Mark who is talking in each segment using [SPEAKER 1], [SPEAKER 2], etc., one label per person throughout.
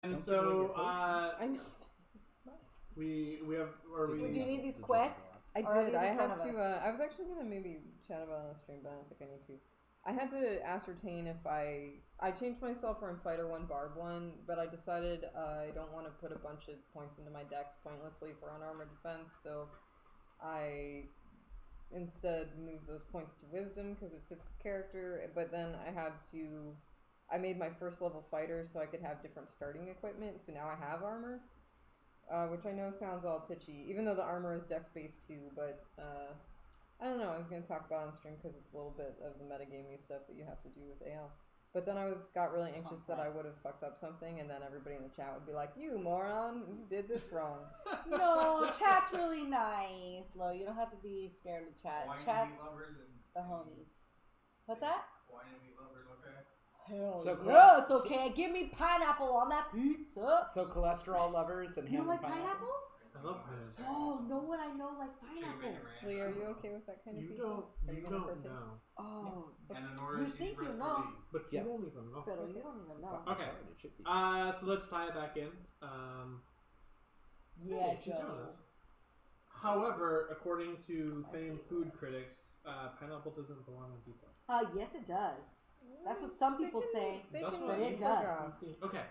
[SPEAKER 1] And so, I know. We have, or we...
[SPEAKER 2] Do you need these quick?
[SPEAKER 1] I
[SPEAKER 2] did.
[SPEAKER 1] I had to, I was actually going to maybe chat about it on the stream, but I don't think I need to. I had to ascertain if I changed myself from Fighter 1, Barb 1, but I decided I don't want to put a bunch of points into my dex pointlessly for unarmored defense, so I instead moved those points to Wisdom because it fits the character, but then I made my first level fighter so I could have different starting equipment, so now I have armor, which I know sounds all pitchy, even though the armor is dex-based too, but I don't know, I was going to talk about it on stream because it's a little bit of the metagamey stuff that you have to do with AL. But then I got really anxious that I would have fucked up something, and then everybody in the chat would be like, you moron, you did this wrong.
[SPEAKER 2] No, chat's really nice. Lo, you don't have to be scared of chat. Chat, the homies. What's that?
[SPEAKER 3] Wine and meat lovers, okay?
[SPEAKER 2] Hell yeah, it's okay. Give me pineapple on that pizza.
[SPEAKER 4] So cholesterol lovers and
[SPEAKER 2] you
[SPEAKER 4] ham
[SPEAKER 2] like
[SPEAKER 4] and pineapple?
[SPEAKER 3] I love pineapple.
[SPEAKER 2] Oh, no one I know like pineapple.
[SPEAKER 1] Lee, are you okay with that kind of pizza?
[SPEAKER 3] You don't know.
[SPEAKER 2] Oh.
[SPEAKER 3] Yeah. And Honora,
[SPEAKER 2] you think you know.
[SPEAKER 3] But you don't even know.
[SPEAKER 2] But you don't even know.
[SPEAKER 3] Okay. So let's tie it back in.
[SPEAKER 2] Yeah,
[SPEAKER 3] hey,
[SPEAKER 2] Joe.
[SPEAKER 3] However, according to famed food critics, pineapple doesn't belong on pizza.
[SPEAKER 2] Yes, it does. That's what some people say, but it does.
[SPEAKER 3] Okay,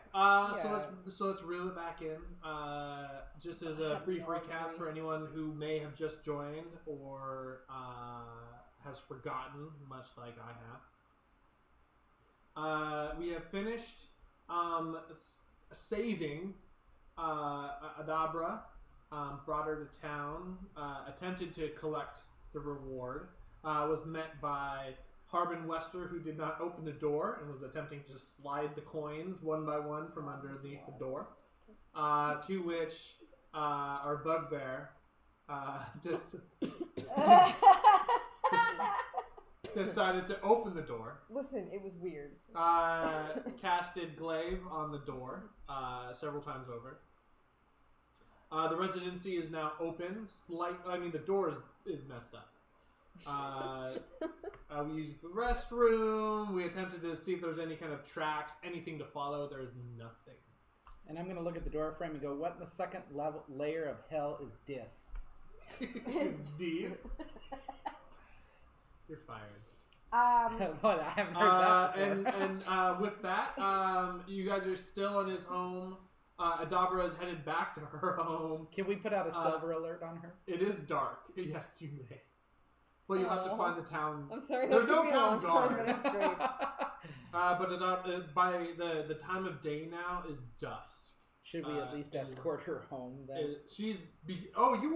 [SPEAKER 3] so let's reel it back in. Just as a brief recap for anyone who may have just joined or has forgotten, much like I have. We have finished saving Adabra, brought her to town, attempted to collect the reward, was met by Harbin Wester, who did not open the door and was attempting to slide the coins one by one from underneath the door. To which our bugbear decided to open the door.
[SPEAKER 1] Listen, it was weird.
[SPEAKER 3] Casted glaive on the door several times over. The residency is now open. The door is messed up. We used the restroom. We attempted to see if there was any kind of tracks, anything to follow. There is nothing.
[SPEAKER 4] And I'm going to look at the door frame and go, what in the second layer of hell is this?
[SPEAKER 3] Deep. You're fired.
[SPEAKER 4] What? I haven't heard that before.
[SPEAKER 3] And with that, you guys are still in his home. Adabra is headed back to her home.
[SPEAKER 4] Can we put out a silver alert on her?
[SPEAKER 3] It is dark. Yes, you may. Well, you have to find the town.
[SPEAKER 1] I'm sorry,
[SPEAKER 3] there's no town
[SPEAKER 1] guard.
[SPEAKER 3] But by the time of day now is dusk.
[SPEAKER 4] Should we at least escort her home then?
[SPEAKER 3] You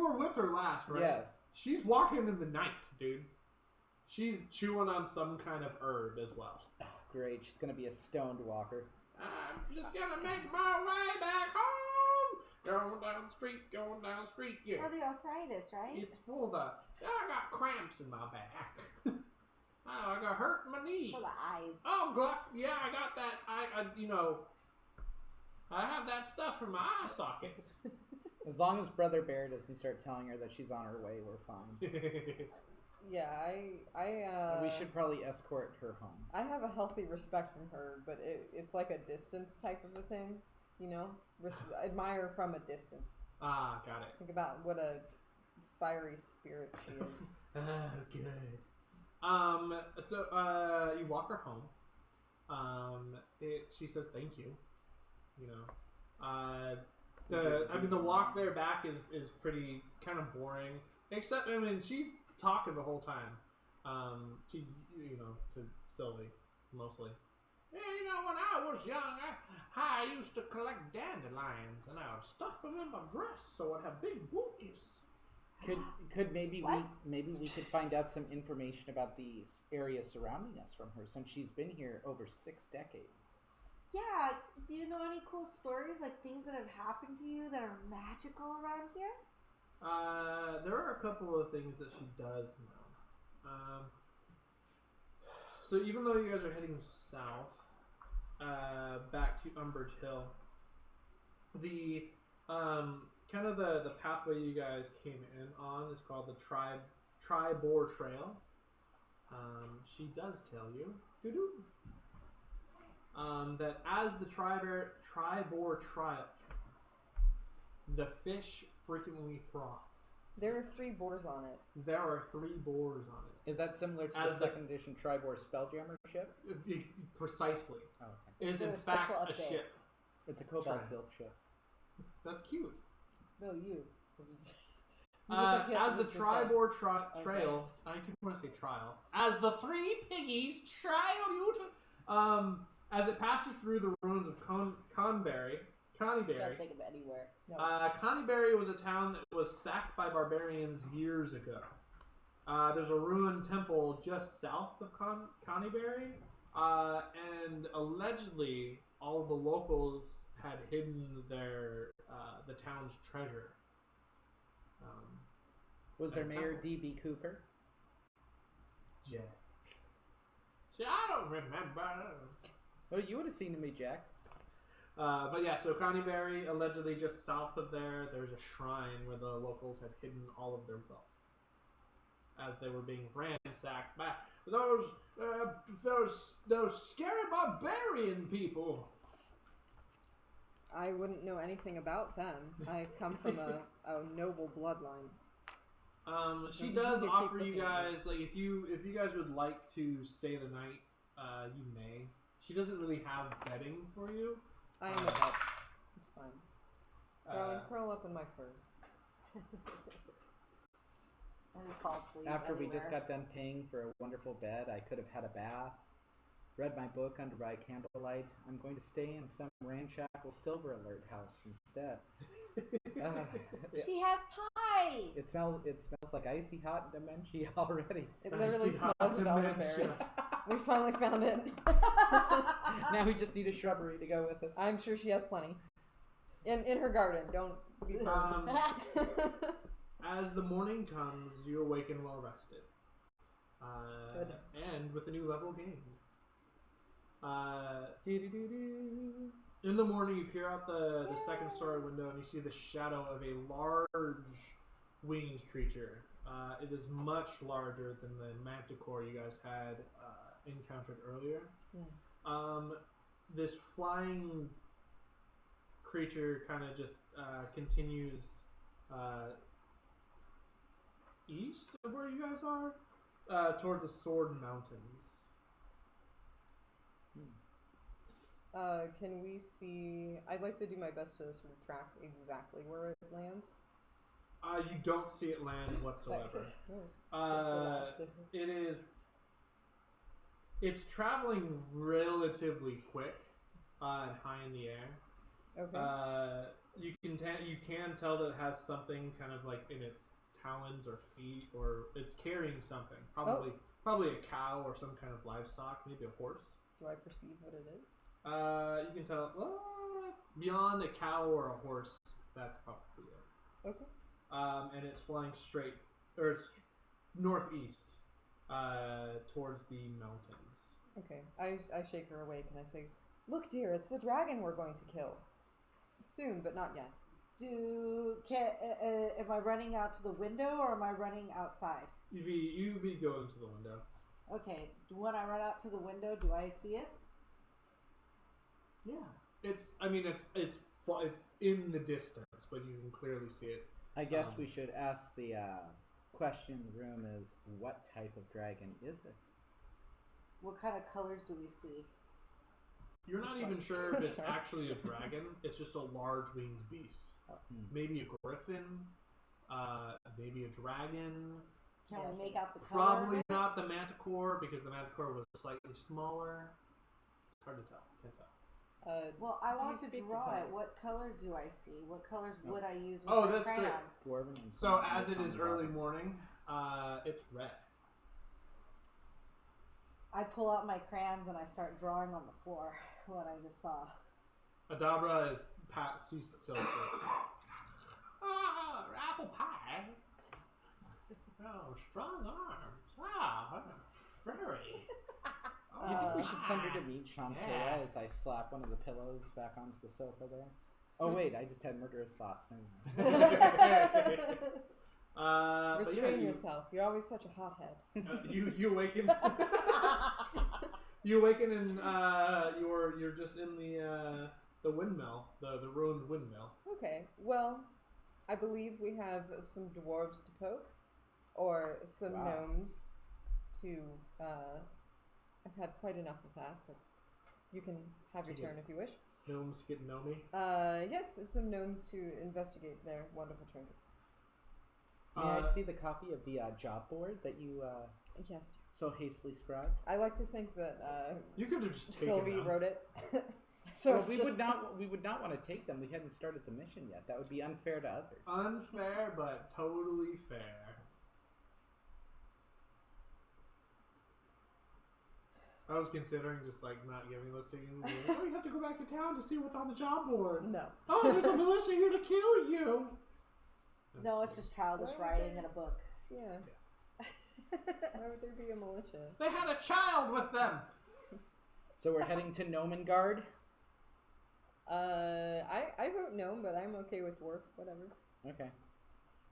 [SPEAKER 3] were with her last, right?
[SPEAKER 4] Yes.
[SPEAKER 3] She's walking in the night, dude. She's chewing on some kind of herb as well.
[SPEAKER 4] Oh, great. She's going to be a stoned walker.
[SPEAKER 3] I'm just going to make my way back home. Going down the street, yeah.
[SPEAKER 2] Oh, the arthritis, right?
[SPEAKER 3] It's full of I got cramps in my back. I got hurt in my knee.
[SPEAKER 2] For the eyes.
[SPEAKER 3] Oh, God, yeah, I got that. I have that stuff in my eye socket.
[SPEAKER 4] As long as Brother Bear doesn't start telling her that she's on her way, we're fine.
[SPEAKER 1] Yeah,
[SPEAKER 4] we should probably escort her home.
[SPEAKER 1] I have a healthy respect from her, but it's like a distance type of a thing, you know? Admire from a distance.
[SPEAKER 3] Ah, got it.
[SPEAKER 1] Think about what a fiery spirit she is.
[SPEAKER 3] Good. So you walk her home. She says thank you. You know. The walk there back is pretty kind of boring. Except, she's talking the whole time. She's, to Sylvie, mostly. Yeah, when I was young, I used to collect dandelions, and I would stuff them in my dress so I'd have big booties.
[SPEAKER 4] Could maybe we could find out some information about the area surrounding us from her, since she's been here over 6 decades.
[SPEAKER 2] Yeah, do you know any cool stories, like things that have happened to you that are magical around here?
[SPEAKER 3] There are a couple of things that she does know. So even though you guys are heading south, back to Umbridge Hill, the kind of the pathway you guys came in on is called the Tribor Trail. She does tell you. Doo-doo. that as the tribor trial, the fish frequently froth.
[SPEAKER 1] There are 3 boars on it.
[SPEAKER 3] There are 3 boars on it.
[SPEAKER 4] Is that similar to the second edition Tribor Spelljammer ship?
[SPEAKER 3] Precisely.
[SPEAKER 4] Oh, okay.
[SPEAKER 3] It is in fact a ship.
[SPEAKER 4] It's a cobalt-built ship.
[SPEAKER 3] That's cute.
[SPEAKER 2] No, you.
[SPEAKER 3] As the Tribor trail, I keep want to say trial. As the 3 piggies trail you to, as it passes through the ruins of Connieberry.
[SPEAKER 2] Can't think of anywhere. No.
[SPEAKER 3] Connieberry was a town that was sacked by barbarians years ago. There's a ruined temple just south of Connieberry, and allegedly all of the locals had hidden the town's treasure.
[SPEAKER 4] Was there Mayor D.B. Cooper?
[SPEAKER 3] Yeah. See, I don't remember.
[SPEAKER 4] Well, you would have seen me, Jack.
[SPEAKER 3] But yeah, so Connieberry, allegedly just south of there's a shrine where the locals had hidden all of their wealth as they were being ransacked by those scary barbarian people.
[SPEAKER 1] I wouldn't know anything about them. I come from a noble bloodline.
[SPEAKER 3] She does offer you guys, like, if you guys would like to stay the night, you may. She doesn't really have bedding for you.
[SPEAKER 1] I am a bed. It's fine. Curl up in my fur.
[SPEAKER 4] After we just got done paying for a wonderful bed, I could have had a bath, read my book under by candlelight. I'm going to stay in some ramshackle Silver Alert house instead.
[SPEAKER 2] She has pie!
[SPEAKER 4] It smells like icy hot dementia already.
[SPEAKER 1] It literally smells of elderberry. We finally found it.
[SPEAKER 4] Now we just need a shrubbery to go with it.
[SPEAKER 1] I'm sure she has plenty. In her garden, don't be
[SPEAKER 3] As the morning comes, you awaken well rested. And with a new level gained. In the morning, you peer out the second story window and you see the shadow of a large winged creature. It is much larger than the manticore you guys had encountered earlier. This flying creature kind of just continues east of where you guys are, towards the Sword Mountains.
[SPEAKER 1] Can we see... I'd like to do my best to sort of track exactly where it lands.
[SPEAKER 3] You don't see it land whatsoever. It's traveling relatively quick and high in the air.
[SPEAKER 1] Okay.
[SPEAKER 3] You can tell that it has something kind of like in its talons or feet, or it's carrying something. Probably a cow or some kind of livestock, maybe a horse.
[SPEAKER 1] Do I perceive what it is?
[SPEAKER 3] You can tell beyond a cow or a horse, that's probably it.
[SPEAKER 1] Okay.
[SPEAKER 3] And it's flying straight, or it's northeast, towards the mountains.
[SPEAKER 1] Okay. I shake her awake and I say, "Look, dear, it's the dragon we're going to kill. Soon, but not yet."
[SPEAKER 2] Am I running out to the window or am I running outside?
[SPEAKER 3] You'd be going to the window.
[SPEAKER 2] Okay. When I run out to the window, do I see it?
[SPEAKER 3] Yeah. It's in the distance, but you can clearly see it.
[SPEAKER 4] I guess we should ask the question in the room is, what type of dragon is it?
[SPEAKER 2] What kind of colors do we see?
[SPEAKER 3] You're not even sure if it's actually a dragon. It's just a large winged beast. Maybe a griffin, maybe a dragon.
[SPEAKER 2] Can we make out the color?
[SPEAKER 3] Probably not the manticore, because the manticore was slightly smaller. It's hard to tell. Can't tell.
[SPEAKER 2] Well, I want to draw it. What colors do I see? What colors would I use with my crayons?
[SPEAKER 3] Great. So as it is early morning, it's red.
[SPEAKER 2] I pull out my crayons and I start drawing on the floor what I just saw.
[SPEAKER 3] Adabra is sees the silver. Apple pie. Oh, strong arms. Very.
[SPEAKER 4] You think we should send her to meet Shantea as I slap one of the pillows back onto the sofa there? Oh wait, I just had murderous thoughts.
[SPEAKER 1] Restrain yourself. You're always such a hothead.
[SPEAKER 3] You awaken. You awaken and you're just in the windmill, the ruined windmill.
[SPEAKER 1] Okay, well, I believe we have some dwarves to poke, or some gnomes to. I've had quite enough of that, but you can have your turn if you wish.
[SPEAKER 3] Gnomes get gnomey?
[SPEAKER 1] Yes, some gnomes to investigate their wonderful trinkets.
[SPEAKER 4] May I see the copy of the job board that you
[SPEAKER 1] yes.
[SPEAKER 4] so hastily scribed?
[SPEAKER 1] I like to think that
[SPEAKER 3] you could have just
[SPEAKER 1] Sylvie wrote it.
[SPEAKER 4] So well, we would not want to take them. We hadn't started the mission yet. That would be unfair to others.
[SPEAKER 3] Unfair, but totally fair. I was considering just like not giving those to you. Like, oh, you have to go back to town to see what's on the job board.
[SPEAKER 1] No.
[SPEAKER 3] Oh, there's a militia here to kill you.
[SPEAKER 2] No, it's just childish writing in a book.
[SPEAKER 1] Yeah. Why would there be a militia?
[SPEAKER 3] They had a child with them.
[SPEAKER 4] So we're heading to Nomengard?
[SPEAKER 1] I wrote gnome, but I'm okay with dwarf, whatever.
[SPEAKER 4] Okay.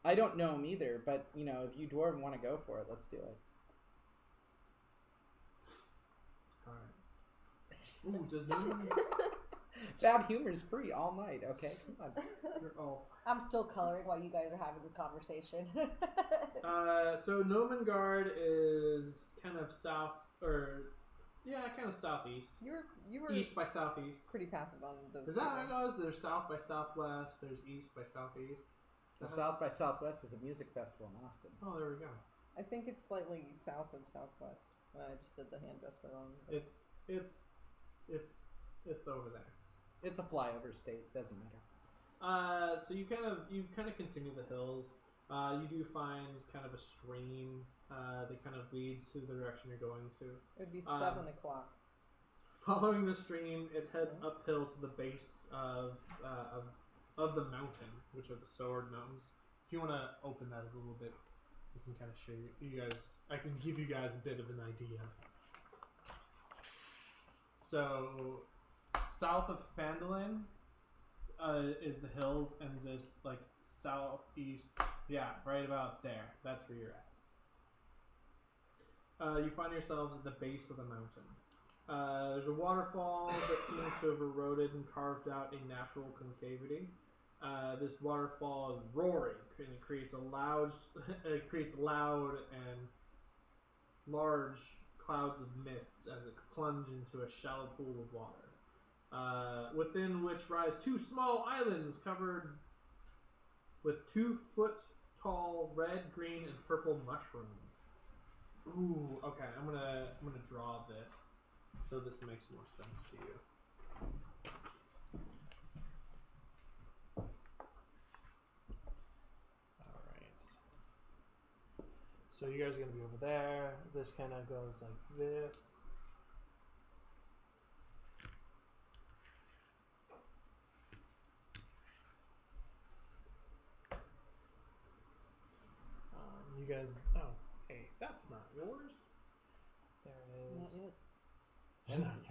[SPEAKER 4] I don't know him either, but you know, if you dwarf want to go for it, let's do it.
[SPEAKER 3] Alright. Ooh, does gnome...
[SPEAKER 4] Bad humor is free all night, okay? Come on.
[SPEAKER 3] You're all...
[SPEAKER 2] I'm still coloring while you guys are having this conversation.
[SPEAKER 3] So Nomengard is kind of south, or... Yeah, kind of southeast.
[SPEAKER 1] You were
[SPEAKER 3] east by southeast.
[SPEAKER 1] Pretty passive on those.
[SPEAKER 3] Is that how it goes? There's south by southwest. There's east by southeast.
[SPEAKER 4] The South by Southwest is a music festival in Austin.
[SPEAKER 3] Oh, there we go.
[SPEAKER 1] I think it's slightly south of southwest. I just did the hand gesture wrong.
[SPEAKER 3] It's over there.
[SPEAKER 4] It's a flyover state. Doesn't matter.
[SPEAKER 3] So you kind of continue the hills. You do find kind of a stream that kind of leads to the direction you're going to.
[SPEAKER 1] It would be 7 o'clock.
[SPEAKER 3] Following the stream, it heads uphill to the base of the mountain, which are the Sword Mountains. If you want to open that a little bit, I can kind of show you guys. I can give you guys a bit of an idea. So, south of Phandalin is the hills, and this like southeast. Yeah, right about there. That's where you're at. You find yourselves at the base of the mountain. There's a waterfall that seems to have eroded and carved out a natural concavity. This waterfall is roaring, and it creates loud and large clouds of mist as it plunges into a shallow pool of water, within which rise 2 small islands covered with 2-foot-tall red, green, and purple mushrooms. Ooh, okay. I'm gonna draw this so this makes more sense to you. All right. So you guys are gonna be over there. This kind of goes like this. You guys. Oh, hey, that's not yours. There it is.
[SPEAKER 1] Not yet.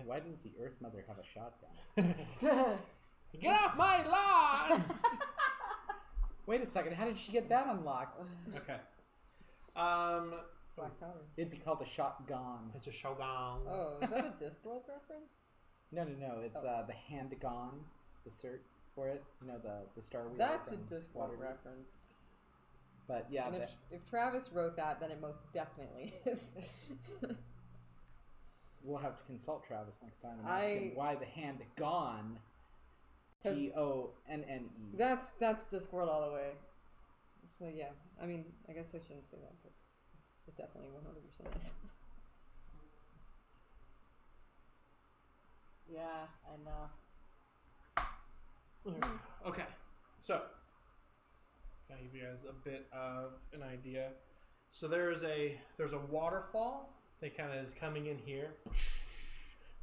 [SPEAKER 4] Why didn't the Earth Mother have a shotgun?
[SPEAKER 3] Get off my lawn!
[SPEAKER 4] Wait a second, how did she get that unlocked?
[SPEAKER 3] Okay.
[SPEAKER 1] Black powder.
[SPEAKER 4] It'd be called a shotgun.
[SPEAKER 3] It's a shotgun.
[SPEAKER 1] Oh, is that a Discworld reference?
[SPEAKER 4] No, it's the hand gone, the cert for it. You know, the Star Wheel.
[SPEAKER 1] That's a Discworld reference.
[SPEAKER 4] But yeah,
[SPEAKER 1] and if Travis wrote that, then it most definitely is.
[SPEAKER 4] We'll have to consult Travis next time and ask him why the hand gone. Gonne.
[SPEAKER 1] That's Discworld all the way. So yeah, I mean, I guess I shouldn't say that, but it definitely 100% is.
[SPEAKER 2] Yeah, I know.
[SPEAKER 3] Okay, so can I give you guys a bit of an idea? So there's a waterfall that kind of is coming in here.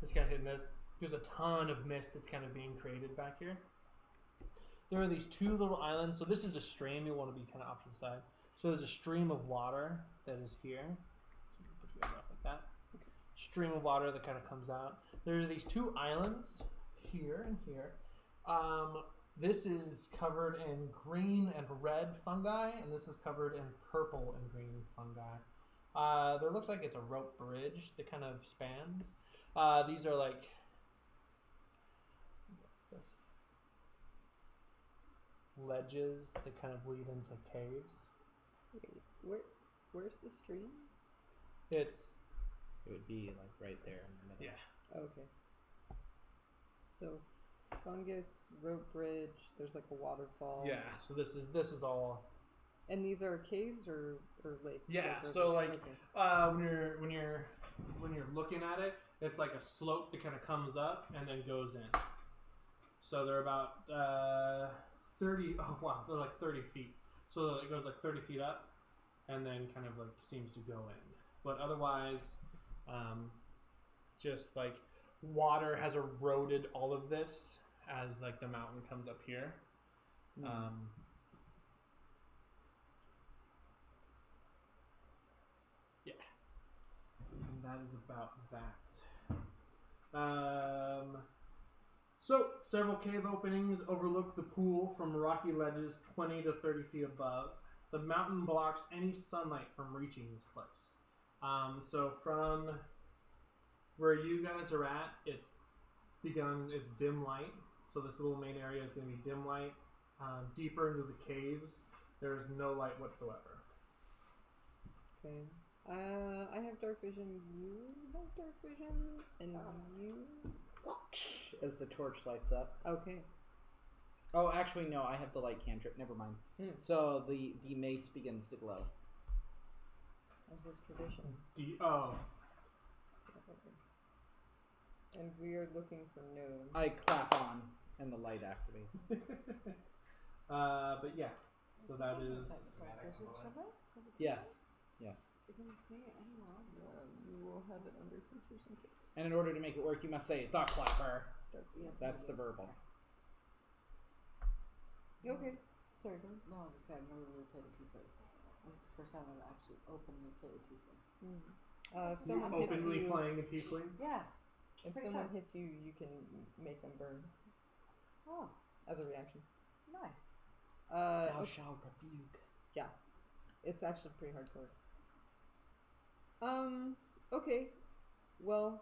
[SPEAKER 3] It's kind of hitting this. There's a ton of mist that's kind of being created back here. There are these 2 little islands. So this is a stream. You'll want to be kind of off to the side. So there's a stream of water that is here. So put you guys off like that. Stream of water that kind of comes out. There are these 2 islands here and here. This is covered in green and red fungi, and this is covered in purple and green fungi. There looks like it's a rope bridge that kind of spans. These are like ledges that kind of lead into caves.
[SPEAKER 1] Wait, where's the stream?
[SPEAKER 3] It
[SPEAKER 4] would be like right there in the middle.
[SPEAKER 3] Yeah.
[SPEAKER 1] Okay. So, fungus, rope bridge. There's like a waterfall.
[SPEAKER 3] Yeah. So this is all.
[SPEAKER 1] And these are caves or lakes?
[SPEAKER 3] Yeah.
[SPEAKER 1] Like
[SPEAKER 3] so like
[SPEAKER 1] okay.
[SPEAKER 3] when you're looking at it, it's like a slope that kind of comes up and then goes in. So they're about 30. Oh wow, they're like 30 feet. So it goes like 30 feet up, and then kind of like seems to go in. But otherwise, just like water has eroded all of this as like the mountain comes up here. Yeah, and that is about that. So, several cave openings overlook the pool from rocky ledges 20 to 30 feet above. The mountain blocks any sunlight from reaching this place. So from where you guys are at, it's dim light. So this little main area is going to be dim light. Deeper into the caves, there's no light whatsoever.
[SPEAKER 1] Okay. I have dark vision. You have dark vision, and you.
[SPEAKER 4] As the torch lights up.
[SPEAKER 1] Okay.
[SPEAKER 4] Oh, actually, no. I have the light cantrip. Never mind. So the mace begins to glow.
[SPEAKER 1] As is tradition.
[SPEAKER 3] Oh.
[SPEAKER 1] And we are looking for nodes.
[SPEAKER 4] I clap on, and the light activates.
[SPEAKER 3] But yeah. So that is.
[SPEAKER 4] Yes. Yes.
[SPEAKER 2] It didn't say it anywhere.
[SPEAKER 1] You will have it under features and tips.
[SPEAKER 4] And in order to make it work, you must say, "The clapper." That's the verbal.
[SPEAKER 1] Okay. Sorry, go on.
[SPEAKER 2] No, I was just saying, I've never really played a tiefling. It's the first time I've actually openly played a tiefling.
[SPEAKER 1] Someone
[SPEAKER 3] You're openly
[SPEAKER 1] hits you,
[SPEAKER 3] playing a tiefling?
[SPEAKER 2] Yeah.
[SPEAKER 1] If someone hits you, you can make them burn.
[SPEAKER 2] Oh.
[SPEAKER 1] As a reaction.
[SPEAKER 2] Nice.
[SPEAKER 4] Thou shalt rebuke.
[SPEAKER 1] Yeah. It's actually pretty hardcore. Okay. Well,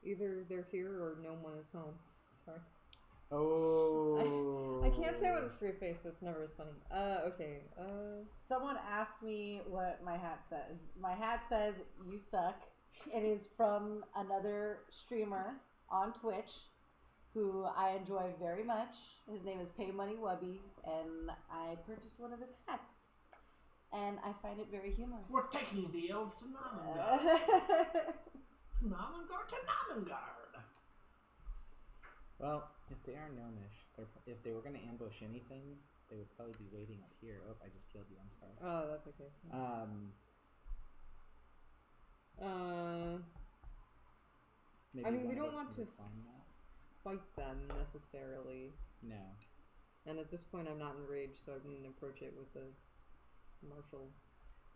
[SPEAKER 1] either they're here or no one is home. Sorry.
[SPEAKER 4] Oh.
[SPEAKER 1] I can't say with a straight face, so it's never as funny. Okay.
[SPEAKER 2] Someone asked me what my hat says. My hat says, "You suck." It is from another streamer on Twitch who I enjoy very much. His name is Pay Money Wubby, and I purchased one of his hats. And I find it very humorous.
[SPEAKER 3] We're taking the old Tsunamangard. Tsunamangard.
[SPEAKER 4] Well, if they are gnomish, if they were going to ambush anything, they would probably be waiting up here. Oh, I just killed you. I'm sorry.
[SPEAKER 1] Oh, that's okay.
[SPEAKER 4] Maybe
[SPEAKER 1] I mean, we don't want to
[SPEAKER 4] climb that.
[SPEAKER 1] fight them necessarily.
[SPEAKER 4] No.
[SPEAKER 1] And at this point, I'm not enraged, so I didn't approach it with a martial.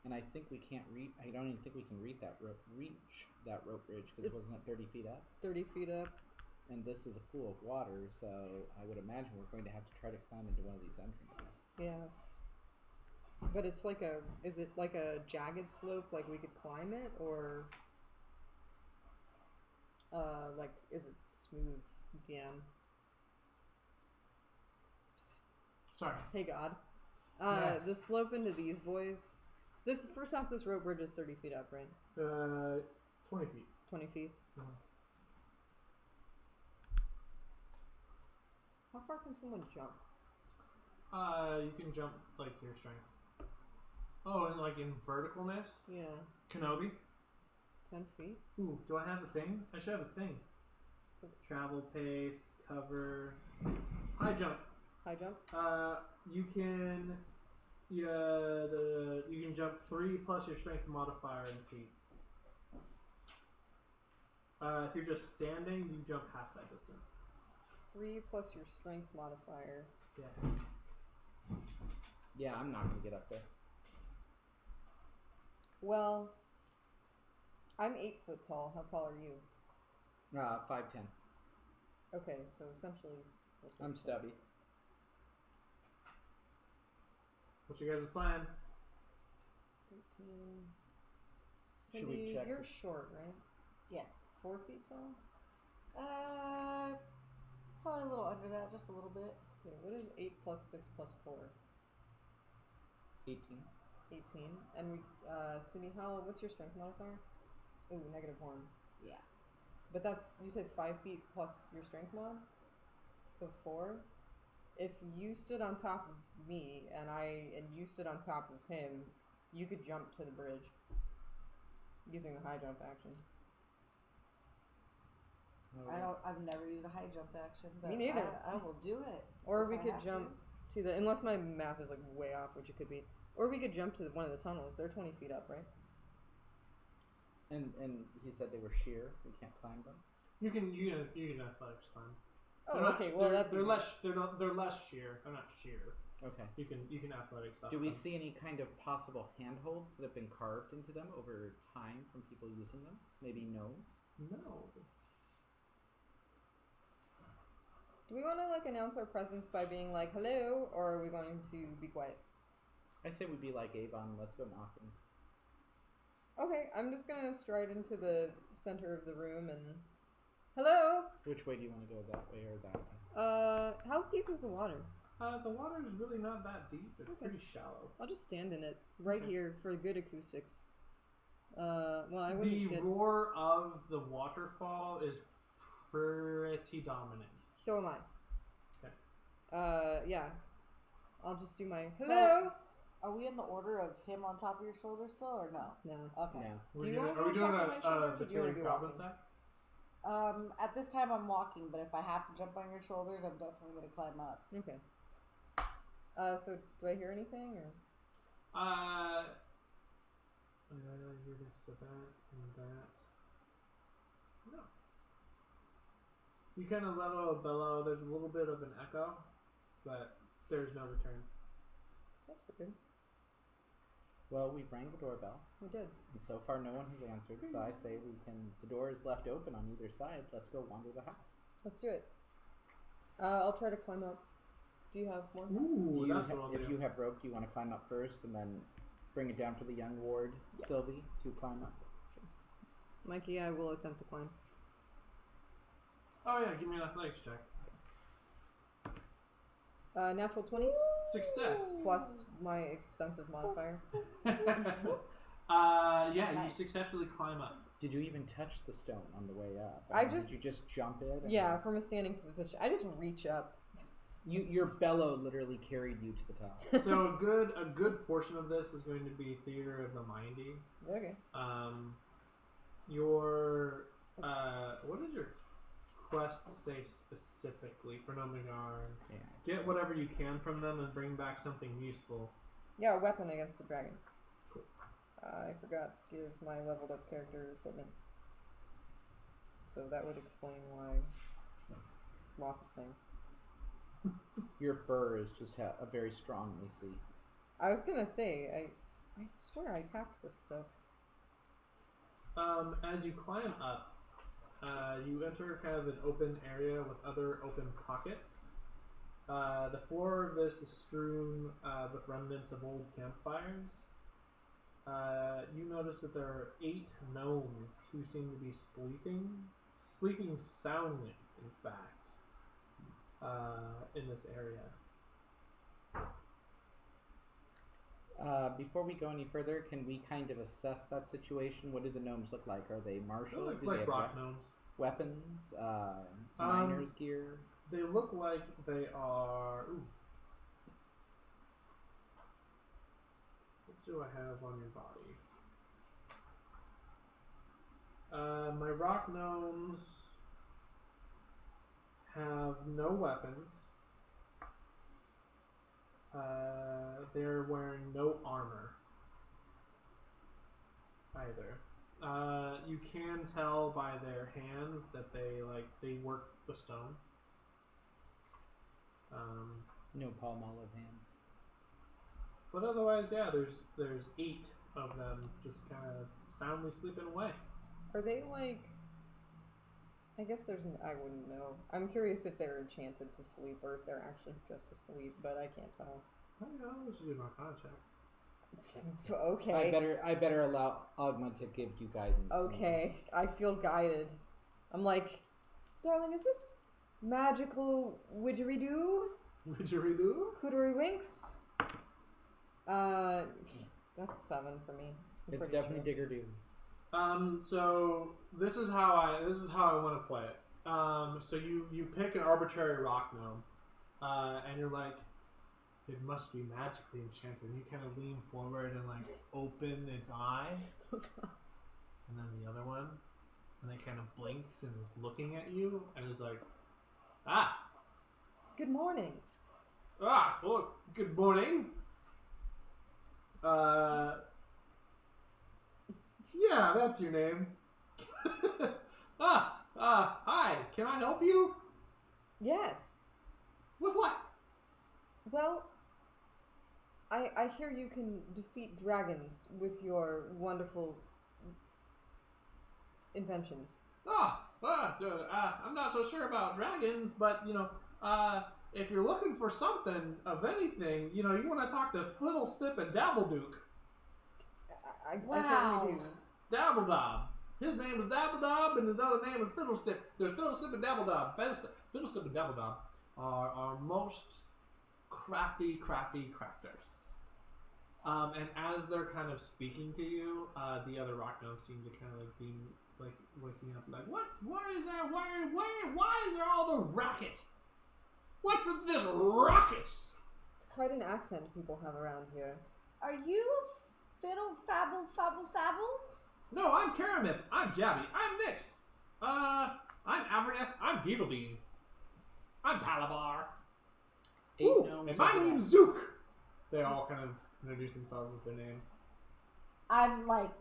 [SPEAKER 4] And I think we can't reach. I don't even think we can reach that rope bridge because wasn't it 30 feet up?
[SPEAKER 1] 30 feet up.
[SPEAKER 4] And this is a pool of water, so I would imagine we're going to have to try to climb into one of these entrances.
[SPEAKER 1] Yeah. But it's like is it like a jagged slope, like we could climb it, or, like, is it smooth, DM?
[SPEAKER 3] Sorry.
[SPEAKER 1] Hey, God.
[SPEAKER 3] Yeah.
[SPEAKER 1] The slope into these boys, first off, this rope bridge is 30 feet up, right?
[SPEAKER 3] 20 feet.
[SPEAKER 1] 20 feet?
[SPEAKER 3] Uh-huh.
[SPEAKER 1] How far can someone jump?
[SPEAKER 3] You can jump like your strength. Oh, and like in verticalness?
[SPEAKER 1] Yeah.
[SPEAKER 3] Kenobi?
[SPEAKER 1] 10 feet?
[SPEAKER 3] Ooh, do I have a thing? I should have a thing. Travel pace, cover, high jump.
[SPEAKER 1] High jump?
[SPEAKER 3] You can you can jump 3 plus your strength modifier in feet. If you're just standing, you jump half that distance.
[SPEAKER 1] 3 plus your strength modifier.
[SPEAKER 3] Yeah.
[SPEAKER 4] Yeah, I'm not gonna get up there.
[SPEAKER 1] Well, I'm 8 foot tall. How tall are you?
[SPEAKER 4] 5'10".
[SPEAKER 1] Okay, so essentially.
[SPEAKER 4] I'm stubby.
[SPEAKER 3] What's your guys' plan?
[SPEAKER 1] 13.
[SPEAKER 4] Should we check?
[SPEAKER 1] You're short, right?
[SPEAKER 2] Yes.
[SPEAKER 1] 4 feet tall?
[SPEAKER 2] Probably a little under that, just a little bit.
[SPEAKER 1] Okay, what is 8 plus 6 plus 4?
[SPEAKER 4] 18.
[SPEAKER 1] 18. And we, Cindy, what's your strength modifier? Ooh, -1.
[SPEAKER 2] Yeah.
[SPEAKER 1] But that's, you said 5 feet plus your strength mod? So 4? If you stood on top of me and you stood on top of him, you could jump to the bridge using the high jump action.
[SPEAKER 2] I've never used a high jump action, but
[SPEAKER 1] me neither.
[SPEAKER 2] I will do it.
[SPEAKER 1] Or we could jump to the, unless my math is like way off, which it could be. Or we could jump to one of the tunnels. They're 20 feet up, right?
[SPEAKER 4] And he said they were sheer. We can't climb them.
[SPEAKER 3] You can athletics climb.
[SPEAKER 1] Oh, okay. Well,
[SPEAKER 3] they're less sheer. They're not sheer.
[SPEAKER 4] Okay.
[SPEAKER 3] You can athletics stuff.
[SPEAKER 4] Do we see any kind of possible handholds that have been carved into them over time from people using them? Maybe gnomes?
[SPEAKER 3] No.
[SPEAKER 1] Do we want to like announce our presence by being like hello, or are we going to be quiet?
[SPEAKER 4] I say we be like Avon. Let's go knocking.
[SPEAKER 1] Okay, I'm just gonna stride into the center of the room and hello.
[SPEAKER 4] Which way do you want to go? That way or that way?
[SPEAKER 1] How deep is the water?
[SPEAKER 3] The water is really not that deep. It's pretty shallow.
[SPEAKER 1] I'll just stand in it right here for good acoustics. Well, I wouldn't.
[SPEAKER 3] The roar of the waterfall is pretty dominant.
[SPEAKER 1] So am I.
[SPEAKER 3] Okay.
[SPEAKER 1] Yeah. I'll just do my hello.
[SPEAKER 2] Are we in the order of him on top of your shoulder still, or no?
[SPEAKER 1] No.
[SPEAKER 2] Okay.
[SPEAKER 4] No.
[SPEAKER 1] Are we doing a
[SPEAKER 3] Battalion Goblin attack?
[SPEAKER 2] At this time I'm walking, but if I have to jump on your shoulders, I'm definitely gonna climb up.
[SPEAKER 1] Okay. So do I hear anything or?
[SPEAKER 3] You're next to that and that. No. You kind of let out a bellow. There's a little bit of an echo, but there's no return.
[SPEAKER 1] That's good.
[SPEAKER 4] Well, we rang the doorbell.
[SPEAKER 1] We did.
[SPEAKER 4] And so far no one has answered, so I say the door is left open on either side. Let's go wander the house.
[SPEAKER 1] Let's do it. I'll try to climb up. Do you have more?
[SPEAKER 3] Ooh, that's what I'll do.
[SPEAKER 4] If you have rope, do you want to climb up first and then bring it down to the young ward, Sylvie, to climb up?
[SPEAKER 1] Mikey, I will attempt to climb.
[SPEAKER 3] Oh yeah, give me an athletics check.
[SPEAKER 1] Natural 20.
[SPEAKER 3] Success.
[SPEAKER 1] Plus my extensive modifier.
[SPEAKER 3] Yeah, you successfully climb up.
[SPEAKER 4] Did you even touch the stone on the way up? Did you just jump it?
[SPEAKER 1] Yeah, from a standing position. I just reach up.
[SPEAKER 4] Your bellow literally carried you to the top.
[SPEAKER 3] So a good portion of this is going to be theater of the mindy.
[SPEAKER 1] Okay.
[SPEAKER 3] What does your quest say specifically for Nomegar?
[SPEAKER 4] Yeah.
[SPEAKER 3] Get whatever you can from them and bring back something useful.
[SPEAKER 1] Yeah, a weapon against the dragon.
[SPEAKER 3] Cool.
[SPEAKER 1] I forgot to give my leveled up character equipment. So that would explain why lots of things.
[SPEAKER 4] Your burr is just a very strong AC.
[SPEAKER 1] I was gonna say, I swear I tapped this stuff.
[SPEAKER 3] As you climb up, you enter kind of an open area with other open pockets. The floor of this is strewn with remnants of old campfires. You notice that there are 8 gnomes who seem to be sleeping soundly, in fact, in this area.
[SPEAKER 4] Before we go any further, can we kind of assess that situation? What do the gnomes look like? Are they martial?
[SPEAKER 3] They look
[SPEAKER 4] do
[SPEAKER 3] like
[SPEAKER 4] they have
[SPEAKER 3] rock gnomes.
[SPEAKER 4] Weapons? Miner's gear?
[SPEAKER 3] They look like they are... Ooh. What do I have on your body? My rock gnomes have no weapons. They're wearing no armor either. You can tell by their hands that they work the stone.
[SPEAKER 4] No palm olive hands.
[SPEAKER 3] But otherwise, yeah, there's 8 of them just kind of soundly sleeping away.
[SPEAKER 1] Are they like? I guess I wouldn't know. I'm curious if they're enchanted to sleep or if they're actually just asleep, but I can't tell.
[SPEAKER 3] I don't know. We should do my check.
[SPEAKER 1] Okay.
[SPEAKER 4] I better allow Ogma to give you guidance.
[SPEAKER 1] Okay, maybe. I feel guided. I'm like, darling, is this magical widgeridoo?
[SPEAKER 3] Widgeridoo?
[SPEAKER 1] Cootery-winks? That's 7 for me.
[SPEAKER 4] It's definitely Digger-doo.
[SPEAKER 3] So this is how I want to play it. So you pick an arbitrary rock gnome, and you're like, it must be magically enchanted. And you kind of lean forward and like open its eye, and then the other one, and it kind of blinks and is looking at you, and is like,
[SPEAKER 1] Good morning.
[SPEAKER 3] Well, good morning. Yeah, that's your name. Hi, can I help you?
[SPEAKER 1] Yes.
[SPEAKER 3] With what?
[SPEAKER 1] Well, I hear you can defeat dragons with your wonderful inventions.
[SPEAKER 3] I'm not so sure about dragons, but, if you're looking for something of anything, you want to talk to Fiddlestip and Dabbleduke.
[SPEAKER 1] I certainly do.
[SPEAKER 3] Dabbledob. His name is Dabbledob, and his other name is Fiddlestip. There's Fiddlestip and Dabbledob. Fiddlestip and Dabbledob are most crafty crafters. And as they're kind of speaking to you, the other rock gnomes seem to kind of like be like waking up, like, what is there? Why is there all the racket? What's with this racket?
[SPEAKER 1] It's quite an accent people have around here.
[SPEAKER 2] Are you Fiddle Fabble Fabble Sabble?
[SPEAKER 3] No, I'm Karamith. I'm Jabby. I'm Nix. I'm Averneth. I'm Beetlebean. I'm Palabar. And my name's Zook. They all kind of introduce themselves with their name.
[SPEAKER 2] I'm like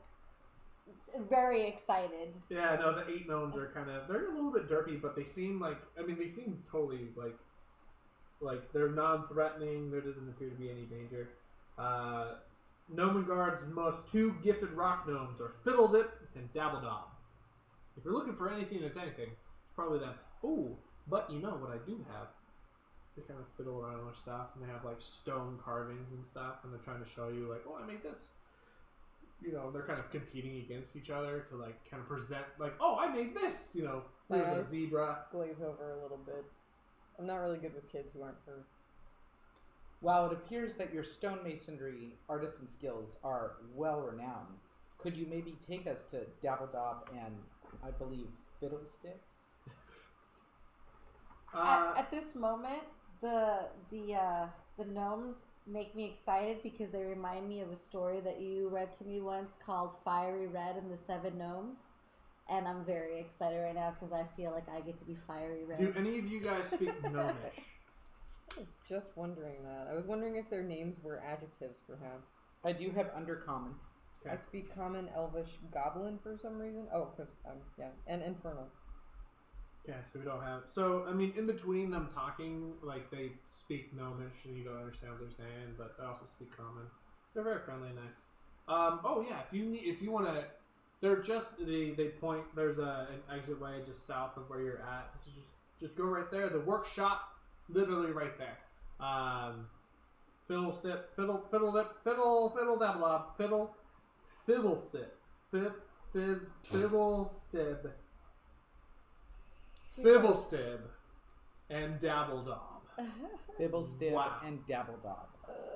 [SPEAKER 2] very excited.
[SPEAKER 3] Yeah, no, the 8 gnomes are they're a little bit derpy, but they seem they seem totally like they're non-threatening. There doesn't appear to be any danger. Gnomenguard's most 2 gifted rock gnomes are Fiddledip and Dabbledob. If you're looking for anything that's anything, it's probably them. Oh, but you know what I do have? They kind of fiddle around with stuff, and they have like stone carvings and stuff, and they're trying to show you like, oh, I made this. They're kind of competing against each other to like kind of present like, oh, I made this. Here's a zebra.
[SPEAKER 1] Glaze over a little bit. I'm not really good with kids who aren't for.
[SPEAKER 4] While it appears that your stonemasonry artisan skills are well renowned, could you maybe take us to Dabbledob and, I believe, Fiddlestick?
[SPEAKER 2] At this moment, the gnomes make me excited because they remind me of a story that you read to me once called Fiery Red and the 7 Gnomes. And I'm very excited right now because I feel like I get to be Fiery Red.
[SPEAKER 3] Do any of you guys speak Gnomish?
[SPEAKER 1] I was just wondering that. I was wondering if their names were adjectives, perhaps.
[SPEAKER 4] I do have Undercommon.
[SPEAKER 1] Okay. I speak Common, Elvish, Goblin for some reason. Oh, because, and Infernal.
[SPEAKER 3] Yeah, so we don't have. So, I mean, in between them talking, like, they speak Gnomish and you don't understand what they're saying, but they also speak Common. They're very friendly and nice. If you want to. They're just, they point, there's an exit way just south of where you're at. So just go right there. The workshop, literally right there. Fiddlestip, Fiddledip, Dabbledob, Fiddlestip, Fibblestib, and Dabbledob.
[SPEAKER 4] Fibblestib
[SPEAKER 3] Wow.
[SPEAKER 4] and Dabbledob.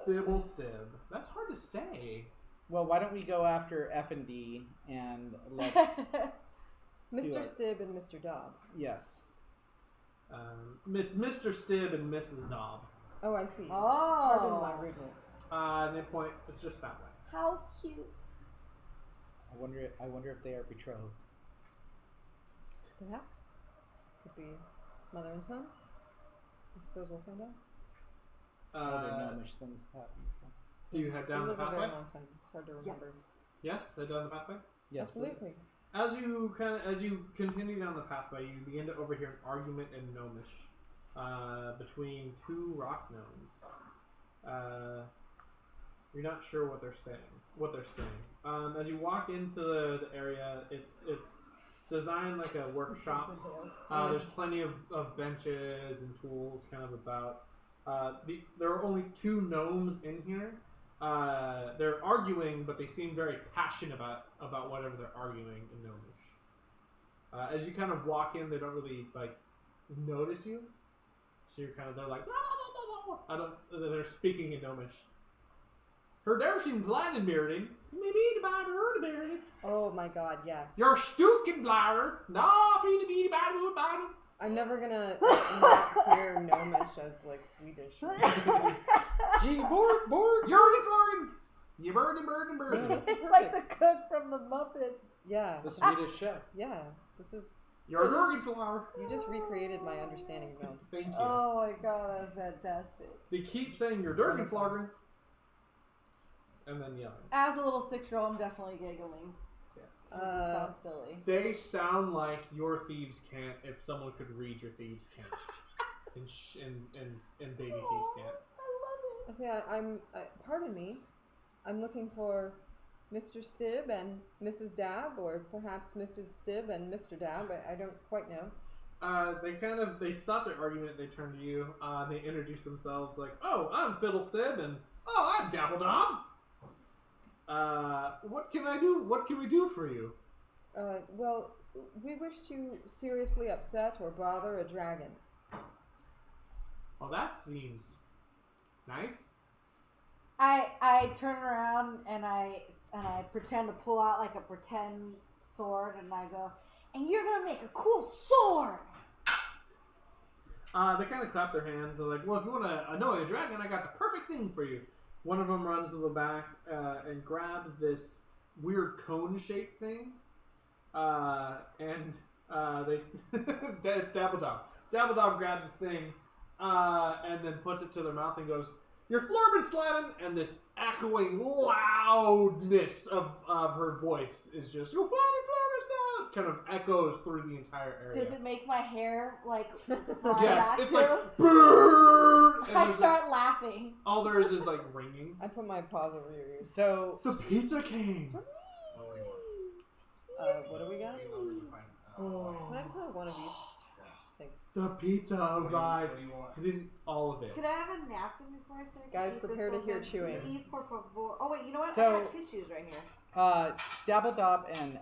[SPEAKER 3] Fibblestib. That's hard to say.
[SPEAKER 4] Well, why don't we go after F and D and let
[SPEAKER 1] Mr. Stib and Mr. Dobb.
[SPEAKER 4] Yes.
[SPEAKER 3] Mr. Stib and Mrs. Dobb.
[SPEAKER 1] Oh, I see.
[SPEAKER 2] Oh.
[SPEAKER 1] Pardon my rudeness.
[SPEAKER 3] And they point. It's just that way.
[SPEAKER 2] How cute.
[SPEAKER 4] I wonder if they are betrothed.
[SPEAKER 1] Perhaps. Could be mother and son. I suppose we'll find out.
[SPEAKER 4] They're gnomish things happen.
[SPEAKER 3] Do you head down the pathway?
[SPEAKER 1] A very long time. It's hard to remember.
[SPEAKER 3] Yes, head down the pathway.
[SPEAKER 4] Yes,
[SPEAKER 1] absolutely.
[SPEAKER 3] As you continue down the pathway, you begin to overhear an argument in Gnomish between 2 rock gnomes. You're not sure what they're saying. As you walk into the area, it's designed like a workshop. There's plenty of benches and tools kind of about. There are only 2 gnomes in here. They're arguing, but they seem very passionate about whatever they're arguing in Gnomish. As you kind of walk in, they don't really like notice you. So they're like, I don't. They're speaking in Gnomish. Herderschen Vladenbeerden, maybe about Herderbeerden.
[SPEAKER 1] Oh my god, yeah.
[SPEAKER 3] You're Stukenblader, no, be about.
[SPEAKER 1] I'm never gonna not hear Gnomish as like Swedish.
[SPEAKER 3] Gee, Borg, Jurgen, you burden.
[SPEAKER 2] It's like the cook from the Muppets.
[SPEAKER 1] Yeah.
[SPEAKER 4] The Swedish chef.
[SPEAKER 1] Yeah. This is.
[SPEAKER 3] You're Jurgenflower.
[SPEAKER 1] You just recreated my understanding of Gnome.
[SPEAKER 3] Thank you.
[SPEAKER 2] Oh my god, that's fantastic.
[SPEAKER 3] They keep saying you're Jurgenflower. And then yelling.
[SPEAKER 2] As a little 6-year-old, I'm definitely giggling.
[SPEAKER 3] Yeah.
[SPEAKER 2] Sounds silly.
[SPEAKER 3] They sound like your thieves can't if someone could read your thieves can't. and baby thieves can't.
[SPEAKER 2] I love it.
[SPEAKER 1] Okay, pardon me. I'm looking for Mr. Stibb and Mrs. Dabb, or perhaps Mrs. Stibb and Mr. Dabb. I don't quite know.
[SPEAKER 3] They stopped their argument. They turned to you. They introduced themselves like, "Oh, I'm Fiddle Stibb, and oh, I'm Dabbledob. What can I do? What can we do for you?"
[SPEAKER 1] Well, we wish to seriously upset or bother a dragon.
[SPEAKER 3] Well, that seems nice.
[SPEAKER 2] I turn around and I pretend to pull out like a pretend sword, and I go, "And you're gonna make a cool sword."
[SPEAKER 3] They kind of clap their hands. They're like, "Well, if you want to annoy a dragon, I got the perfect thing for you." One of them runs to the back and grabs this weird cone-shaped thing, and they that's Dabbledob. Dabbledob grabs this thing and then puts it to their mouth and goes, "Your floor been slamming," and this echoing loudness of her voice is just, "Your floor kind of echoes through the entire area.
[SPEAKER 2] Does it make my hair like fly
[SPEAKER 3] Yes,
[SPEAKER 2] back
[SPEAKER 3] it's
[SPEAKER 2] to?
[SPEAKER 3] like brrrr, and
[SPEAKER 2] I start laughing.
[SPEAKER 3] all there is like ringing.
[SPEAKER 1] I put my paws over your ears.
[SPEAKER 4] So
[SPEAKER 3] The pizza king.
[SPEAKER 1] What do we got? Can I just have one of each? Thanks.
[SPEAKER 3] The pizza arrived.
[SPEAKER 5] What do you want?
[SPEAKER 3] I didn't all of it.
[SPEAKER 2] Could I have a napkin before I start?
[SPEAKER 1] Guys, prepare to hear chewing.
[SPEAKER 2] Please, por favor. Oh wait, you know what?
[SPEAKER 4] So-
[SPEAKER 2] I got tissues right here.
[SPEAKER 4] Dabbledob and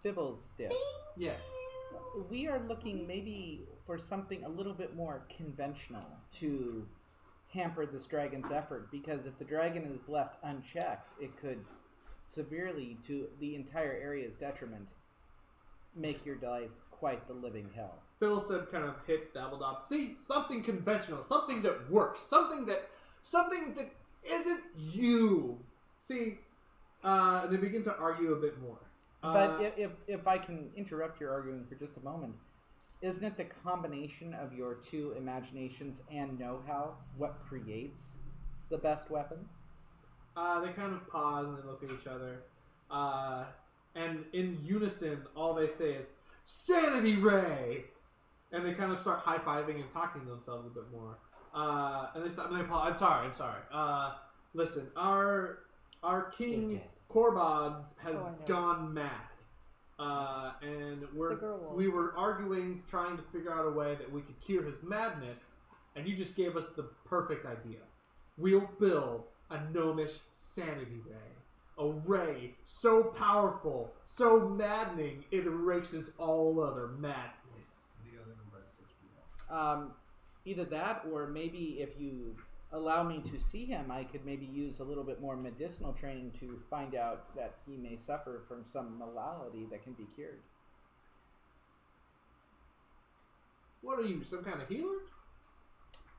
[SPEAKER 4] Fibblestiff.
[SPEAKER 3] Yes.
[SPEAKER 4] We are looking maybe for something a little bit more conventional to hamper this dragon's effort, because if the dragon is left unchecked, it could severely, to the entire area's detriment, make your life quite the living hell.
[SPEAKER 3] Phil said kind of hits Dabbledob. See, something conventional, something that works, something that isn't you. See, they begin to argue a bit more.
[SPEAKER 4] But if I can interrupt your arguing for just a moment, isn't it the combination of your two imaginations and know-how what creates the best weapon?
[SPEAKER 3] They kind of pause and they look at each other. And in unison, all they say is, "Sanity Ray!" And they kind of start high-fiving and talking to themselves a bit more. And they stop, and they pause. I'm sorry. Listen, our king Korbog has gone mad. And we were arguing, trying to figure out a way that we could cure his madness, and you just gave us the perfect idea. We'll build a gnomish sanity ray. A ray so powerful, so maddening, it erases all other madness.
[SPEAKER 4] Either that, or maybe if you allow me to see him, I could maybe use a little bit more medicinal training to find out that he may suffer from some malady that can be cured.
[SPEAKER 3] What are you, some kind of healer?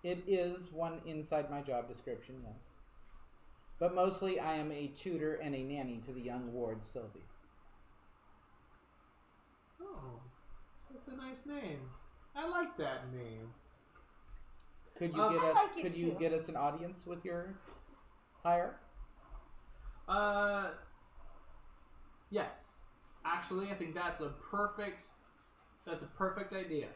[SPEAKER 4] It is one inside my job description, yes. But mostly I am a tutor and a nanny to the young ward Sylvie.
[SPEAKER 3] Oh, that's a nice name. I like that name.
[SPEAKER 4] Could you get us an audience with your hire?
[SPEAKER 3] Yes. Actually, I think that's a perfect idea.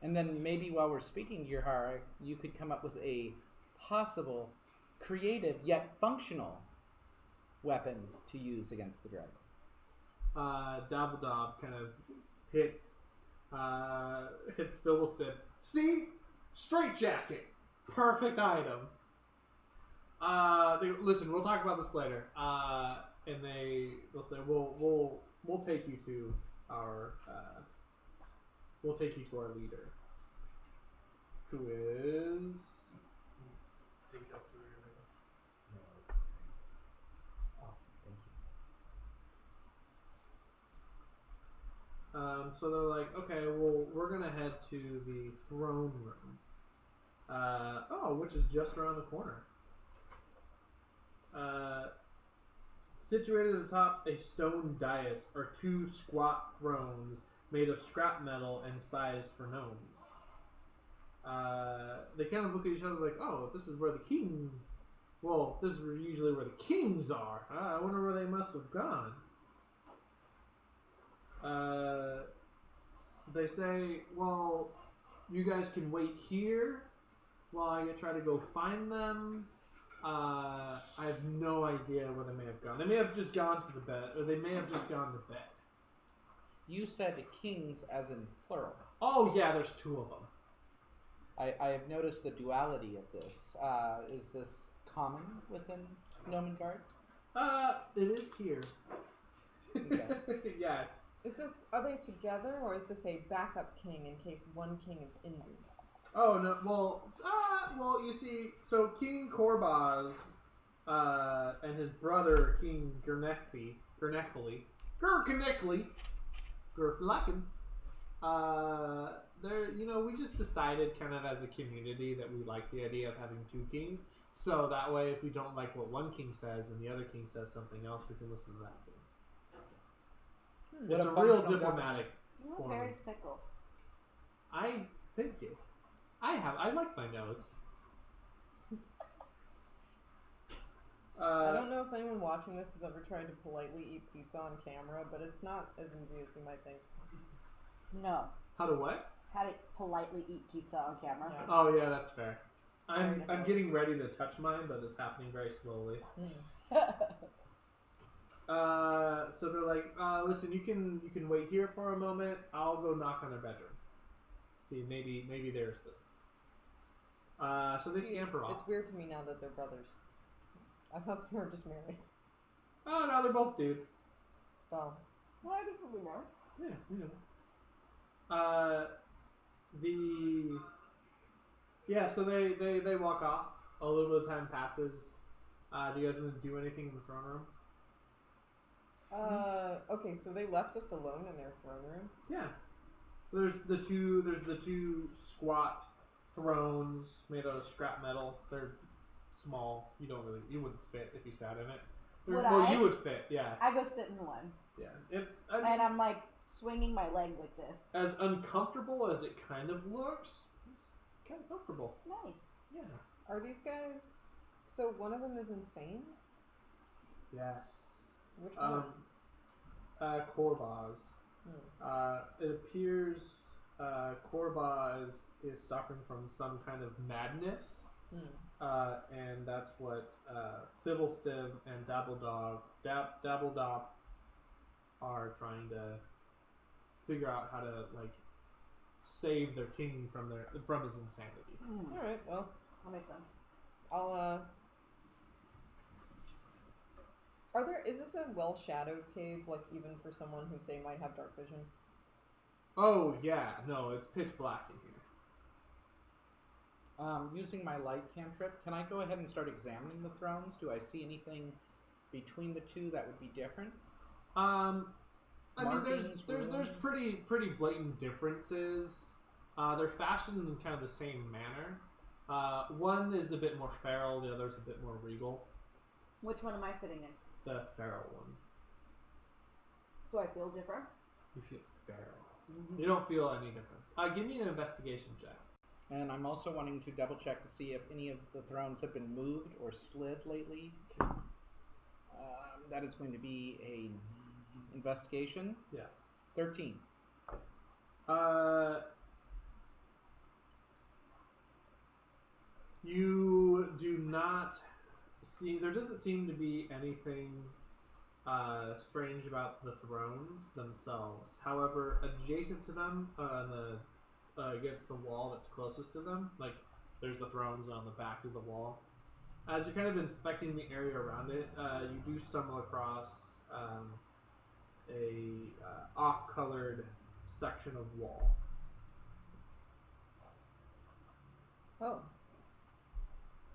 [SPEAKER 4] And then maybe while we're speaking to your hire, you could come up with a possible, creative yet functional weapon to use against the dragon.
[SPEAKER 3] Dabbledob kind of hits Philistine. See? Straitjacket. Perfect item. Listen, we'll talk about this later. And they'll say, we'll we'll take you to our leader, who is. So they're like, okay, well, we're gonna head to the throne room. Which is just around the corner. Situated at the top, a stone dais are two squat thrones made of scrap metal and sized for gnomes. They kind of look at each other like, oh, this is where the king. Well, this is usually where the kings are. I wonder where they must have gone. They say, well, you guys can wait here while I try to go find them. I have no idea where they may have gone. They may have just gone to the bed, or they may have just gone to bed.
[SPEAKER 4] You said kings as in plural.
[SPEAKER 3] Oh yeah, there's two of them.
[SPEAKER 4] I have noticed the duality of this. Is this common within Nomengard?
[SPEAKER 3] It is here.
[SPEAKER 4] Okay.
[SPEAKER 3] Yeah.
[SPEAKER 1] Are they together, or is this a backup king in case one king is injured?
[SPEAKER 3] Oh no. Well, you see, so King Korbaz, and his brother King Gurnekli, we just decided kind of as a community that we like the idea of having two kings. So that way, if we don't like what one king says and the other king says something else, we can listen to that king. It's a real diplomatic.
[SPEAKER 2] You're very fickle.
[SPEAKER 3] Thank you. I like my nose.
[SPEAKER 1] I don't know if anyone watching this has ever tried to politely eat pizza on camera, but it's not as easy as you might think.
[SPEAKER 2] No.
[SPEAKER 3] How to what?
[SPEAKER 2] How to politely eat pizza on camera.
[SPEAKER 1] Yeah.
[SPEAKER 3] Oh yeah, that's fair. I'm getting ready to touch mine, but it's happening very slowly. So they're like, listen, you can wait here for a moment. I'll go knock on their bedroom. See, maybe there's this. So they scamper off.
[SPEAKER 1] It's weird to me now that they're brothers. I thought they were just married.
[SPEAKER 3] Oh no, they're both dudes.
[SPEAKER 1] Oh.
[SPEAKER 2] Well, I guess we know.
[SPEAKER 3] Yeah, we know. So they walk off. A little bit of time passes. Do you guys want to do anything in the throne room?
[SPEAKER 1] Okay, so they left us alone in their throne room?
[SPEAKER 3] Yeah. There's the two squat thrones made out of scrap metal. They're small. You wouldn't fit if you sat in it. You would fit, yeah.
[SPEAKER 2] I go sit in one.
[SPEAKER 3] Yeah.
[SPEAKER 2] And I'm like swinging my leg like this.
[SPEAKER 3] As uncomfortable as it kind of looks, it's kind of comfortable.
[SPEAKER 2] Nice.
[SPEAKER 3] Yeah.
[SPEAKER 1] Are these guys... So one of them is insane?
[SPEAKER 3] Yes.
[SPEAKER 1] Which one?
[SPEAKER 3] Korbaz. It appears Korba is suffering from some kind of madness, and that's what Fiddlestim and Dabbledop are trying to figure out how to save their king from his insanity.
[SPEAKER 1] All right, well,
[SPEAKER 2] that makes sense.
[SPEAKER 1] I'll Is this a well-shadowed cave, even for someone who, say, might have dark vision?
[SPEAKER 3] Oh, yeah. No, it's pitch black in here.
[SPEAKER 4] Using my light cantrip, can I go ahead and start examining the thrones? Do I see anything between the two that would be different?
[SPEAKER 3] There's pretty blatant differences. They're fashioned in kind of the same manner. One is a bit more feral, the other is a bit more regal.
[SPEAKER 2] Which one am I sitting in?
[SPEAKER 3] The feral one.
[SPEAKER 2] Do I feel different?
[SPEAKER 3] You feel feral. You don't feel any difference. Give me an investigation check.
[SPEAKER 4] And I'm also wanting to double check to see if any of the thrones have been moved or slid lately. That is going to be a investigation.
[SPEAKER 3] Yeah.
[SPEAKER 4] 13.
[SPEAKER 3] You do not see. There doesn't seem to be anything strange about the thrones themselves. However, adjacent to them, against the wall that's closest to them, there's the thrones on the back of the wall. As you're kind of inspecting the area around it, you do stumble across a off-colored section of wall.
[SPEAKER 1] Oh.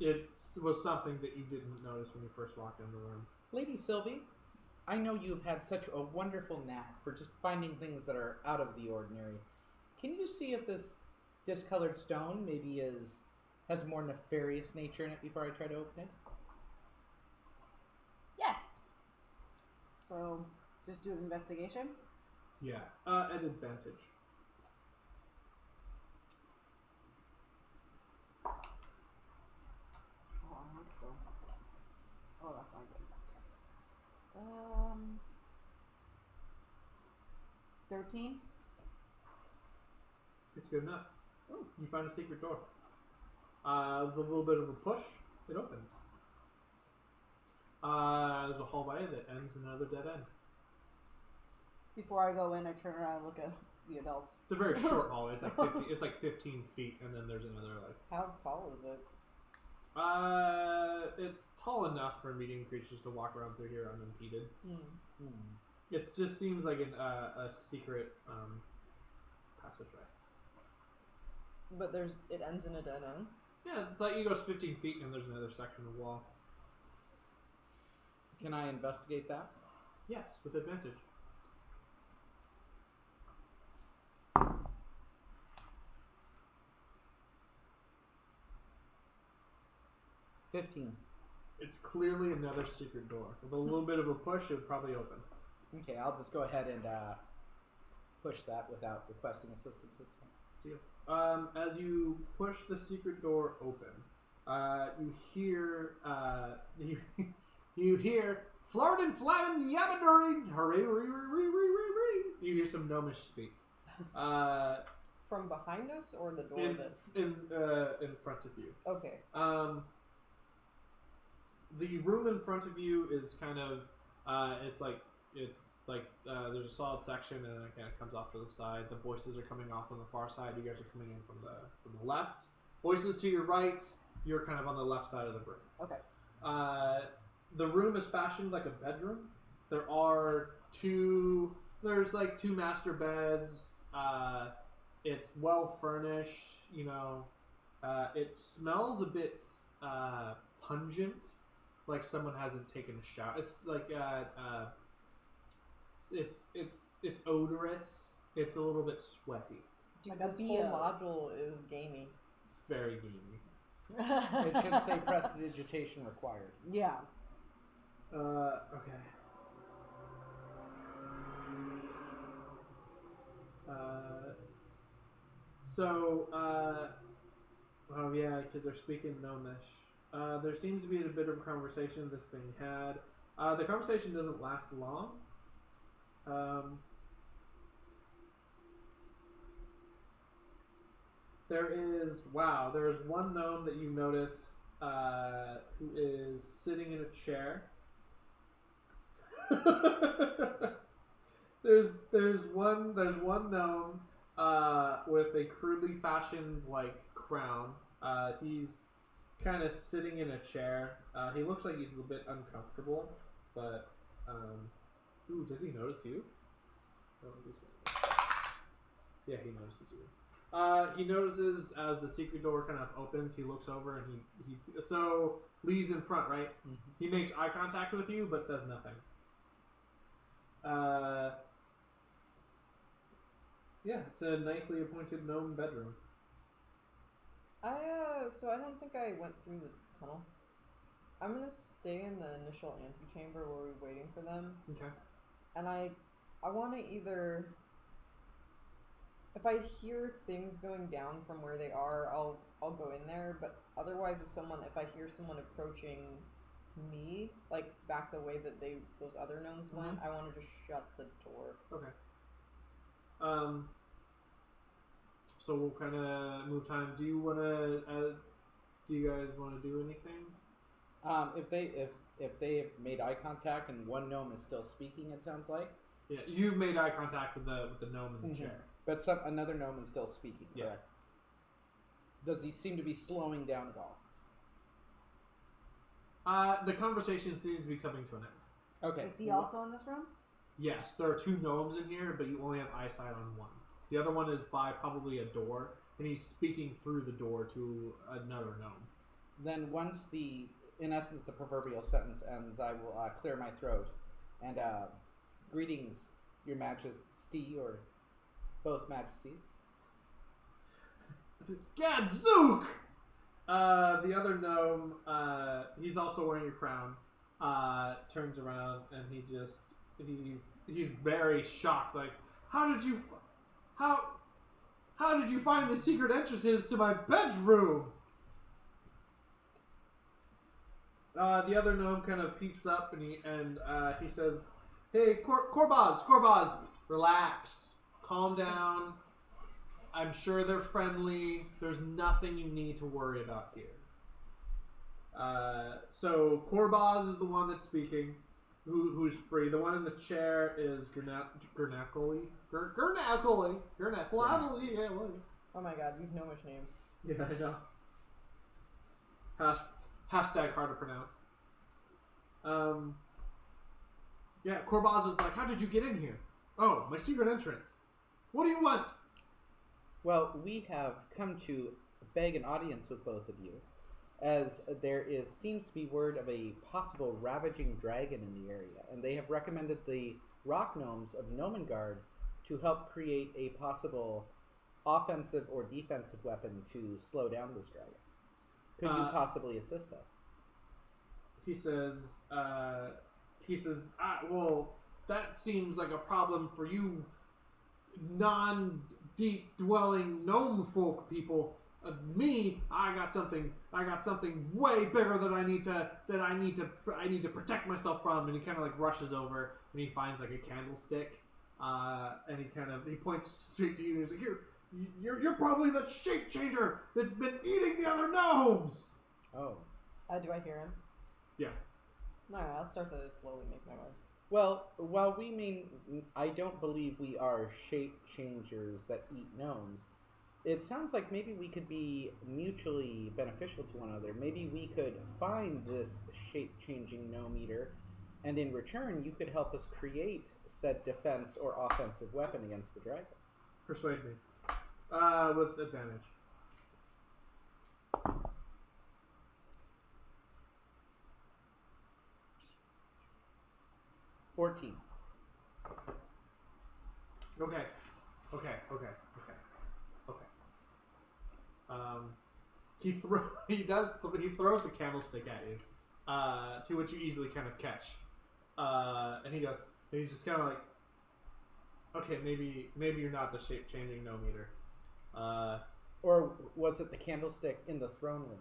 [SPEAKER 3] It was something that you didn't notice when you first walked in the room.
[SPEAKER 4] Lady Sylvie, I know you've had such a wonderful knack for just finding things that are out of the ordinary. Can you see if this discolored stone maybe has a more nefarious nature in it before I try to open it?
[SPEAKER 2] Yes. So, just do an investigation?
[SPEAKER 3] Yeah, at advantage.
[SPEAKER 2] Oh, that's not good. 13?
[SPEAKER 3] It's good enough.
[SPEAKER 2] Ooh.
[SPEAKER 3] You find a secret door. With a little bit of a push, it opens. There's a hallway that ends in another dead end.
[SPEAKER 2] Before I go in, I turn around and look at the adults.
[SPEAKER 3] It's a very short hallway. It's like 15 feet, and then there's another like.
[SPEAKER 1] How tall is it?
[SPEAKER 3] It's tall enough for medium creatures to walk around through here unimpeded. It just seems like a secret passageway.
[SPEAKER 1] But it ends in a dead end?
[SPEAKER 3] Yeah, it's like you go 15 feet and there's another section of wall.
[SPEAKER 4] Can I investigate that?
[SPEAKER 3] Yes, with advantage. It's clearly another secret door. With a little bit of a push, it would probably open.
[SPEAKER 4] Okay, I'll just go ahead and push that without requesting assistance.
[SPEAKER 3] As you push the secret door open, you hear you hear Flordan Flam Yabaduri hurry. You hear some gnomish speak.
[SPEAKER 1] From behind us or the door
[SPEAKER 3] in front of you.
[SPEAKER 1] Okay.
[SPEAKER 3] The room in front of you is kind of it's like there's a solid section and then it kind of comes off to the side. The voices are coming off on the far side. You guys are coming in from the left. Voices to your right. You're kind of on the left side of the room.
[SPEAKER 2] Okay.
[SPEAKER 3] The room is fashioned like a bedroom. There's like two master beds. It's well furnished. You know, it smells a bit pungent, like someone hasn't taken a shower. It's like it's odorous. It's a little bit sweaty.
[SPEAKER 1] Like this whole module is gamey.
[SPEAKER 3] Very gamey.
[SPEAKER 4] It can say prestidigitation required.
[SPEAKER 2] Yeah.
[SPEAKER 3] Okay. Oh yeah, because they're speaking Gnomish. There seems to be a bit of a conversation that's being had. The conversation doesn't last long. There's one gnome that you notice who is sitting in a chair. there's one gnome with a crudely fashioned like crown. He's kind of sitting in a chair. He looks like he's a bit uncomfortable, but ooh, does he notice you? Yeah, he notices you. He notices as the secret door kind of opens, he looks over and he so Lee's in front, right? Mm-hmm. He makes eye contact with you, but says nothing. Yeah, it's a nicely appointed gnome bedroom.
[SPEAKER 1] So I don't think I went through the tunnel. I'm gonna stay in the initial antechamber where we're waiting for them.
[SPEAKER 3] Okay.
[SPEAKER 1] And I want to either, if I hear things going down from where they are, I'll go in there. But otherwise, if I hear someone approaching me, like back the way that those other gnomes went, I want to just shut the door.
[SPEAKER 3] Okay. So we'll kind of move time. Do you guys want to do anything?
[SPEAKER 4] If they have made eye contact and one gnome is still speaking, it sounds like.
[SPEAKER 3] Yeah, you've made eye contact with the gnome in the chair.
[SPEAKER 4] But another gnome is still speaking, correct? Yeah. Does he seem to be slowing down at all?
[SPEAKER 3] The conversation seems to be coming to an end.
[SPEAKER 4] Okay.
[SPEAKER 2] Is he also in this room?
[SPEAKER 3] Yes, there are two gnomes in here, but you only have eyesight on one. The other one is by probably a door, and he's speaking through the door to another gnome.
[SPEAKER 4] Then once in essence, the proverbial sentence ends, I will clear my throat and greetings, Your Majesty, or both Majesties.
[SPEAKER 3] Gadzook! The other gnome, he's also wearing a crown, turns around and he's very shocked. Like, how did you find the secret entrances to my bedroom? The other gnome kind of peeps up and he says, "Hey, Korbaz, relax, calm down. I'm sure they're friendly. There's nothing you need to worry about here." So Korbaz is the one that's speaking, who's free. The one in the chair is Gernacoli. Yeah, what?
[SPEAKER 1] Oh my god, these gnomish names.
[SPEAKER 3] Yeah, I know. Hashtag hard to pronounce. Yeah, Korbaz is like, how did you get in here? Oh, my secret entrance. What do you want?
[SPEAKER 4] Well, we have come to beg an audience with both of you, as there seems to be word of a possible ravaging dragon in the area, and they have recommended the rock gnomes of Nomengard to help create a possible offensive or defensive weapon to slow down this dragon. Could you possibly assist us?
[SPEAKER 3] He says, well, that seems like a problem for you non-deep dwelling gnome folk people. Me, I got something way bigger that I need to protect myself from. And he kind of like rushes over and he finds like a candlestick, and he points straight to you and he's like, you're probably the shape changer that's been eating the other gnomes.
[SPEAKER 4] Oh.
[SPEAKER 1] Do I hear him?
[SPEAKER 3] Yeah.
[SPEAKER 1] Alright, I'll start to slowly make my way.
[SPEAKER 4] Well, while I don't believe we are shape changers that eat gnomes, it sounds like maybe we could be mutually beneficial to one another. Maybe we could find this shape-changing gnome eater, and in return, you could help us create said defense or offensive weapon against the dragon.
[SPEAKER 3] Persuade me. With advantage.
[SPEAKER 4] $14.
[SPEAKER 3] Okay. He throws the candlestick at you, to which you easily kind of catch. And he's just kind of like, okay, maybe you're not the shape-changing gnome eater.
[SPEAKER 4] Or was it the candlestick in the throne room?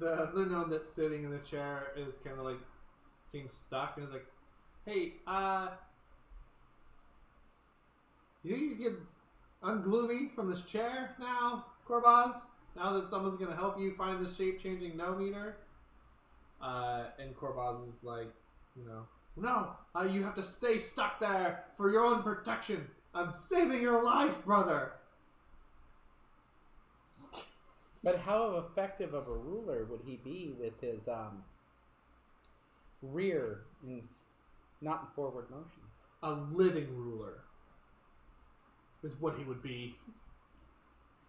[SPEAKER 3] The other gnome that's sitting in the chair is kind of like being stuck and is like, hey, you think you can unglue me from this chair now, Korbaz? Now that someone's gonna help you find this shape-changing gnome eater? And Korbaz is like, no, you have to stay stuck there for your own protection. I'm saving your life, brother.
[SPEAKER 4] But how effective of a ruler would he be with his rear, not in forward motion?
[SPEAKER 3] A living ruler is what he would be.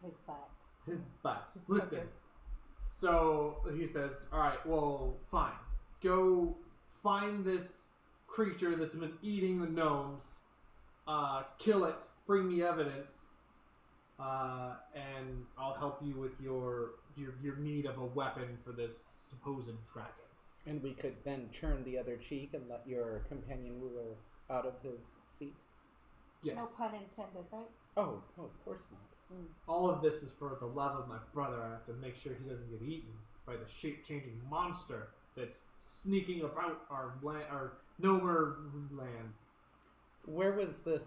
[SPEAKER 2] His butt.
[SPEAKER 3] His butt. Listen. So he says, all right, well, fine. Go find this creature that's been eating the gnomes. Kill it. Bring me evidence. And I'll help you with your need of a weapon for this supposed dragon.
[SPEAKER 4] And we could then turn the other cheek and let your companion ruler out of his seat?
[SPEAKER 3] Yes.
[SPEAKER 2] No pun intended, right?
[SPEAKER 4] Oh, of course not.
[SPEAKER 3] All of this is for the love of my brother. I have to make sure he doesn't get eaten by the shape-changing monster that's sneaking about our Gnomer land.
[SPEAKER 4] Where was this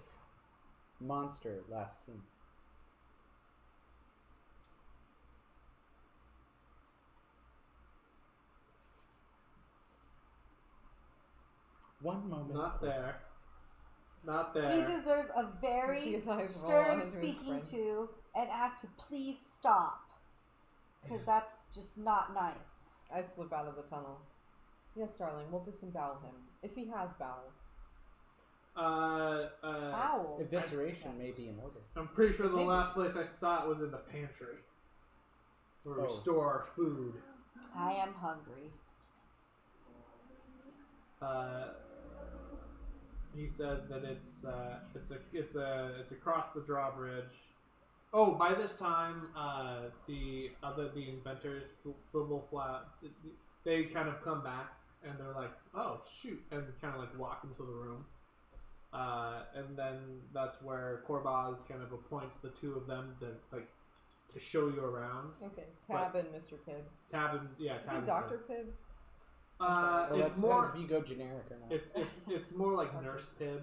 [SPEAKER 4] monster last seen? One moment.
[SPEAKER 3] Not there.
[SPEAKER 2] He deserves a very stern speaking to and asked to please stop. Because that's just not nice.
[SPEAKER 1] I slip out of the tunnel. Yes, darling, we'll disembowel him. If he has bowels.
[SPEAKER 2] Bowels.
[SPEAKER 4] Evisceration may be in order.
[SPEAKER 3] I'm pretty sure the last place I saw it was in the pantry. Where we store our food.
[SPEAKER 2] I am hungry.
[SPEAKER 3] He says that it's across the drawbridge. Oh, by this time, the inventors, Flat, they kind of come back and they're like, oh shoot, and kind of like walk into the room. And then that's where Corbaz kind of appoints the two of them to show you around.
[SPEAKER 1] Okay, Tab and Mr. Pibb.
[SPEAKER 3] Tab and
[SPEAKER 1] Dr. Pibb.
[SPEAKER 3] It's more.
[SPEAKER 4] If you go generic or not.
[SPEAKER 3] It's more like Nurse Pibb.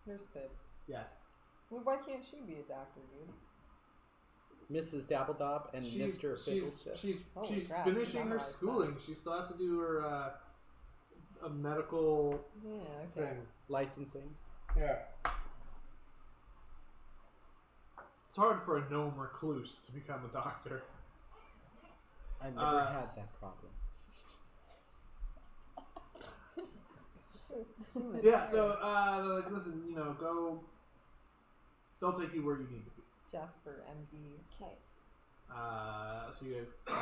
[SPEAKER 1] Nurse Pibb.
[SPEAKER 3] Yes.
[SPEAKER 1] Well, why can't she be a doctor, dude?
[SPEAKER 4] Mrs. Dabbledob and Mr. Fiddlestick.
[SPEAKER 3] She's finishing her schooling. She still has to do her a medical thing.
[SPEAKER 4] Licensing.
[SPEAKER 3] Yeah. It's hard for a gnome recluse to become a doctor.
[SPEAKER 4] I've never had that problem.
[SPEAKER 3] Yeah, so they're like, listen, go. They'll take you where you need to be.
[SPEAKER 1] Jasper, MD.
[SPEAKER 2] Okay.
[SPEAKER 3] So you guys go.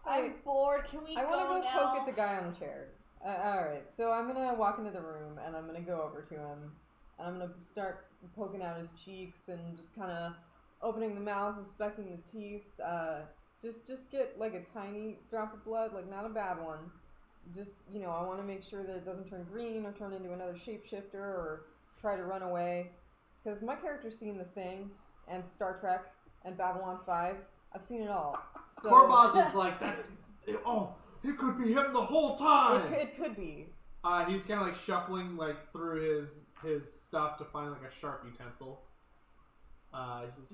[SPEAKER 2] I'm bored. Can we go now?
[SPEAKER 1] I want to go poke at the guy on the chair. Alright, so I'm going to walk into the room and I'm going to go over to him. And I'm going to start poking out his cheeks and just kind of opening the mouth, inspecting the teeth. Just get like a tiny drop of blood, like not a bad one. Just, I want to make sure that it doesn't turn green or turn into another shapeshifter or try to run away. Because my character's seen The Thing and Star Trek and Babylon 5. I've seen it all. So
[SPEAKER 3] Corbaz is like, it could be him the whole time!
[SPEAKER 1] It could be.
[SPEAKER 3] He's kind of like shuffling through his stuff to find like a sharp utensil. He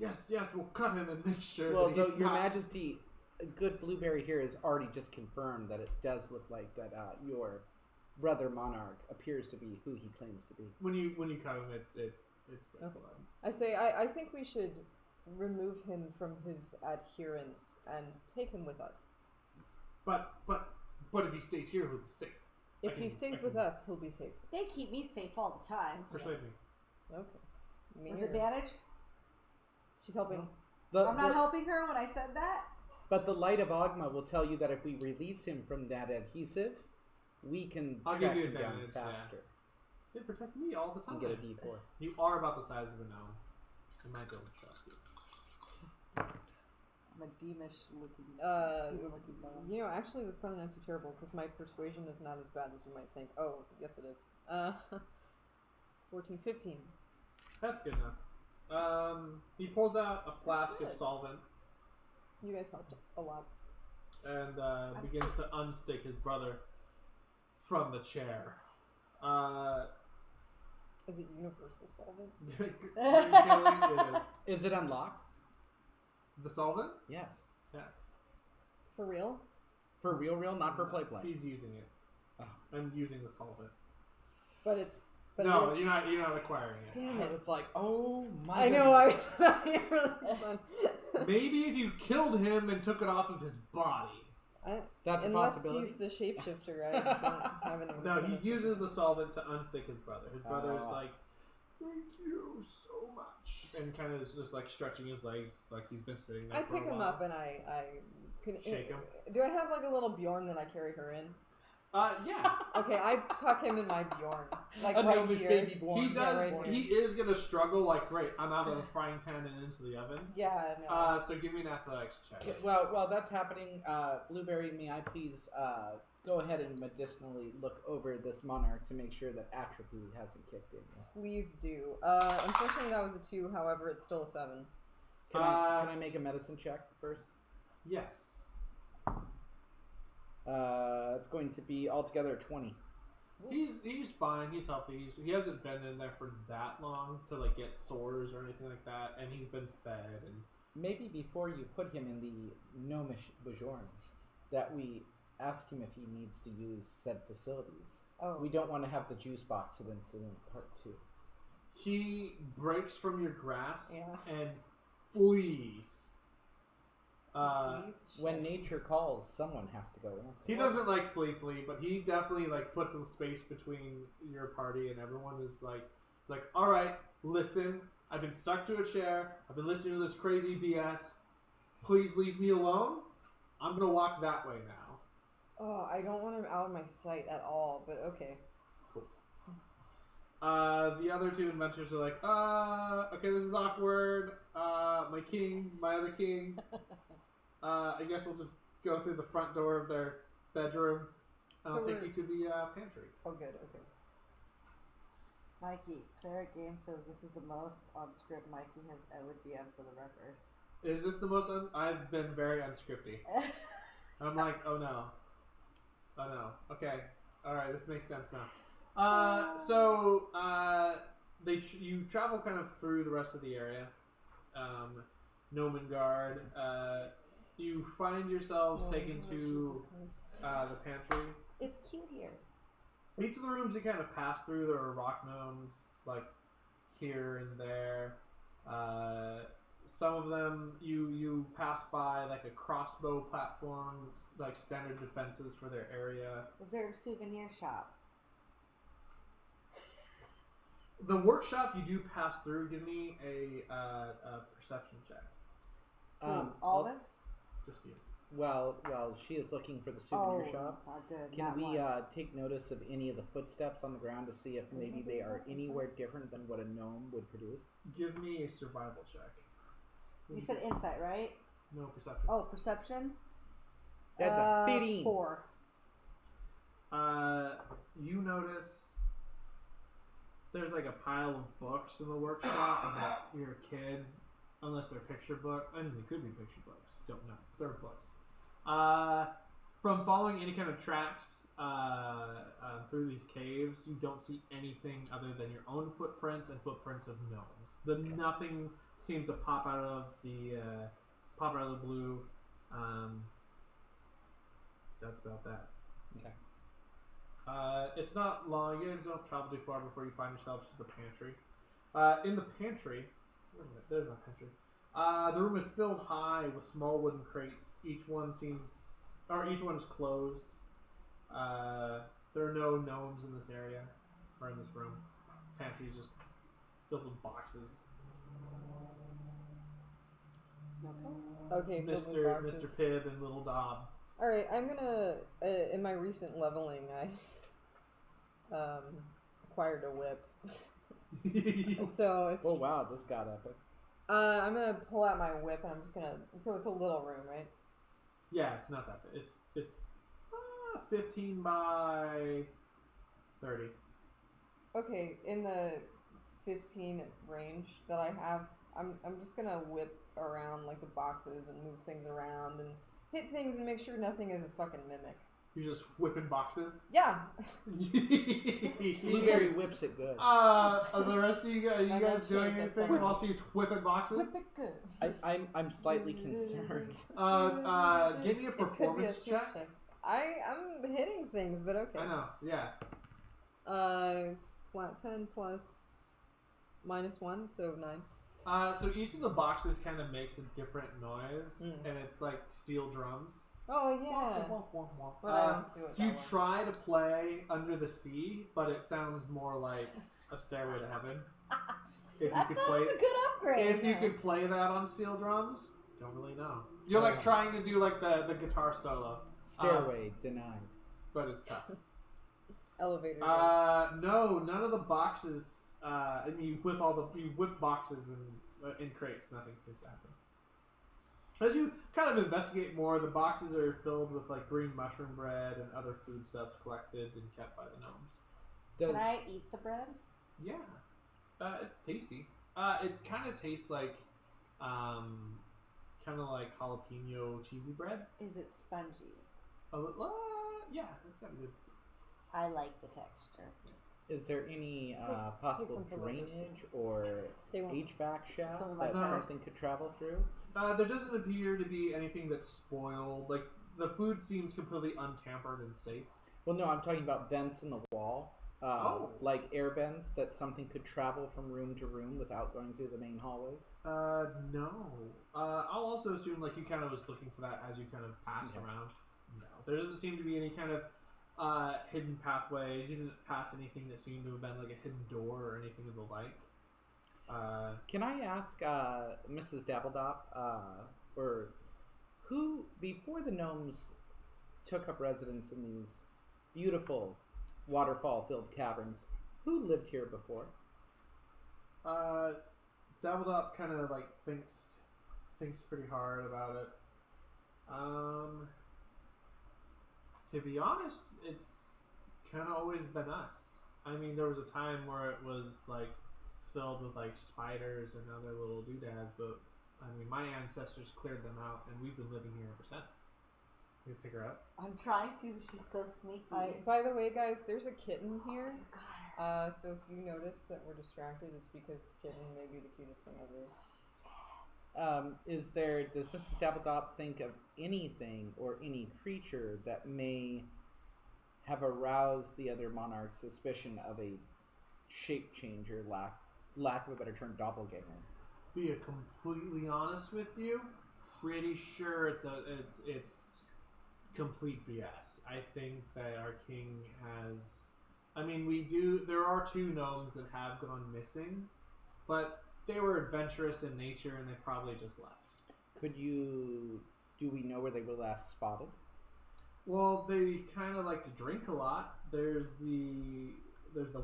[SPEAKER 3] says, yes, we'll cut him and make sure that he's
[SPEAKER 4] Your Majesty, good Blueberry here has already just confirmed that it does look like that your brother Monarch appears to be who he claims to be.
[SPEAKER 3] When you cut him, it's okay.
[SPEAKER 1] I think we should remove him from his adherents and take him with us.
[SPEAKER 3] But if he stays here, he'll be safe.
[SPEAKER 1] If he stays with us, he'll be safe.
[SPEAKER 2] They keep me safe all the time.
[SPEAKER 3] Persuade me.
[SPEAKER 1] Okay.
[SPEAKER 2] With advantage?
[SPEAKER 1] She's helping.
[SPEAKER 2] I'm not helping her when I said that.
[SPEAKER 4] But the light of Ogma will tell you that if we release him from that adhesive, we can
[SPEAKER 3] I'll
[SPEAKER 4] track
[SPEAKER 3] give you
[SPEAKER 4] him down
[SPEAKER 3] advantage,
[SPEAKER 4] faster.
[SPEAKER 3] They protect me all the time.
[SPEAKER 4] And get a D4.
[SPEAKER 3] You are about the size of a gnome. I might be able to trust you.
[SPEAKER 2] I'm a demonish looking.
[SPEAKER 1] Actually, this is not too terrible because my persuasion is not as bad as you might think. Oh, yes, it is. 14, 15.
[SPEAKER 3] That's good enough. He pulls out a flask of solvent.
[SPEAKER 1] You guys helped a lot.
[SPEAKER 3] And begins to unstick his brother from the chair.
[SPEAKER 1] Is it universal solvent?
[SPEAKER 4] Is it unlocked?
[SPEAKER 3] The solvent?
[SPEAKER 4] Yes.
[SPEAKER 3] Yeah.
[SPEAKER 1] For real?
[SPEAKER 4] For real, not for play.
[SPEAKER 3] He's using it. Oh. I'm using the solvent.
[SPEAKER 1] But it's...
[SPEAKER 3] No, you're not acquiring it.
[SPEAKER 1] Damn it.
[SPEAKER 4] It's like, oh my
[SPEAKER 1] I know,
[SPEAKER 3] Maybe if you killed him and took it off of his body.
[SPEAKER 4] That's a possibility.
[SPEAKER 1] Unless he's the shapeshifter, I don't have any...
[SPEAKER 3] No, he uses the solvent to unstick his brother. His brother is like, thank you so much. And kind of is just like stretching his legs like he's been sitting there for a while. I pick him
[SPEAKER 1] up and I
[SPEAKER 3] shake him.
[SPEAKER 1] Do I have like a little Bjorn that I carry her in?
[SPEAKER 3] Yeah.
[SPEAKER 1] Okay, I tuck him in my Bjorn. Like
[SPEAKER 4] right here. Baby Bjorn.
[SPEAKER 3] He does. Right he is gonna struggle. Like, great, I'm out of the frying pan and into the oven.
[SPEAKER 1] Yeah. No.
[SPEAKER 3] So give me an athletics check.
[SPEAKER 4] While that's happening, Blueberry, may I please go ahead and medicinally look over this monarch to make sure that atrophy hasn't kicked in yet?
[SPEAKER 1] Please do. Unfortunately, that was a 2. However, it's still a 7.
[SPEAKER 4] Can I make a medicine check first?
[SPEAKER 3] Yes.
[SPEAKER 4] It's going to be altogether 20.
[SPEAKER 3] He's fine. He's healthy. He hasn't been in there for that long to like get sores or anything like that, and he's been fed. And
[SPEAKER 4] maybe before you put him in the gnomish bajorns, that we ask him if he needs to use said facilities.
[SPEAKER 1] Oh.
[SPEAKER 4] We don't want to have the juice box of incident part 2.
[SPEAKER 3] He breaks from your grasp
[SPEAKER 1] and
[SPEAKER 3] flees.
[SPEAKER 4] When nature calls, someone has to go answer.
[SPEAKER 3] He doesn't like flee, but he definitely like puts some space between your party and everyone. Is like, all right, listen. I've been stuck to a chair. I've been listening to this crazy BS. Please leave me alone. I'm gonna walk that way now.
[SPEAKER 1] Oh, I don't want him out of my sight at all, but okay.
[SPEAKER 3] Cool. The other two adventurers are like, okay, this is awkward. My other king. I guess we'll just go through the front door of their bedroom, and I'll take you to the pantry.
[SPEAKER 1] Oh, good. Okay.
[SPEAKER 2] Mikey, Cleric Game says this is the most on script Mikey has ever DM'd for the record.
[SPEAKER 3] Is this the most? I've been very unscripty. I'm like, oh no. Okay, all right, this makes sense now. You travel kind of through the rest of the area. Nomengard. You find yourselves taken to the pantry.
[SPEAKER 2] It's cute here.
[SPEAKER 3] Each of the rooms you kind of pass through, there are rock gnomes, like, here and there. Some of them, you pass by, like, a crossbow platform, like, standard defenses for their area.
[SPEAKER 2] Is there a souvenir shop?
[SPEAKER 3] The workshop you do pass through. Give me a perception check.
[SPEAKER 2] All of us?
[SPEAKER 3] Just you.
[SPEAKER 4] Well, she is looking for the souvenir shop.
[SPEAKER 2] Good.
[SPEAKER 4] Can we take notice of any of the footsteps on the ground to see if maybe they are anywhere different than what a gnome would produce?
[SPEAKER 3] Give me a survival check.
[SPEAKER 2] You said insight, right?
[SPEAKER 3] No, perception.
[SPEAKER 2] Oh, perception?
[SPEAKER 4] That's a 15.
[SPEAKER 2] 4.
[SPEAKER 3] You notice there's like a pile of books in the workshop that you're a kid, unless they're picture books. I mean, they could be picture books. Don't know. They're books. From following any kind of tracks through these caves, you don't see anything other than your own footprints and footprints of gnomes. Nothing seems to pop out of the blue. That's about that.
[SPEAKER 4] Okay.
[SPEAKER 3] It's not long. You guys don't travel too far before you find yourselves at the pantry. In the pantry, there's no pantry. The room is filled high with small wooden crates. Each one is closed. There are no gnomes in this area or in this room. Pantry is just filled with boxes.
[SPEAKER 1] Okay,
[SPEAKER 3] Mr. Pibb and Little Dob.
[SPEAKER 1] Alright, I'm gonna, in my recent leveling, I acquired a whip. So
[SPEAKER 4] oh wow, this got epic.
[SPEAKER 1] I'm gonna pull out my whip and I'm just gonna, so it's a little room, right?
[SPEAKER 3] Yeah, it's not that big. It's 15 by 30.
[SPEAKER 1] Okay, in the 15 range that I have, I'm just gonna whip around like the boxes and move things around and hit things and make sure nothing is a fucking mimic.
[SPEAKER 3] You're just whipping boxes?
[SPEAKER 1] Yeah.
[SPEAKER 4] Blueberry whips it good.
[SPEAKER 3] The rest of you guys doing anything while she's whipping boxes?
[SPEAKER 1] Whip it good.
[SPEAKER 4] I'm slightly concerned.
[SPEAKER 3] Give me a performance check.
[SPEAKER 1] I'm hitting things, but okay.
[SPEAKER 3] I know, yeah.
[SPEAKER 1] Flat 10 plus -1, so 9.
[SPEAKER 3] So each of the boxes kind of makes a different noise, and it's like steel drums.
[SPEAKER 1] Oh yeah. But I don't do it
[SPEAKER 3] you
[SPEAKER 1] that way.
[SPEAKER 3] try to play Under the Sea, but it sounds more like a Stairway to Heaven. If
[SPEAKER 2] that
[SPEAKER 3] you could
[SPEAKER 2] sounds
[SPEAKER 3] play,
[SPEAKER 2] a good upgrade.
[SPEAKER 3] if you could play that on steel drums, don't really know. You're like trying to do like the guitar solo.
[SPEAKER 4] Stairway denied.
[SPEAKER 3] But it's tough.
[SPEAKER 1] Elevator.
[SPEAKER 3] No, none of the boxes. I mean, you whip boxes in crates. Nothing seems to happen. As you kind of investigate more, the boxes are filled with like green mushroom bread and other foodstuffs collected and kept by the gnomes.
[SPEAKER 2] Can I eat the bread?
[SPEAKER 3] Yeah, it's tasty. It kind of tastes like, kind of like jalapeno cheesy bread.
[SPEAKER 2] Is it spongy?
[SPEAKER 3] Yeah, it's got good.
[SPEAKER 2] I like the texture.
[SPEAKER 4] Is there any possible drainage or HVAC shaft that something could travel through?
[SPEAKER 3] There doesn't appear to be anything that's spoiled. Like, the food seems completely untampered and safe.
[SPEAKER 4] Well, no, I'm talking about vents in the wall. like air vents that something could travel from room to room without going through the main hallways?
[SPEAKER 3] No. I'll also assume like you kind of was looking for that as you kind of passed around. No, there doesn't seem to be any kind of hidden pathways. You didn't pass anything that seemed to have been like a hidden door or anything of the like.
[SPEAKER 4] Can I ask Mrs. Dabbledop, or who, before the gnomes took up residence in these beautiful waterfall-filled caverns, who lived here before?
[SPEAKER 3] Dabbledop kind of like thinks pretty hard about it. To be honest, it's kind of always been us. I mean, there was a time where it was like filled with like spiders and other little doodads, but I mean, my ancestors cleared them out, and we've been living here ever since. You pick her up.
[SPEAKER 2] I'm trying to. She's so sneaky.
[SPEAKER 1] By the way, guys, there's a kitten here.
[SPEAKER 2] You got her.
[SPEAKER 1] So if you notice that we're distracted, it's because the kitten may be the cutest thing ever.
[SPEAKER 4] Does Mrs. Dabbledop think of anything or any creature that may have aroused the other monarch's suspicion of a shape changer, lack of a better term, doppelganger?
[SPEAKER 3] Be completely honest with you, pretty sure it's complete BS. I think that our king has. I mean, there are 2 gnomes that have gone missing, but they were adventurous in nature and they probably just left.
[SPEAKER 4] Do we know where they were last spotted?
[SPEAKER 3] Well, they kind of like to drink a lot. There's the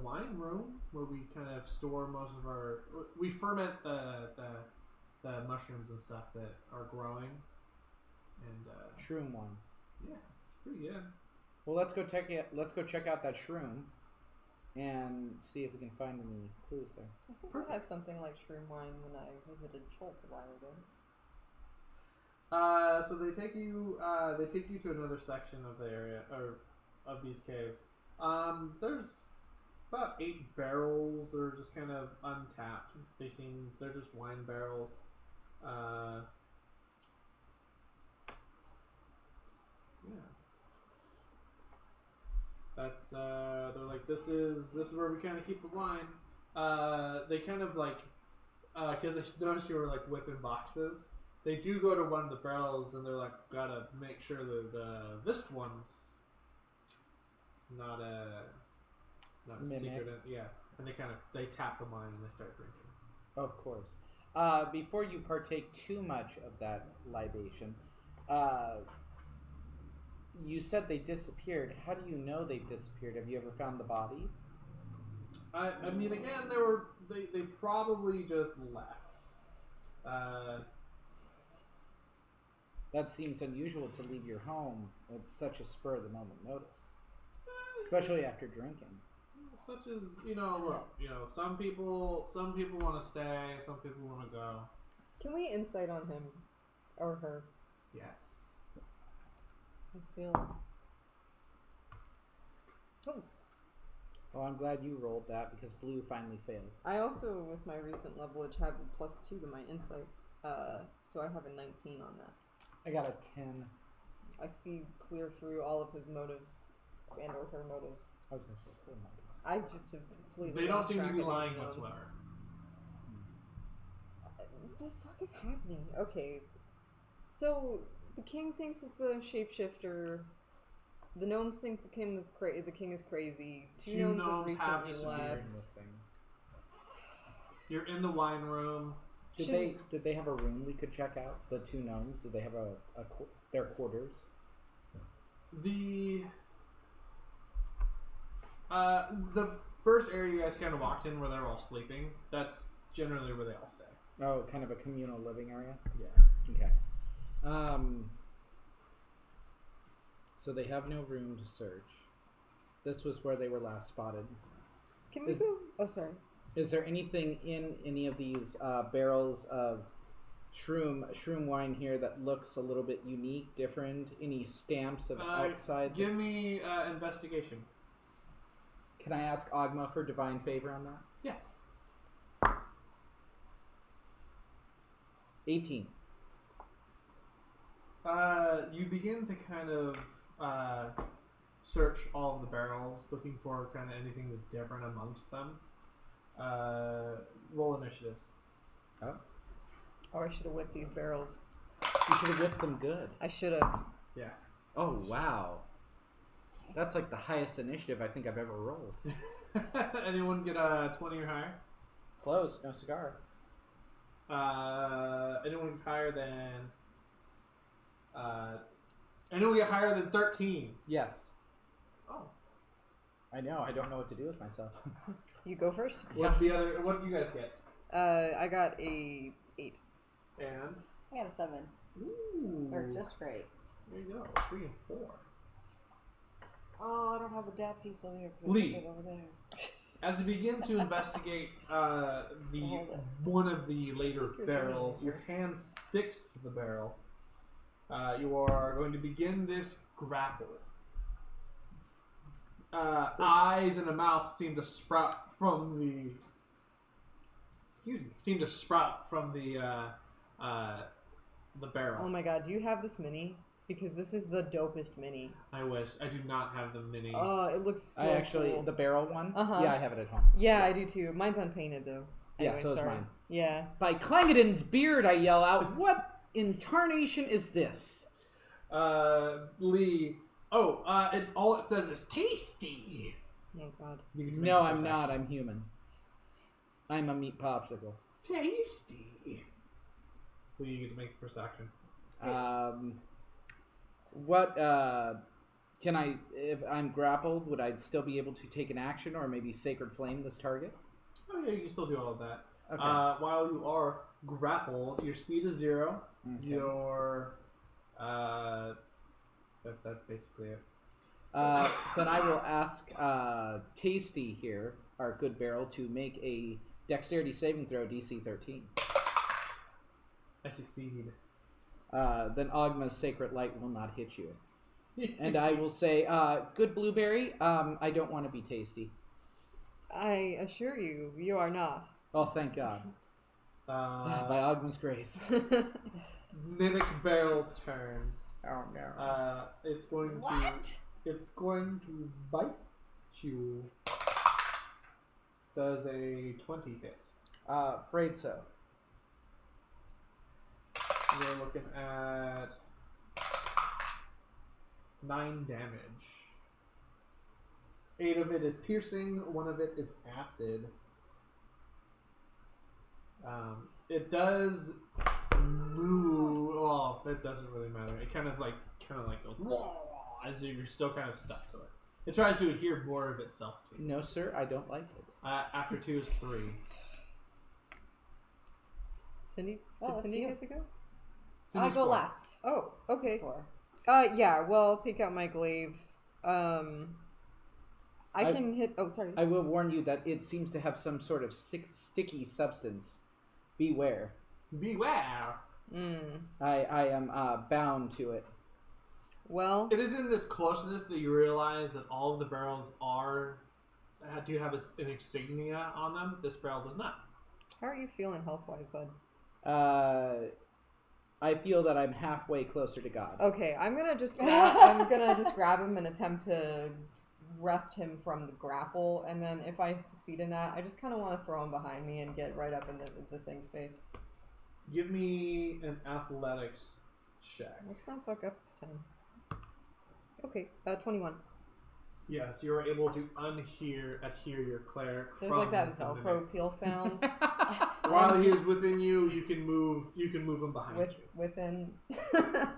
[SPEAKER 3] wine room where we kind of store most of we ferment the mushrooms and stuff that are growing. And
[SPEAKER 4] shroom wine.
[SPEAKER 3] Yeah, it's pretty good.
[SPEAKER 4] Well, let's go check out that shroom and see if we can find any clues there.
[SPEAKER 1] I think I had something like shroom wine when I visited Schultz a while ago.
[SPEAKER 3] So they take you to another section of the area or of these caves. There's about 8 barrels that are just kind of untapped. They're just wine barrels. Yeah. That's they're like this is where we kind of keep the wine. They kind of like because they noticed you were like whipping boxes. They do go to one of the barrels and they're like gotta make sure that this one's not a secret. Yeah, and they tap the wine and they start drinking.
[SPEAKER 4] Of course. Before you partake too much of that libation, you said they disappeared. How do you know they disappeared? Have you ever found the bodies?
[SPEAKER 3] I mean, again, they probably just left.
[SPEAKER 4] That seems unusual to leave your home at such a spur of the moment notice, especially after drinking.
[SPEAKER 3] Such as look, some people want to stay, some people want to go.
[SPEAKER 1] Can we insight on him or her?
[SPEAKER 3] Yes.
[SPEAKER 1] I feel. Oh.
[SPEAKER 4] Well, I'm glad you rolled that because blue finally failed.
[SPEAKER 1] I also, with my recent levelage, have a +2 to my insight, so I have a 19 on that.
[SPEAKER 4] I got a 10.
[SPEAKER 1] I see clear through all of his motives and or her motives.
[SPEAKER 4] I was gonna say clear motives.
[SPEAKER 1] I just have completely.
[SPEAKER 3] They don't seem to be lying whatsoever.
[SPEAKER 1] What the fuck is happening? Okay, so the king thinks it's a shapeshifter. The gnomes think the king is crazy. Two gnomes have recently left.
[SPEAKER 3] You're in the wine room.
[SPEAKER 4] Did they have a room we could check out? The 2 gnomes? Did they have their quarters?
[SPEAKER 3] The first area you guys kind of walked in where they're all sleeping, that's generally where they all stay.
[SPEAKER 4] Oh, kind of a communal living area?
[SPEAKER 3] Yeah.
[SPEAKER 4] Okay. So they have no room to search. This was where they were last spotted.
[SPEAKER 1] Can we go? Oh, sorry.
[SPEAKER 4] Is there anything in any of these barrels of shroom wine here that looks a little bit unique, different? Any stamps of outside?
[SPEAKER 3] Give me investigation.
[SPEAKER 4] Can I ask Ogma for divine favor on that?
[SPEAKER 3] Yeah.
[SPEAKER 4] 18.
[SPEAKER 3] You begin to kind of search all of the barrels, looking for kind of anything that's different amongst them. Roll initiative.
[SPEAKER 4] Oh.
[SPEAKER 1] Oh, I should have whipped these barrels.
[SPEAKER 4] You should have whipped them good.
[SPEAKER 1] I should have.
[SPEAKER 3] Yeah.
[SPEAKER 4] Oh, wow. That's like the highest initiative I think I've ever rolled.
[SPEAKER 3] Anyone get a 20 or higher?
[SPEAKER 4] Close, no cigar.
[SPEAKER 3] Anyone get higher than... anyone get higher than 13?
[SPEAKER 4] Yes.
[SPEAKER 3] Oh.
[SPEAKER 4] I know, I don't know what to do with myself.
[SPEAKER 1] You go first.
[SPEAKER 3] What did you guys get?
[SPEAKER 1] I got a 8.
[SPEAKER 3] And?
[SPEAKER 2] I got a 7.
[SPEAKER 3] Ooh.
[SPEAKER 2] They're just great.
[SPEAKER 3] There you go. 3 and 4.
[SPEAKER 2] Oh, I don't have a dab piece over here.
[SPEAKER 3] Lee.
[SPEAKER 2] Over there.
[SPEAKER 3] As you begin to investigate one of the later barrels, your hand sticks to the barrel. You are going to begin this grapple. Eyes and a mouth seem to sprout from the. The barrel.
[SPEAKER 1] Oh my god, do you have this mini? Because this is the dopest mini.
[SPEAKER 3] I wish. I do not have the mini.
[SPEAKER 1] Oh, it looks so cool.
[SPEAKER 4] The barrel one?
[SPEAKER 1] Uh-huh.
[SPEAKER 4] Yeah, I have it at home.
[SPEAKER 1] Yeah, I do too. Mine's unpainted though.
[SPEAKER 4] Yeah,
[SPEAKER 1] Anyway,
[SPEAKER 4] so is
[SPEAKER 1] sorry.
[SPEAKER 4] mine.
[SPEAKER 1] Yeah.
[SPEAKER 4] By Clangeddin's beard, I yell out, what in tarnation is this?
[SPEAKER 3] Lee. Oh, all it says is tasty.
[SPEAKER 1] Oh god.
[SPEAKER 4] No, I'm not. I'm human. I'm a meat popsicle.
[SPEAKER 3] Tasty. Lee, you get to make the first action.
[SPEAKER 4] What, can I, if I'm grappled, would I still be able to take an action or maybe Sacred Flame this target?
[SPEAKER 3] Oh yeah, you can still do all of that.
[SPEAKER 4] Okay.
[SPEAKER 3] While you are grappled, your speed is 0.
[SPEAKER 4] Okay.
[SPEAKER 3] Your, that's basically it.
[SPEAKER 4] Then I will ask, Tasty here, our good barrel, to make a dexterity saving throw DC 13.
[SPEAKER 3] I succeed.
[SPEAKER 4] Then Ogma's Sacred Light will not hit you. And I will say, good blueberry, I don't want to be tasty.
[SPEAKER 1] I assure you, you are not.
[SPEAKER 4] Oh, thank God. By Ogma's grace.
[SPEAKER 3] Mimic barrel's turn.
[SPEAKER 1] Oh no.
[SPEAKER 3] It's going to bite you. Does a 20 hit?
[SPEAKER 4] Afraid so.
[SPEAKER 3] You're looking at 9 damage. 8 of it is piercing, 1 of it is acid. It does move. Well, that doesn't really matter. It kind of like goes as if you're still kind of stuck to it. It tries to adhere more of itself to you.
[SPEAKER 4] No, sir, I don't like it.
[SPEAKER 3] After 2 is 3.
[SPEAKER 1] Cindy?
[SPEAKER 2] Oh,
[SPEAKER 1] Did Cindy
[SPEAKER 2] you.
[SPEAKER 1] get to go?
[SPEAKER 2] I go last.
[SPEAKER 1] Oh, okay.
[SPEAKER 2] 4.
[SPEAKER 1] Yeah, well, I'll take out my glaive. I can hit. Oh, sorry.
[SPEAKER 4] I will warn you that it seems to have some sort of sticky substance. Beware.
[SPEAKER 3] Beware.
[SPEAKER 4] I am bound to it.
[SPEAKER 1] Well,
[SPEAKER 3] it is in this closeness that you realize that all of the barrels do have an insignia on them. This barrel does not.
[SPEAKER 1] How are you feeling health-wise, bud?
[SPEAKER 4] I feel that I'm halfway closer to God.
[SPEAKER 1] Okay, I'm gonna just grab him and attempt to wrest him from the grapple, and then if I succeed in that, I just kind of want to throw him behind me and get right up in the thing's face.
[SPEAKER 3] Give me an athletics check.
[SPEAKER 1] Let's not fuck up this time. Okay, 21.
[SPEAKER 3] Yes, you're able to adhere your cleric.
[SPEAKER 1] There's like that Velcro peel sound.
[SPEAKER 3] While he is within you, you can move him behind you.
[SPEAKER 1] Within.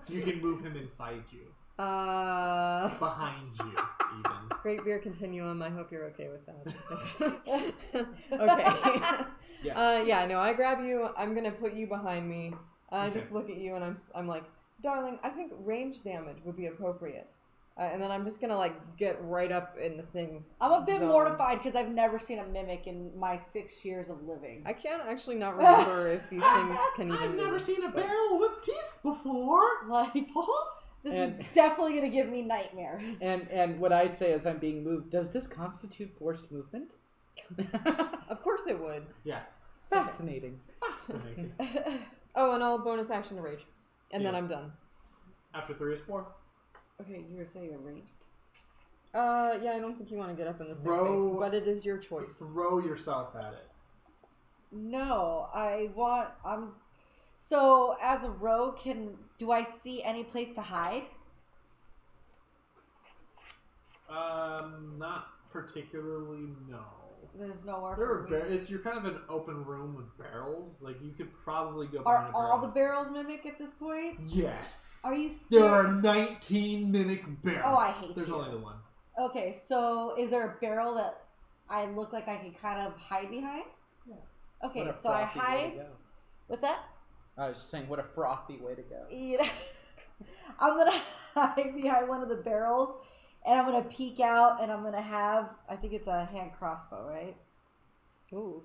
[SPEAKER 3] You can move him inside you. Behind you, even.
[SPEAKER 1] Great Beer Continuum. I hope you're okay with that. Okay. Yeah. Yeah. No, I grab you. I'm gonna put you behind me. I just look at you and I'm like, darling, I think range damage would be appropriate. And then I'm just gonna like get right up in the thing.
[SPEAKER 2] I'm a bit mortified because I've never seen a mimic in my 6 years of living.
[SPEAKER 1] I can't actually not remember if these things can even.
[SPEAKER 3] I've never seen a barrel with teeth before.
[SPEAKER 2] Like, this is definitely gonna give me nightmares.
[SPEAKER 4] And what I say as I'm being moved, does this constitute forced movement?
[SPEAKER 1] Of course it would.
[SPEAKER 3] Yeah.
[SPEAKER 4] Fascinating.
[SPEAKER 3] Fascinating.
[SPEAKER 1] Oh, and I'll bonus action to rage, and then I'm done.
[SPEAKER 3] After 3 is 4.
[SPEAKER 2] Okay, you were saying you're ranged.
[SPEAKER 1] Yeah, I don't think you want to get up in the same
[SPEAKER 3] Throw-
[SPEAKER 1] space, but it is your choice.
[SPEAKER 3] Throw yourself at it.
[SPEAKER 2] No, so as a rogue, do I see any place to hide?
[SPEAKER 3] Not particularly, no.
[SPEAKER 2] There's nowhere
[SPEAKER 3] There
[SPEAKER 2] for
[SPEAKER 3] are
[SPEAKER 2] me.
[SPEAKER 3] you're kind of an open room with barrels. Like you could probably go
[SPEAKER 2] Are
[SPEAKER 3] behind a
[SPEAKER 2] all the
[SPEAKER 3] barrel.
[SPEAKER 2] barrels mimic at this point?
[SPEAKER 3] Yes.
[SPEAKER 2] Are you
[SPEAKER 3] There
[SPEAKER 2] serious?
[SPEAKER 3] are 19 mimic barrels.
[SPEAKER 2] Oh, I hate
[SPEAKER 3] There's
[SPEAKER 2] you.
[SPEAKER 3] only the one.
[SPEAKER 2] Okay, so is there a barrel that I look like I can kind of hide behind?
[SPEAKER 3] Yeah.
[SPEAKER 2] Okay,
[SPEAKER 4] What a
[SPEAKER 2] so I
[SPEAKER 4] frothy way
[SPEAKER 2] hide.
[SPEAKER 4] to go.
[SPEAKER 2] What's that?
[SPEAKER 4] I was just saying, what a frothy way to go.
[SPEAKER 2] Yeah. I'm gonna hide behind one of the barrels, and I'm gonna peek out, and I'm gonna have. I think it's a hand crossbow, right?
[SPEAKER 1] Ooh.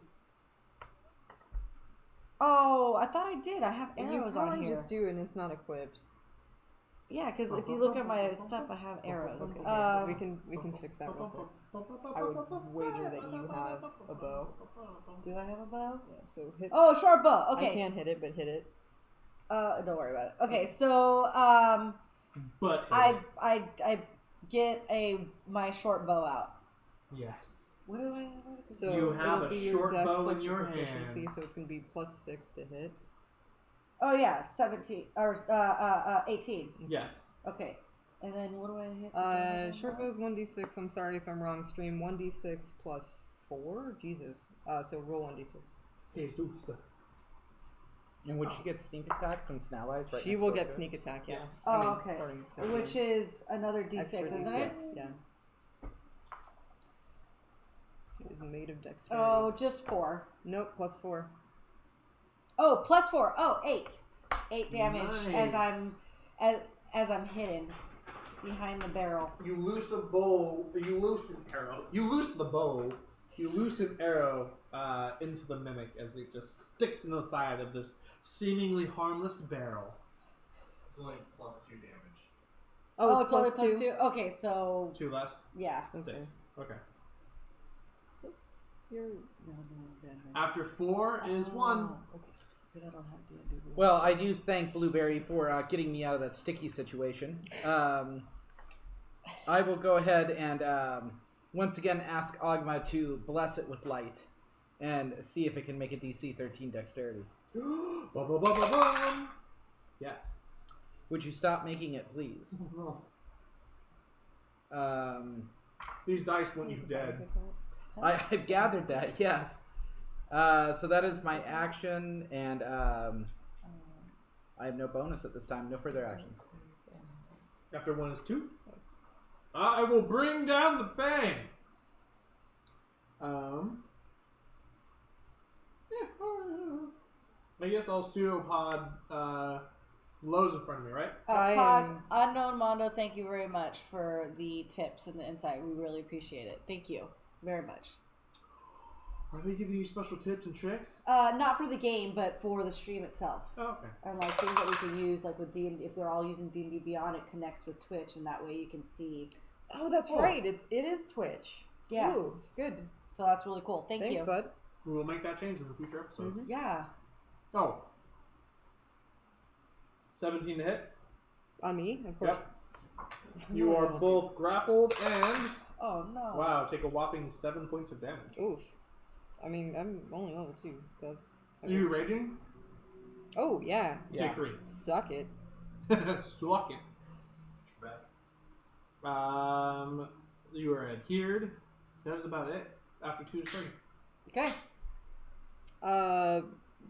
[SPEAKER 2] Oh, I thought I did. I have arrows
[SPEAKER 1] You probably
[SPEAKER 2] on here.
[SPEAKER 1] just do, and it's not equipped.
[SPEAKER 2] Yeah, because if you look at my stuff, I have arrows.
[SPEAKER 1] Okay, we can fix that real quick. I would wager that you have a bow.
[SPEAKER 2] Do I have a bow?
[SPEAKER 1] Yeah, so hit.
[SPEAKER 2] Oh, short bow. Okay.
[SPEAKER 1] I can't hit it, but hit it.
[SPEAKER 2] Don't worry about it. Okay, so
[SPEAKER 3] But
[SPEAKER 2] I get my short bow out.
[SPEAKER 3] yes.
[SPEAKER 2] What do I?
[SPEAKER 1] So
[SPEAKER 3] You have
[SPEAKER 1] it'll
[SPEAKER 3] a
[SPEAKER 1] be your
[SPEAKER 3] short
[SPEAKER 1] dex
[SPEAKER 3] bow
[SPEAKER 1] plus
[SPEAKER 3] in
[SPEAKER 1] your
[SPEAKER 3] your
[SPEAKER 1] proficiency,
[SPEAKER 3] hand.
[SPEAKER 1] so it's gonna be +6 to hit.
[SPEAKER 2] Oh yeah, 17 or 18.
[SPEAKER 3] Yes.
[SPEAKER 2] Okay, and then what do I hit?
[SPEAKER 1] Short bow's 1d6. I'm sorry if I'm wrong. Stream 1d6 plus 4. Jesus. So roll 1d6.
[SPEAKER 3] Jesus.
[SPEAKER 4] And would she get sneak attack since allies right
[SPEAKER 1] She
[SPEAKER 4] next
[SPEAKER 1] will
[SPEAKER 4] door
[SPEAKER 1] get
[SPEAKER 4] to her?
[SPEAKER 1] sneak attack. Yeah.
[SPEAKER 2] Oh,
[SPEAKER 1] I mean,
[SPEAKER 2] okay.
[SPEAKER 1] starting
[SPEAKER 2] Which is another d6,
[SPEAKER 1] extra
[SPEAKER 2] isn't
[SPEAKER 1] d6.
[SPEAKER 2] it?
[SPEAKER 1] Yeah. She is made of dexterity.
[SPEAKER 2] Oh, just 4.
[SPEAKER 1] Nope, +4.
[SPEAKER 2] Oh, +4. Oh, 8. 8 damage
[SPEAKER 3] Nice.
[SPEAKER 2] as I'm hidden behind the barrel.
[SPEAKER 3] You loose a bow. You loose an arrow. You loose the bow. You loose an arrow into the mimic as it just sticks in the side of this seemingly harmless barrel.
[SPEAKER 5] It's only +2 damage.
[SPEAKER 2] Oh, it's only
[SPEAKER 1] +2.
[SPEAKER 2] +2? Okay, so
[SPEAKER 3] 2 less.
[SPEAKER 2] yeah.
[SPEAKER 1] Okay.
[SPEAKER 3] Okay.
[SPEAKER 1] You're...
[SPEAKER 3] After 4 is 1.
[SPEAKER 1] Okay.
[SPEAKER 2] But I don't have D&D.
[SPEAKER 4] Well, I do thank Blueberry for getting me out of that sticky situation. I will go ahead and once again ask Ogma to bless it with light and see if it can make a DC 13 dexterity.
[SPEAKER 3] Yes.
[SPEAKER 4] Would you stop making it, please?
[SPEAKER 3] These dice want you dead.
[SPEAKER 4] I've gathered that, yes. So that is my action, and I have no bonus at this time, no further actions.
[SPEAKER 3] After 1 is 2. I will bring down the fang. I guess I'll pseudopod Lowe's in front of me, right?
[SPEAKER 2] Pod, Unknown Mondo, thank you very much for the tips and the insight. We really appreciate it. Thank you very much.
[SPEAKER 3] Are they giving you special tips and tricks?
[SPEAKER 2] Not for the game, but for the stream itself.
[SPEAKER 3] Oh, okay.
[SPEAKER 2] And like things that we can use, like with D&D, if we're all using D&D Beyond, it connects with Twitch, and that way you can see.
[SPEAKER 1] Oh, that's right. It is Twitch.
[SPEAKER 2] Yeah.
[SPEAKER 1] Ooh, good.
[SPEAKER 2] So that's really cool. Thanks
[SPEAKER 1] you.
[SPEAKER 2] Bud.
[SPEAKER 3] We will make that change in the future episodes.
[SPEAKER 1] Mm-hmm.
[SPEAKER 2] Yeah.
[SPEAKER 3] Oh. 17 to hit.
[SPEAKER 1] On me, of course.
[SPEAKER 3] Yep. You are both grappled and...
[SPEAKER 2] Oh, no.
[SPEAKER 3] Wow, take a whopping 7 points of damage.
[SPEAKER 1] Oof. I mean, I'm only level 2, so...
[SPEAKER 3] Are you raging?
[SPEAKER 1] Oh, yeah.
[SPEAKER 3] Take 3.
[SPEAKER 1] Suck it.
[SPEAKER 3] Suck it. You are adhered. That is about it. After 2 is 3.
[SPEAKER 2] Okay.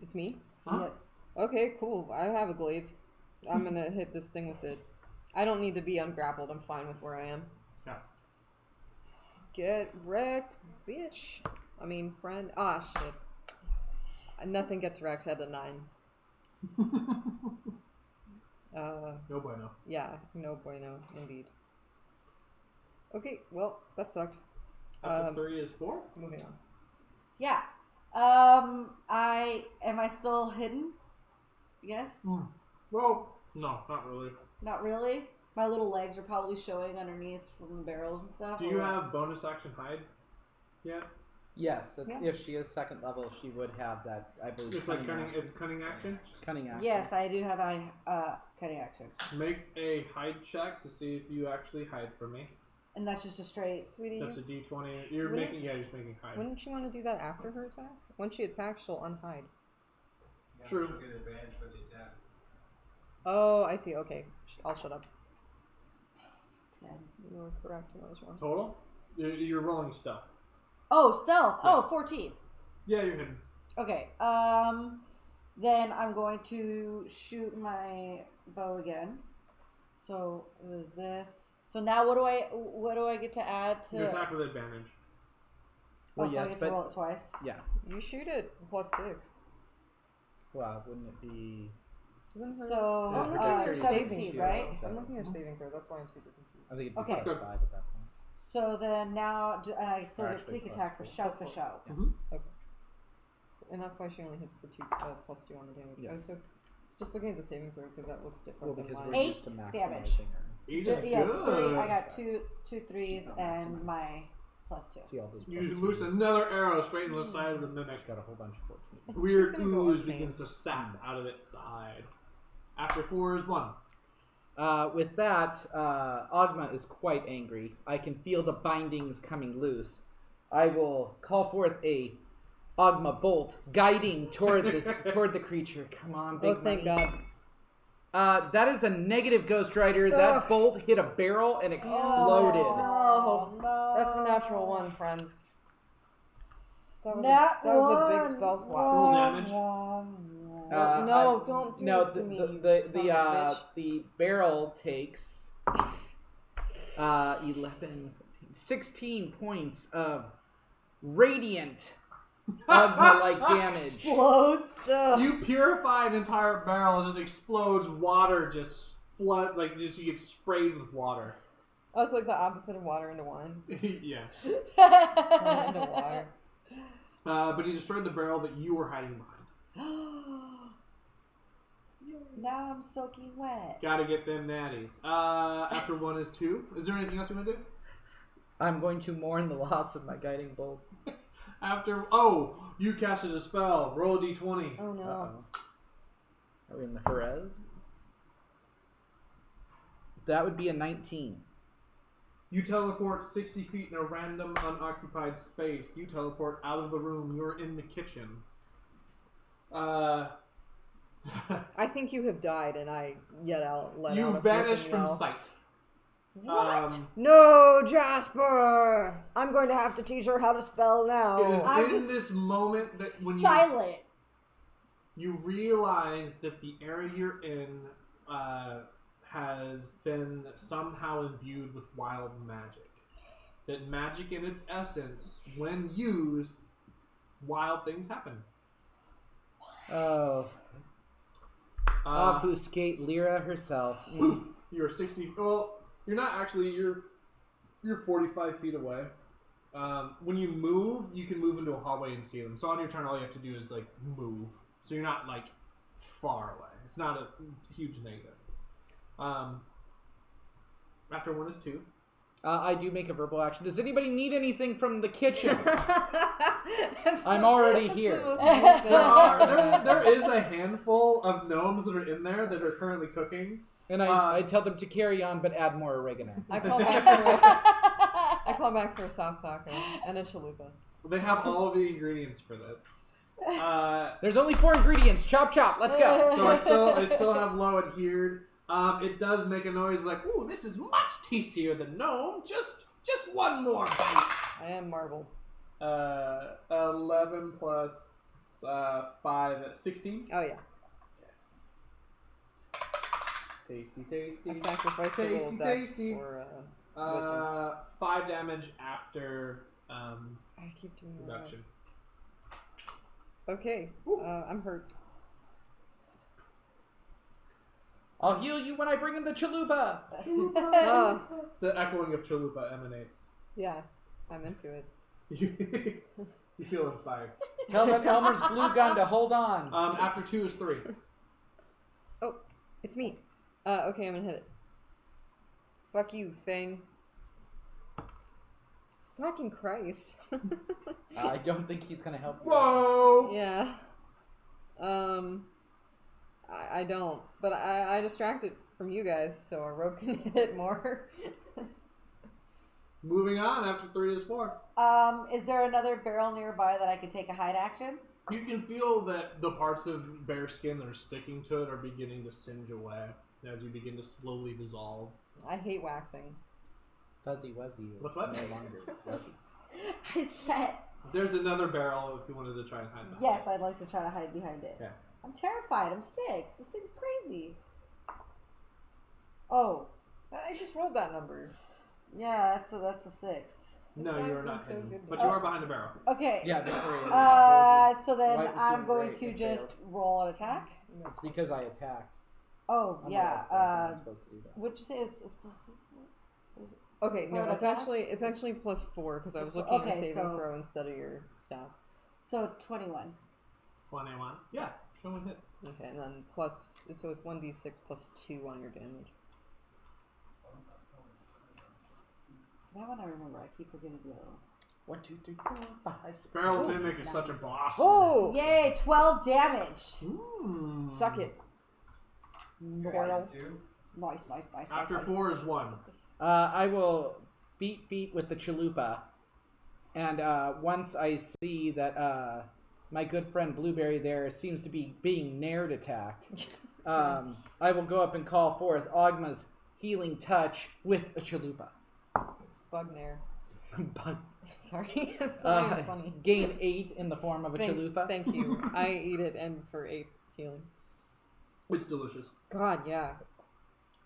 [SPEAKER 1] It's me?
[SPEAKER 3] Huh?
[SPEAKER 2] Yes.
[SPEAKER 1] Okay, cool. I have a glaive. I'm gonna hit this thing with it. I don't need to be ungrappled. I'm fine with where I am.
[SPEAKER 3] Yeah.
[SPEAKER 1] Get wrecked, bitch. I mean, friend. Ah, shit. Nothing gets wrecked at a 9.
[SPEAKER 3] No bueno.
[SPEAKER 1] Yeah, no bueno, indeed. Okay, well, that sucked.
[SPEAKER 3] After 3 is 4?
[SPEAKER 1] Moving on.
[SPEAKER 2] Yeah. Am I still hidden? Yes?
[SPEAKER 3] Well, no, not really.
[SPEAKER 2] Not really? My little legs are probably showing underneath from the barrels and stuff.
[SPEAKER 3] Do you have bonus action hide yet?
[SPEAKER 4] Yes,
[SPEAKER 1] Yeah.
[SPEAKER 4] if she is 2nd level, she would have that, I believe.
[SPEAKER 3] It's like cunning. It's cunning action.
[SPEAKER 4] Cunning action.
[SPEAKER 2] Yes, I do have cutting action.
[SPEAKER 3] Make a hide check to see if you actually hide from me.
[SPEAKER 2] And that's just a straight.
[SPEAKER 1] Sweetie,
[SPEAKER 3] That's a D20. You're making hide.
[SPEAKER 1] Wouldn't you want to do that after her attack? Once she attacks, she'll unhide.
[SPEAKER 5] Yeah,
[SPEAKER 3] True.
[SPEAKER 5] she'll get advantage for the attack.
[SPEAKER 1] Oh, I see. Okay, I'll shut up.
[SPEAKER 2] 10.
[SPEAKER 1] You were correct. I was wrong.
[SPEAKER 3] Total? You're rolling stealth.
[SPEAKER 2] Oh, stealth.
[SPEAKER 3] Yeah.
[SPEAKER 2] Oh, 14.
[SPEAKER 3] Yeah, you're hidden.
[SPEAKER 2] Okay. Then I'm going to shoot my bow again. So it was this. So now what do I get to add to?
[SPEAKER 3] You attack with advantage.
[SPEAKER 4] Well,
[SPEAKER 2] so
[SPEAKER 4] yes,
[SPEAKER 2] I get
[SPEAKER 4] but
[SPEAKER 2] to roll it twice.
[SPEAKER 4] yeah.
[SPEAKER 1] You shoot it +6.
[SPEAKER 4] Well, wouldn't it be?
[SPEAKER 1] Isn't her
[SPEAKER 2] So
[SPEAKER 4] dexterity
[SPEAKER 2] 17, right?
[SPEAKER 1] I'm looking at saving throw. That's why I'm super confused.
[SPEAKER 4] I think it'd be
[SPEAKER 2] Okay.
[SPEAKER 4] +5 at that point.
[SPEAKER 2] So then now I still
[SPEAKER 4] Or
[SPEAKER 2] get
[SPEAKER 4] actually
[SPEAKER 2] sneak attack for
[SPEAKER 4] +4.
[SPEAKER 2] shout for shout.
[SPEAKER 4] Yeah.
[SPEAKER 3] Mm-hmm.
[SPEAKER 1] Okay. And that's why she only hits for +2 on the damage.
[SPEAKER 4] Yeah.
[SPEAKER 1] I was just looking at the saving throw because that looks different
[SPEAKER 4] Well,
[SPEAKER 1] than
[SPEAKER 4] because
[SPEAKER 1] mine.
[SPEAKER 4] we're
[SPEAKER 2] 8
[SPEAKER 4] used to
[SPEAKER 2] damage.
[SPEAKER 4] maximizing her.
[SPEAKER 3] Eight
[SPEAKER 2] Yeah,
[SPEAKER 3] is
[SPEAKER 2] three.
[SPEAKER 3] good.
[SPEAKER 2] I got two threes and my +2.
[SPEAKER 4] See all those.
[SPEAKER 3] You
[SPEAKER 4] +2s.
[SPEAKER 3] loose another arrow straight in the side of the mimic.
[SPEAKER 4] Got a whole bunch of 14.
[SPEAKER 3] Weird
[SPEAKER 1] It's gonna go
[SPEAKER 3] ooze
[SPEAKER 1] insane.
[SPEAKER 3] begins to sap out of its side. After 4 is 1.
[SPEAKER 4] With that, Ogma is quite angry. I can feel the bindings coming loose. I will call forth a Ogma bolt, guiding toward the creature. Come on, big
[SPEAKER 1] Oh, thank
[SPEAKER 4] money.
[SPEAKER 1] God.
[SPEAKER 4] That is a negative, Ghost Rider. That
[SPEAKER 1] Ugh.
[SPEAKER 4] bolt hit a barrel and exploded.
[SPEAKER 1] Oh,
[SPEAKER 2] no.
[SPEAKER 1] That's a natural one, friends. That was
[SPEAKER 2] That
[SPEAKER 1] a big spell swap.
[SPEAKER 3] Roll damage.
[SPEAKER 1] No, don't do
[SPEAKER 4] no,
[SPEAKER 1] it to me. you son of a bitch.
[SPEAKER 4] the barrel takes 11, 16 points of radiant Ogma-like damage.
[SPEAKER 2] Explodes.
[SPEAKER 3] You purify an entire barrel as it explodes. Water just flood, you get sprayed with water.
[SPEAKER 1] Oh, it's like the opposite of water into wine.
[SPEAKER 3] Yeah.
[SPEAKER 1] Wine into water.
[SPEAKER 3] But he destroyed the barrel that you were hiding behind.
[SPEAKER 2] Now I'm soaking wet.
[SPEAKER 3] Gotta get them natties. After 1 is 2. Is there anything else you want to do?
[SPEAKER 4] I'm going to mourn the loss of my guiding bolt.
[SPEAKER 3] You casted a spell. Roll a d20.
[SPEAKER 1] Oh no.
[SPEAKER 4] Uh-oh. Are we in the Jerez? That would be a 19.
[SPEAKER 3] You teleport 60 feet in a random unoccupied space. You teleport out of the room. You're in the kitchen.
[SPEAKER 1] I think you have died, and I let out
[SPEAKER 3] You
[SPEAKER 1] a
[SPEAKER 3] vanish
[SPEAKER 1] flipping
[SPEAKER 3] from
[SPEAKER 1] yell.
[SPEAKER 3] sight.
[SPEAKER 2] What?
[SPEAKER 1] No, Jasper! I'm going to have to teach her how to spell now.
[SPEAKER 3] It is in this moment that when
[SPEAKER 2] Silent.
[SPEAKER 3] you realize that the area you're in has been somehow imbued with wild magic. That magic in its essence, when used, wild things happen.
[SPEAKER 4] Oh. Obfuscate Lyra herself.
[SPEAKER 3] You're 60. Well, you're not actually. You're 45 feet away. When you move, you can move into a hallway and see them. So on your turn, all you have to do is move. So you're not far away. It's not a huge negative. After 1 is 2.
[SPEAKER 4] I do make a verbal action. Does anybody need anything from the kitchen? I'm already here.
[SPEAKER 3] There is a handful of gnomes that are in there that are currently cooking.
[SPEAKER 4] And I tell them to carry on, but add more oregano.
[SPEAKER 1] I call back for a soft taco and a chalupa.
[SPEAKER 3] They have all of the ingredients for this.
[SPEAKER 4] There's only 4 ingredients. Chop, chop. Let's go.
[SPEAKER 3] So I still have low adhered. It does make a noise ooh, this is much tastier than gnome. Just one more bite.
[SPEAKER 1] I am marbled.
[SPEAKER 3] 11 plus 5 at 16.
[SPEAKER 1] Oh yeah.
[SPEAKER 3] Tasty.
[SPEAKER 1] I sacrificed a little dex for wisdom.
[SPEAKER 3] 5 damage after
[SPEAKER 1] I keep doing that.
[SPEAKER 3] reduction.
[SPEAKER 1] Okay. I'm hurt.
[SPEAKER 4] I'll heal you when I bring in the chalupa.
[SPEAKER 3] The echoing of chalupa emanates.
[SPEAKER 1] Yeah, I'm into it.
[SPEAKER 3] You feel inspired.
[SPEAKER 4] Tell that Elmer's blue gun to hold on.
[SPEAKER 3] After 2 is 3.
[SPEAKER 1] Oh, it's me. Okay, I'm gonna hit it. Fuck you, thing. Fucking Christ.
[SPEAKER 4] I don't think he's gonna help you.
[SPEAKER 3] Whoa!
[SPEAKER 1] Yeah. I don't. But I distracted from you guys, so a rope can hit more.
[SPEAKER 3] Moving on, after 3 is 4.
[SPEAKER 2] Is there another barrel nearby that I could take a hide action?
[SPEAKER 3] You can feel that the parts of bear skin that are sticking to it are beginning to singe away as you begin to slowly dissolve.
[SPEAKER 1] I hate waxing.
[SPEAKER 4] Fuzzy Wuzzy is
[SPEAKER 3] What's that?
[SPEAKER 4] no longer Wuzzy.
[SPEAKER 2] I said.
[SPEAKER 3] There's another barrel if you wanted to try and hide behind
[SPEAKER 2] Yes,
[SPEAKER 3] it.
[SPEAKER 2] I'd like to try to hide behind it.
[SPEAKER 3] Okay.
[SPEAKER 2] I'm terrified. I'm 6. This thing's crazy. Oh.
[SPEAKER 1] I just rolled that number.
[SPEAKER 2] Yeah, that's a 6.
[SPEAKER 3] No, you are not
[SPEAKER 1] so
[SPEAKER 3] hidden,
[SPEAKER 1] good.
[SPEAKER 3] but you are behind the barrel.
[SPEAKER 2] Okay.
[SPEAKER 4] Yeah, don't worry.
[SPEAKER 2] So then
[SPEAKER 4] White was
[SPEAKER 2] I'm
[SPEAKER 4] doing
[SPEAKER 2] going
[SPEAKER 4] great,
[SPEAKER 2] to
[SPEAKER 4] it
[SPEAKER 2] just
[SPEAKER 4] failed.
[SPEAKER 2] roll an attack.
[SPEAKER 4] It's because I attacked.
[SPEAKER 2] Oh,
[SPEAKER 4] I'm
[SPEAKER 2] yeah.
[SPEAKER 4] not supposed to do that.
[SPEAKER 2] What'd you say? It's
[SPEAKER 1] Okay, no,
[SPEAKER 2] For an attack?
[SPEAKER 1] it's actually plus 4 because I was looking at
[SPEAKER 2] Okay,
[SPEAKER 1] saving
[SPEAKER 2] so-
[SPEAKER 1] throw instead of your staff.
[SPEAKER 2] so 21.
[SPEAKER 3] 21. Yeah, show one hit.
[SPEAKER 1] Okay, and then plus, so it's 1d6 plus 2 on your damage.
[SPEAKER 2] That one I remember. I keep forgetting the other one.
[SPEAKER 4] 1, 2, 3, 4, 5, 6.
[SPEAKER 3] Barrel Mimic is such a boss.
[SPEAKER 1] Oh!
[SPEAKER 2] Yay! 12 damage.
[SPEAKER 1] Suck it. Barrel.
[SPEAKER 2] Nice.
[SPEAKER 3] After
[SPEAKER 2] nice.
[SPEAKER 3] 4 is 1.
[SPEAKER 4] I will beat with the chalupa, and once I see that my good friend Blueberry there seems to be being nared attacked, I will go up and call forth Ogma's healing touch with a chalupa.
[SPEAKER 1] Bugnair.
[SPEAKER 4] Bug.
[SPEAKER 1] Sorry, it's funny.
[SPEAKER 4] Gain 8 in the form of a chalupa.
[SPEAKER 1] Thank you. I eat it and for 8 healing.
[SPEAKER 3] It's delicious.
[SPEAKER 1] God, yeah.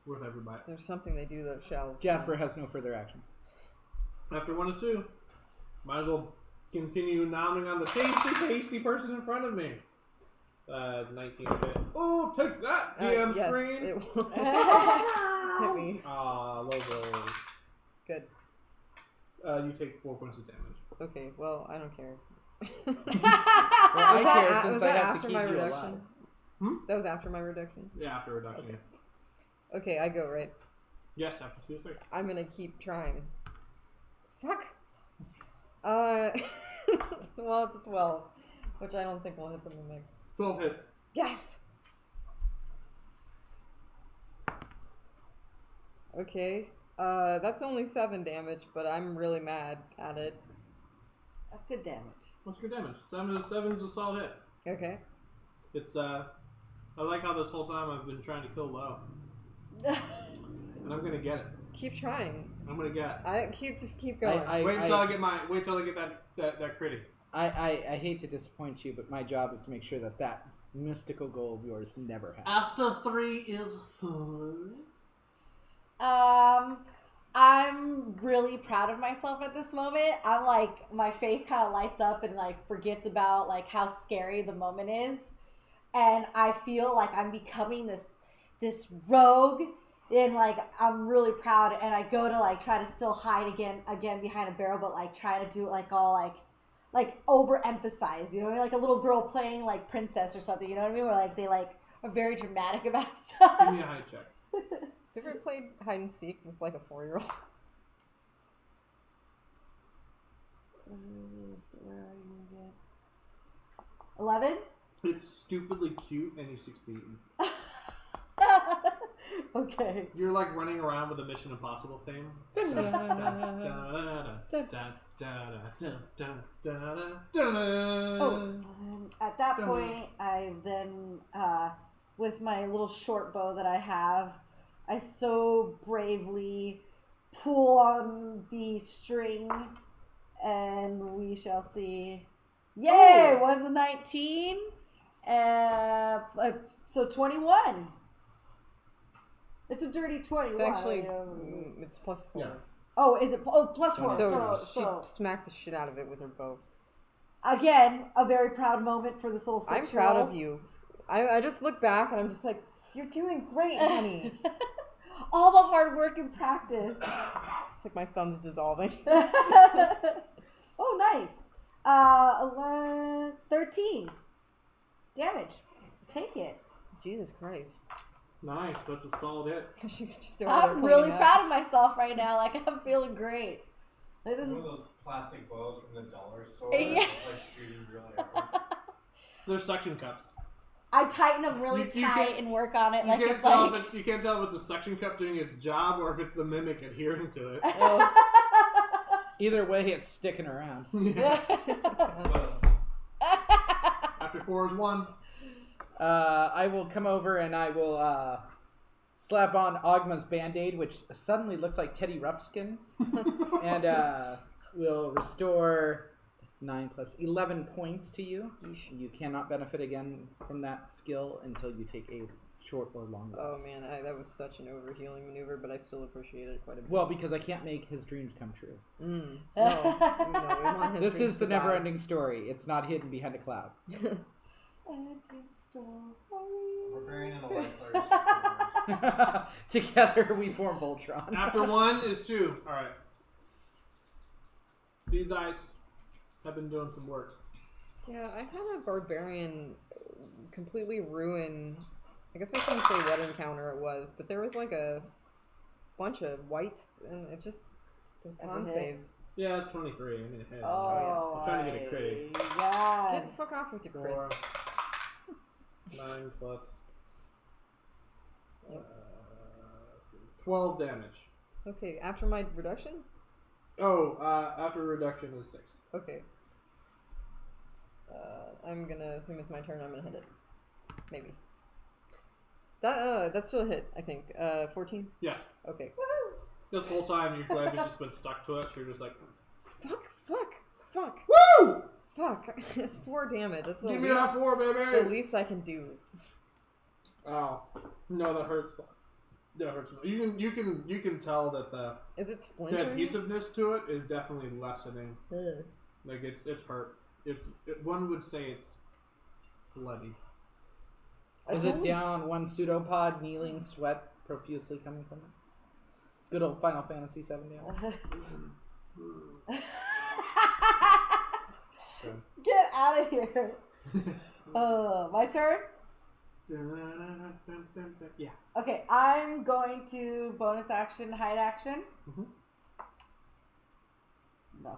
[SPEAKER 3] Worth every bite.
[SPEAKER 1] There's something they do that shall.
[SPEAKER 4] Jasper has no further action.
[SPEAKER 3] After 1 is 2, might as well continue nomming on the tasty person in front of me. 19 hit. Oh, take that, DM
[SPEAKER 1] yes,
[SPEAKER 3] screen!
[SPEAKER 1] it will. Hit me.
[SPEAKER 3] Aw, low rolls.
[SPEAKER 1] Good.
[SPEAKER 3] You take 4 points of damage.
[SPEAKER 1] Okay, well, I don't care.
[SPEAKER 4] Well, I care since
[SPEAKER 1] was
[SPEAKER 4] I
[SPEAKER 1] that
[SPEAKER 4] have to
[SPEAKER 1] after
[SPEAKER 4] keep
[SPEAKER 1] my
[SPEAKER 4] you
[SPEAKER 1] reduction?
[SPEAKER 4] alive.
[SPEAKER 1] That was after my reduction?
[SPEAKER 3] Yeah, after reduction.
[SPEAKER 1] Okay. Okay, I go, right?
[SPEAKER 3] Yes, after 2 is 3.
[SPEAKER 1] I'm gonna keep trying. Fuck! Well, it's a 12, which I don't think will hit the mimic.
[SPEAKER 3] 12 hits.
[SPEAKER 1] Yes! Okay, that's only 7 damage, but I'm really mad at it.
[SPEAKER 2] That's good damage.
[SPEAKER 3] What's your damage? 7 is a solid hit.
[SPEAKER 1] Okay.
[SPEAKER 3] It's, I like how this whole time I've been trying to kill low. And I'm gonna get it.
[SPEAKER 1] Keep trying.
[SPEAKER 3] I'm gonna get it.
[SPEAKER 1] Just keep going.
[SPEAKER 3] Wait till I get that critic.
[SPEAKER 4] I hate to disappoint you, but my job is to make sure that mystical goal of yours never happens.
[SPEAKER 3] After 3 is 4.
[SPEAKER 2] I'm really proud of myself at this moment. I'm like, my face kind of lights up and like forgets about like how scary the moment is, and I feel like I'm becoming this rogue, and like I'm really proud. And I go to like try to still hide again behind a barrel, but like try to do it like all like overemphasize, you know, like a little girl playing like princess or something, you know what I mean? Where like they like are very dramatic about stuff.
[SPEAKER 3] Give me a high check.
[SPEAKER 1] Have you ever played hide and seek with like a 4-year-old?
[SPEAKER 2] Where are you again? 11?
[SPEAKER 3] It's stupidly cute and you succeed.
[SPEAKER 2] Okay.
[SPEAKER 3] You're like running around with a Mission Impossible theme.
[SPEAKER 2] At that point, I then, with my little short bow that I have, I so bravely pull on the string, and we shall see. Yay! Was a 19. So 21. It's a dirty 21.
[SPEAKER 1] It's actually, it's plus 4.
[SPEAKER 3] Yeah.
[SPEAKER 2] Oh, is it? Oh, plus 4.
[SPEAKER 1] So she
[SPEAKER 2] So
[SPEAKER 1] smacked the shit out of it with her bow.
[SPEAKER 2] again, a very proud moment for this little 6-year-old.
[SPEAKER 1] I'm proud of you. I just look back and I'm just like, you're doing great, honey.
[SPEAKER 2] All the hard work and practice.
[SPEAKER 1] It's like my thumb's dissolving.
[SPEAKER 2] Oh, nice. 13 damage. Take it.
[SPEAKER 1] Jesus Christ.
[SPEAKER 3] Nice, that's a solid hit.
[SPEAKER 1] She's just over there
[SPEAKER 2] I'm really
[SPEAKER 1] cleaning up.
[SPEAKER 2] proud of myself right now. Like, I'm feeling great. This is...
[SPEAKER 5] One of those plastic bows from the dollar store.
[SPEAKER 2] Yeah.
[SPEAKER 5] It's like shooting really hard.
[SPEAKER 3] They're suction cups.
[SPEAKER 2] I tighten them really
[SPEAKER 3] You
[SPEAKER 2] tight
[SPEAKER 3] can't-
[SPEAKER 2] and work on it.
[SPEAKER 3] You
[SPEAKER 2] Like
[SPEAKER 3] can't
[SPEAKER 2] it's
[SPEAKER 3] tell
[SPEAKER 2] like...
[SPEAKER 3] if you can't tell if it's the suction cup doing its job or if it's the mimic adhering to it.
[SPEAKER 4] Either way, it's sticking around.
[SPEAKER 3] After 4 is 1.
[SPEAKER 4] I will come over and I will slap on Ogma's Band-Aid, which suddenly looks like Teddy Ruxpin, and will restore 9 plus 11 points to you. You cannot benefit again from that skill until you take a short or long rest.
[SPEAKER 1] Oh man, that was such an overhealing maneuver, but I still appreciate it quite a bit.
[SPEAKER 4] Well, because I can't make his dreams come true.
[SPEAKER 1] No, we want his
[SPEAKER 4] This
[SPEAKER 1] dreams
[SPEAKER 4] is the
[SPEAKER 1] to die.
[SPEAKER 4] never-ending story. It's not hidden behind a cloud.
[SPEAKER 5] Barbarian and a light player.
[SPEAKER 4] Together we form Voltron.
[SPEAKER 3] After 1 is 2. Alright. These dice have been doing some work.
[SPEAKER 1] Yeah, I had a barbarian completely ruin. I guess I shouldn't say what encounter it was, but there was like a bunch of whites, and it just was con saves.
[SPEAKER 3] Yeah, it's 23. I mean, hey,
[SPEAKER 2] Oh,
[SPEAKER 3] I'm trying to get a crit.
[SPEAKER 2] God.
[SPEAKER 1] Get the fuck off with your crit.
[SPEAKER 3] 4, 9 plus 12 damage.
[SPEAKER 1] Okay, after my reduction?
[SPEAKER 3] Oh, after reduction is 6.
[SPEAKER 1] Okay. I'm gonna assume it's my turn. I'm gonna hit it. Maybe. That's still a hit, I think. 14?
[SPEAKER 3] Yeah.
[SPEAKER 1] Okay.
[SPEAKER 3] This whole time your glaive has just been stuck to it, so you're just like,
[SPEAKER 1] Fuck.
[SPEAKER 3] woo!
[SPEAKER 1] Fuck. It's 4 damage. That's
[SPEAKER 3] Give me that 4,
[SPEAKER 1] the
[SPEAKER 3] baby!
[SPEAKER 1] least I can do.
[SPEAKER 3] Oh, no, that hurts. That hurts. You can tell that the
[SPEAKER 1] Is it splintering?
[SPEAKER 3] adhesiveness to it is definitely lessening.
[SPEAKER 1] Ugh.
[SPEAKER 3] Like it's hurt. One would say it's bloody.
[SPEAKER 4] Is it down one pseudopod, kneeling, sweat profusely coming from it? Good old Final Fantasy 7 damage.
[SPEAKER 2] Get out of here. My turn?
[SPEAKER 3] Yeah.
[SPEAKER 2] Okay, I'm going to bonus action, hide action.
[SPEAKER 3] Mm-hmm.
[SPEAKER 2] No.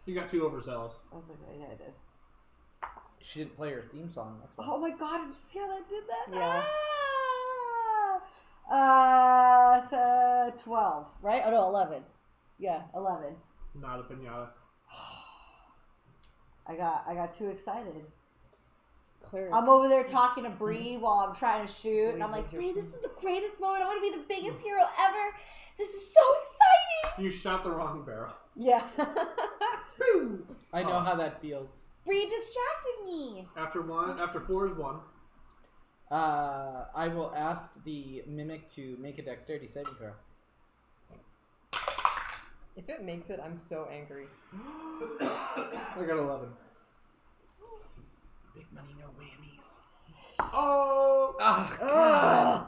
[SPEAKER 3] You got 2 overzealous.
[SPEAKER 2] Oh my god, yeah, I did.
[SPEAKER 4] She didn't play her theme song. That's why.
[SPEAKER 2] Oh my god, did you see how I did that?
[SPEAKER 1] Yeah.
[SPEAKER 2] 12, right? Oh no, 11. Yeah, 11.
[SPEAKER 3] Not a pinata.
[SPEAKER 2] I got too excited.
[SPEAKER 1] Cleric.
[SPEAKER 2] I'm over there talking to Bree while I'm trying to shoot, and I'm like,
[SPEAKER 1] Bree,
[SPEAKER 2] Bree, this is the greatest moment. I'm gonna be the biggest hero ever. This is so exciting.
[SPEAKER 3] You shot the wrong barrel.
[SPEAKER 2] Yeah.
[SPEAKER 4] I know how that feels.
[SPEAKER 2] Bree distracted me.
[SPEAKER 3] After 4 is 1.
[SPEAKER 4] I will ask the mimic to make a dexterity saving throw.
[SPEAKER 1] If it makes it, I'm so angry.
[SPEAKER 3] I got 11.
[SPEAKER 4] Big money, no whammies.
[SPEAKER 3] Oh!
[SPEAKER 4] God.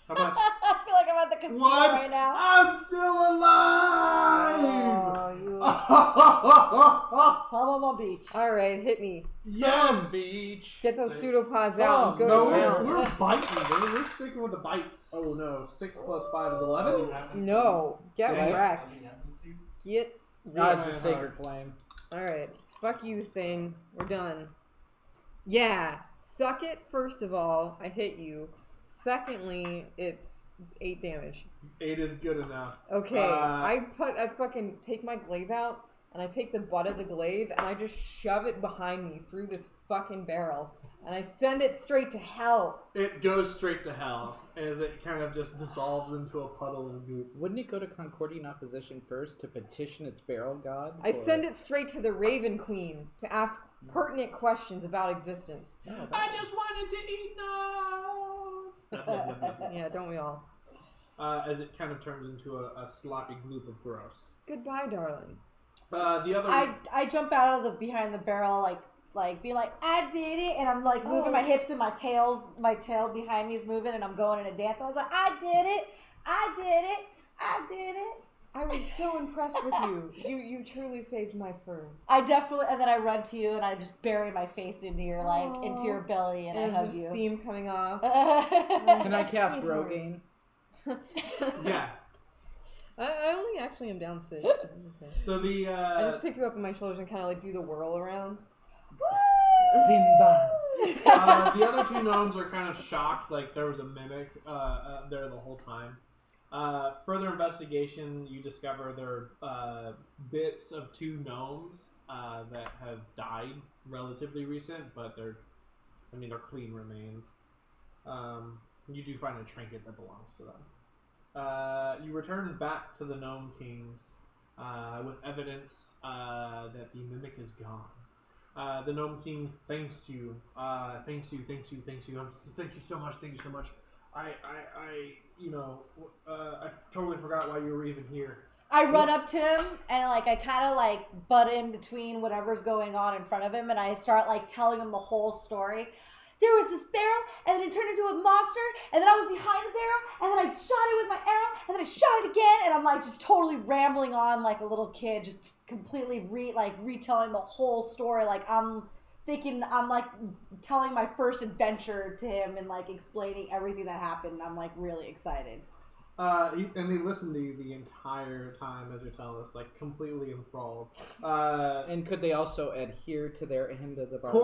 [SPEAKER 3] How much?
[SPEAKER 2] I feel like I'm at the casino
[SPEAKER 3] What?
[SPEAKER 2] right now.
[SPEAKER 3] I'm still alive!
[SPEAKER 2] Oh, you. Home on my beach.
[SPEAKER 1] Alright, hit me.
[SPEAKER 3] Yes!
[SPEAKER 4] Beach.
[SPEAKER 1] Get those pseudopods out and go
[SPEAKER 3] No,
[SPEAKER 1] to town.
[SPEAKER 3] we're biting, dude. We're sticking with the bites. Oh no, 6 plus 5 is 11?
[SPEAKER 1] No, get
[SPEAKER 3] Dang.
[SPEAKER 1] wrecked. Get
[SPEAKER 4] God's
[SPEAKER 1] wrecked.
[SPEAKER 4] a sacred flame.
[SPEAKER 1] Alright, fuck you, thing. We're done. Yeah, suck it, first of all. I hit you. Secondly, it's 8 damage.
[SPEAKER 3] 8 is good enough.
[SPEAKER 1] Okay, I fucking take my glaive out, and I take the butt of the glaive, and I just shove it behind me through this fucking barrel, and I send it straight to hell.
[SPEAKER 3] It goes straight to hell, as it kind of just dissolves into a puddle of goop.
[SPEAKER 4] Wouldn't it go to Concordian opposition first to petition its barrel god?
[SPEAKER 1] I send it straight to the Raven Queen to ask pertinent questions about existence.
[SPEAKER 3] I just wanted to eat now!
[SPEAKER 1] Yeah, don't we all?
[SPEAKER 3] As it kind of turns into a sloppy gloop of gross.
[SPEAKER 1] Goodbye, darling.
[SPEAKER 3] The other...
[SPEAKER 2] I jump out of the behind the barrel like being like, I did it, and I'm like moving my hips and my tail behind me is moving, and I'm going in a dance. I was like, I did it.
[SPEAKER 1] I was so impressed with you. You truly saved my fur.
[SPEAKER 2] I definitely, and then I run to you and I just bury my face into your into your belly and I hug you.
[SPEAKER 1] Steam coming off.
[SPEAKER 4] Can I cast Rogaine?
[SPEAKER 3] Yeah.
[SPEAKER 1] I only actually am down 6.
[SPEAKER 3] So
[SPEAKER 1] I just pick you up on my shoulders and kind of like do the whirl around.
[SPEAKER 4] Simba.
[SPEAKER 3] The other 2 gnomes are kind of shocked, like there was a mimic there the whole time. Further investigation, you discover there are bits of 2 gnomes that have died relatively recent, but they're clean remains. You do find a trinket that belongs to them. You return back to the Gnome Kings with evidence that the mimic is gone. The Gnome King thanks you. Thank you so much. I totally forgot why you were even here.
[SPEAKER 2] I run up to him and I kind of butt in between whatever's going on in front of him, and I start telling him the whole story. There was this barrel, and then it turned into a monster, and then I was behind the barrel, and then I shot it with my arrow, and then I shot it again, and I'm just totally rambling on like a little kid, just completely retelling the whole story. I'm thinking I'm telling my first adventure to him and explaining everything that happened. I'm really excited.
[SPEAKER 3] And they listen to you the entire time as you're telling us, completely enthralled.
[SPEAKER 4] And could they also adhere to their end of the bargain?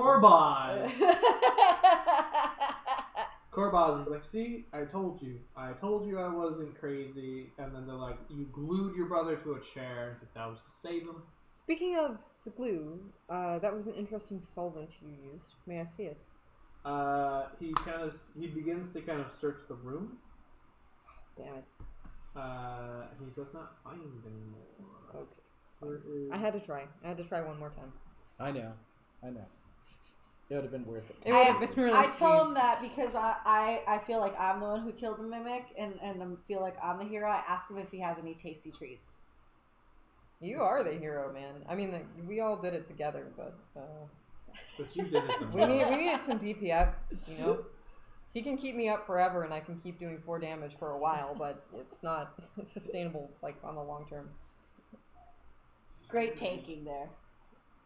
[SPEAKER 3] Corbaz is see, I told you I wasn't crazy. And then they're like, you glued your brother to a chair, that was to save him.
[SPEAKER 1] Speaking of the glue, that was an interesting solvent you used. May I see it?
[SPEAKER 3] He begins to kind of search the room.
[SPEAKER 1] Damn it.
[SPEAKER 3] He does not find anymore.
[SPEAKER 1] Okay. I had to try one more time.
[SPEAKER 4] I know. It would have been worth it.
[SPEAKER 1] It would have been really
[SPEAKER 2] I tell him that because I feel like I'm the one who killed the mimic, and I feel like I'm the hero. I ask him if he has any tasty treats.
[SPEAKER 1] You are the hero, man. I mean, we all did it together, but
[SPEAKER 3] you did it.
[SPEAKER 1] we needed some DPS, He can keep me up forever, and I can keep doing 4 damage for a while, but it's not sustainable, on the long term.
[SPEAKER 2] Great tanking there.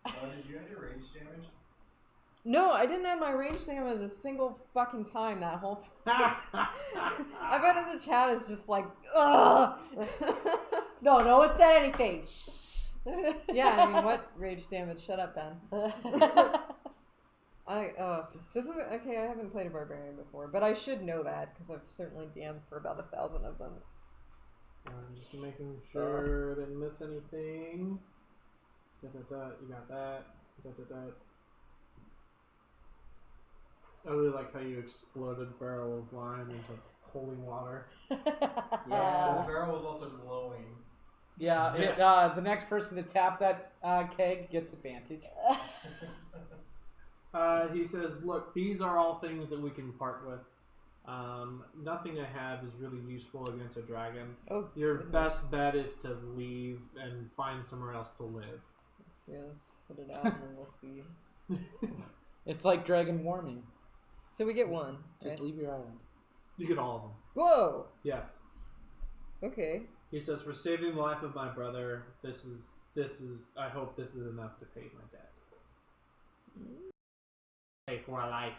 [SPEAKER 5] Did you add your range damage?
[SPEAKER 1] No, I didn't add my range damage a single fucking time that whole time. I bet in the chat is just ugh!
[SPEAKER 2] No one said anything.
[SPEAKER 1] Yeah, I mean, what rage damage? Shut up, Ben. This is okay. I haven't played a barbarian before, but I should know that because I've certainly DM'd for about 1,000 of them.
[SPEAKER 3] I'm just making sure I didn't miss anything. You got that. I really like how you exploded a barrel of wine into holy water.
[SPEAKER 5] Yeah, the barrel was also glowing.
[SPEAKER 4] Yeah. The next person to tap that keg gets advantage.
[SPEAKER 3] He says, look, these are all things that we can part with. Nothing I have is really useful against a dragon. Your best bet is to leave and find somewhere else to live.
[SPEAKER 1] Yeah, put it out and then we'll see.
[SPEAKER 4] It's like dragon warming.
[SPEAKER 1] So we get one.
[SPEAKER 4] Just
[SPEAKER 1] right?
[SPEAKER 4] leave your island.
[SPEAKER 3] You get all of them.
[SPEAKER 1] Whoa!
[SPEAKER 3] Yes.
[SPEAKER 1] Okay.
[SPEAKER 3] He says, for saving the life of my brother, this is, I hope this is enough to pay my debt. Pay for a life.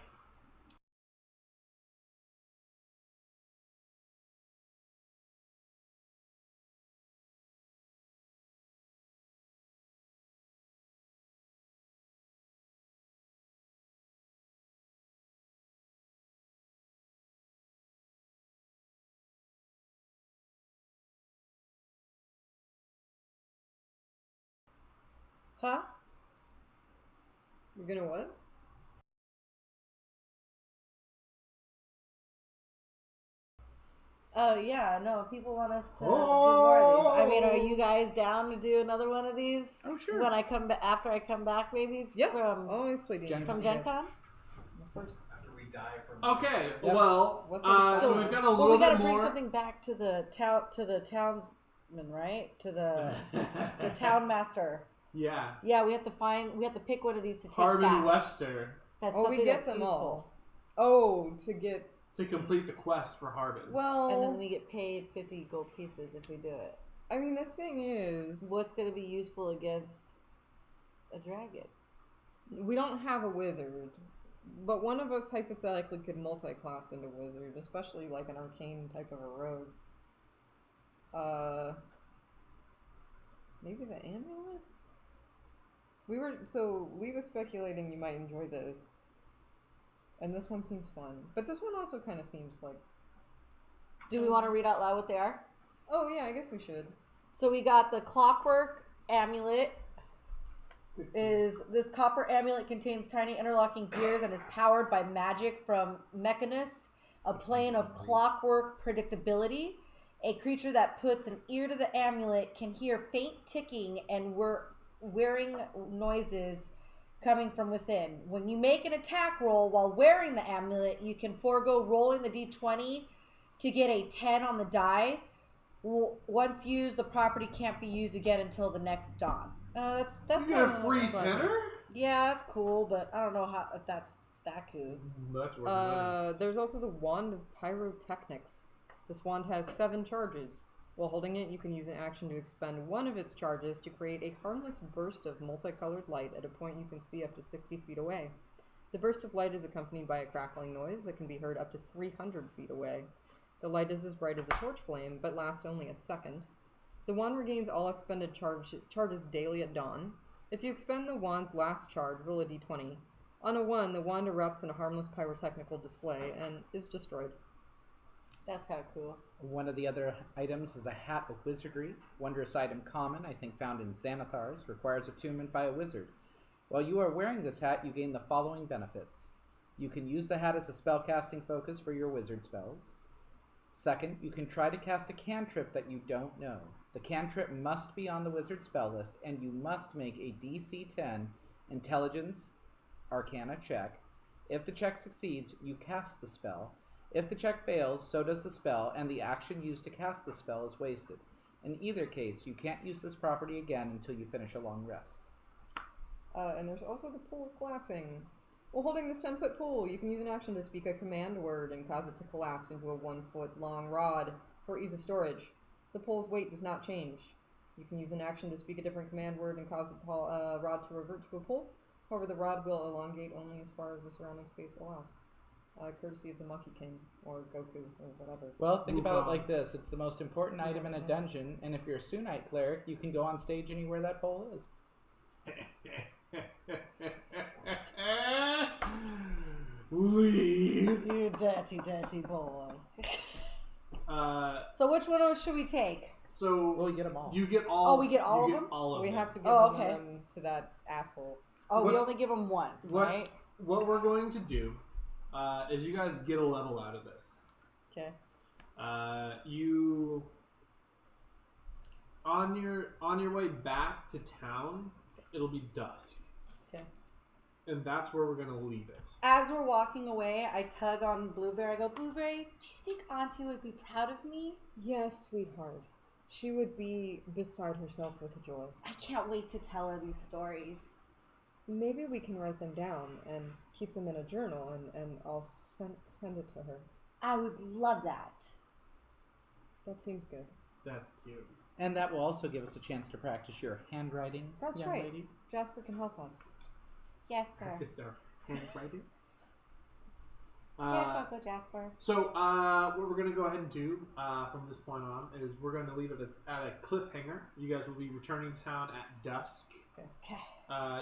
[SPEAKER 1] Huh? You're gonna what?
[SPEAKER 2] Oh yeah, no. People want us to do more of these. I mean, are you guys down to do another one of these?
[SPEAKER 4] Oh sure.
[SPEAKER 2] When I come back, after I come back, maybe.
[SPEAKER 1] Yep.
[SPEAKER 2] From
[SPEAKER 1] always play
[SPEAKER 2] Gen Con.
[SPEAKER 5] After we die from.
[SPEAKER 3] Okay.
[SPEAKER 1] Yep.
[SPEAKER 3] Well, so we've got a little
[SPEAKER 2] we gotta
[SPEAKER 3] bit
[SPEAKER 2] bring
[SPEAKER 3] more.
[SPEAKER 2] something back to the townsman, right? To the town master.
[SPEAKER 3] Yeah.
[SPEAKER 2] Yeah, we have to pick one of these to take
[SPEAKER 3] Harbin
[SPEAKER 2] back.
[SPEAKER 3] Wester.
[SPEAKER 2] That's
[SPEAKER 1] we get them all. Oh,
[SPEAKER 3] to complete the quest for Harbin.
[SPEAKER 1] Well,
[SPEAKER 2] and then we get paid 50 gold pieces if we do it.
[SPEAKER 1] I mean, the thing is,
[SPEAKER 2] what's going to be useful against a dragon?
[SPEAKER 1] We don't have a wizard, but one of us hypothetically could multi-class into wizard, especially like an arcane type of a rogue. Maybe the amulet? We were speculating you might enjoy those. And this one seems fun. But this one also kind of seems like...
[SPEAKER 2] Do we want to read out loud what they are?
[SPEAKER 1] Oh yeah, I guess we should.
[SPEAKER 2] So we got the clockwork amulet. This copper amulet contains tiny interlocking gears and is powered by magic from Mechanus, a plane of clockwork predictability. A creature that puts an ear to the amulet can hear faint ticking and whirring noises coming from within. When you make an attack roll while wearing the amulet, you can forego rolling the d20 to get a 10 on the die. Once used, the property can't be used again until the next dawn. That's
[SPEAKER 3] You get a free tenner?
[SPEAKER 2] Yeah, that's cool, but I don't know if that's that cool.
[SPEAKER 3] That's worth money.
[SPEAKER 1] There's also the Wand of Pyrotechnics. This wand has 7 charges. While holding it, you can use an action to expend one of its charges to create a harmless burst of multicolored light at a point you can see up to 60 feet away. The burst of light is accompanied by a crackling noise that can be heard up to 300 feet away. The light is as bright as a torch flame, but lasts only a second. The wand regains all expended charges daily at dawn. If you expend the wand's last charge, roll a d20. On a 1, the wand erupts in a harmless pyrotechnical display and is destroyed.
[SPEAKER 2] That's kind of cool.
[SPEAKER 4] One of the other items is a hat of wizardry. Wondrous item common, I think found in Xanathars, requires attunement by a wizard. While you are wearing this hat, you gain the following benefits. You can use the hat as a spellcasting focus for your wizard spells. Second, you can try to cast a cantrip that you don't know. The cantrip must be on the wizard spell list, and you must make a DC 10 Intelligence Arcana check. If the check succeeds, you cast the spell. If the check fails, so does the spell, and the action used to cast the spell is wasted. In either case, you can't use this property again until you finish a long rest.
[SPEAKER 1] And there's also the pool of collapsing. While holding this 10-foot pool, you can use an action to speak a command word and cause it to collapse into a 1-foot-long rod for ease of storage. The pool's weight does not change. You can use an action to speak a different command word and cause the rod to revert to a pool. However, the rod will elongate only as far as the surrounding space allows. Courtesy of the Monkey King, or Goku, or whatever.
[SPEAKER 4] Well, think about it like this. It's the most important item in a dungeon, and if you're a Sunite cleric, you can go on stage anywhere that pole is.
[SPEAKER 3] Leave.
[SPEAKER 2] You dirty, dirty boy.
[SPEAKER 3] So
[SPEAKER 2] which one should we take?
[SPEAKER 3] So
[SPEAKER 4] well, you get them all.
[SPEAKER 3] You get all.
[SPEAKER 2] Oh, we get all of them.
[SPEAKER 3] All of
[SPEAKER 1] we
[SPEAKER 3] them.
[SPEAKER 1] have to give
[SPEAKER 2] one
[SPEAKER 1] of them to that asshole.
[SPEAKER 2] Oh, we only give them one, right?
[SPEAKER 3] What we're going to do is you guys get a level out of this.
[SPEAKER 1] Okay.
[SPEAKER 3] You on your way back to town, it'll be dusk.
[SPEAKER 1] Okay.
[SPEAKER 3] And that's where we're gonna leave it.
[SPEAKER 2] As we're walking away, I tug on Blueberry. I go, Blueberry, do you think Auntie would be proud of me?
[SPEAKER 1] Yes, sweetheart. She would be beside herself with joy.
[SPEAKER 2] I can't wait to tell her these stories.
[SPEAKER 1] Maybe we can write them down and keep them in a journal, and I'll send it to her.
[SPEAKER 2] I would love that.
[SPEAKER 1] That seems good.
[SPEAKER 3] That's cute.
[SPEAKER 4] And that will also give us a chance to practice your handwriting,
[SPEAKER 1] That's
[SPEAKER 4] young
[SPEAKER 1] right.
[SPEAKER 4] lady.
[SPEAKER 1] Jasper can help us.
[SPEAKER 2] Yes, sir.
[SPEAKER 3] Practice our handwriting.
[SPEAKER 2] Yes, Uncle Jasper.
[SPEAKER 3] So, what we're going to go ahead and do from this point on is we're going to leave it at a cliffhanger. You guys will be returning to town at dusk.
[SPEAKER 2] Okay.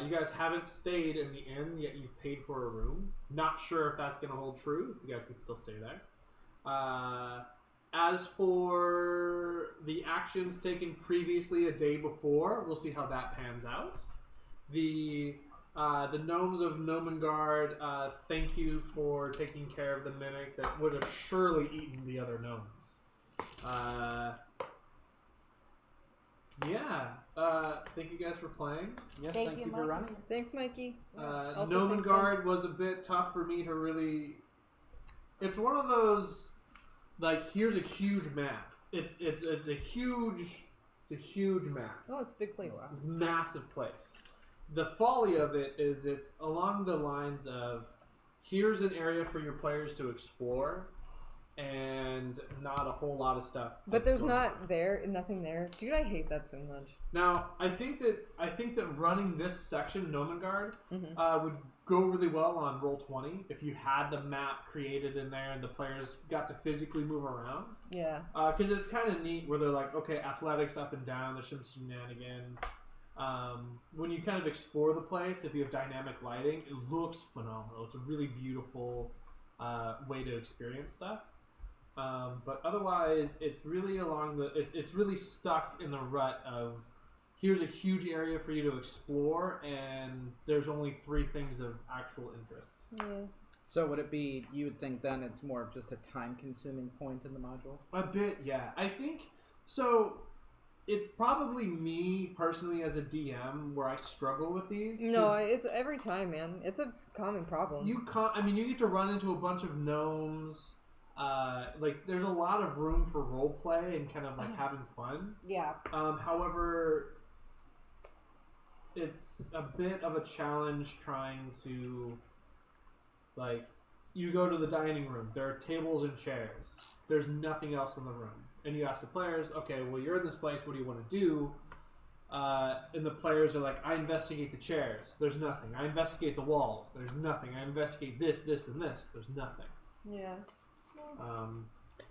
[SPEAKER 3] You guys haven't stayed in the inn, yet you've paid for a room. Not sure if that's going to hold true. You guys can still stay there. As for the actions taken previously a day before, we'll see how that pans out. The gnomes of Nomengard, thank you for taking care of the mimic that would have surely eaten the other gnomes. Thank you guys for playing.
[SPEAKER 4] Yes,
[SPEAKER 2] thank
[SPEAKER 4] you for running.
[SPEAKER 1] Thanks, Mikey.
[SPEAKER 3] Nomengard was a bit tough for me to really. It's one of those, like, here's a huge map. It's a huge map.
[SPEAKER 1] Oh, it's a big place.
[SPEAKER 3] It's a massive place. The folly of it is it's along the lines of, here's an area for your players to explore, and not a whole lot of stuff.
[SPEAKER 1] But there's nothing there. Dude, I hate that so much.
[SPEAKER 3] Now, I think that running this section, Nomengard, would go really well on Roll20 if you had the map created in there and the players got to physically move around.
[SPEAKER 1] Yeah.
[SPEAKER 3] Because it's kind of neat where they're like, okay, athletics up and down, there's some shenanigans. When you kind of explore the place, if you have dynamic lighting, it looks phenomenal. It's a really beautiful way to experience stuff. But otherwise, it's really it's really stuck in the rut of here's a huge area for you to explore, and there's only 3 things of actual interest.
[SPEAKER 1] Yeah.
[SPEAKER 4] So would it be, you would think then it's more of just a time-consuming point in the module?
[SPEAKER 3] A bit, yeah. I think, so it's probably me personally as a DM where I struggle with these.
[SPEAKER 1] No, it's every time, man. It's a common problem.
[SPEAKER 3] You get to run into a bunch of gnomes. There's a lot of room for role play and kind of like having fun.
[SPEAKER 2] Yeah.
[SPEAKER 3] However, it's a bit of a challenge trying to, you go to the dining room, there are tables and chairs, there's nothing else in the room, and you ask the players, okay, well, you're in this place, what do you want to do? And the players are like, I investigate the chairs, there's nothing. I investigate the walls, there's nothing. I investigate this, and this, there's nothing.
[SPEAKER 1] Yeah.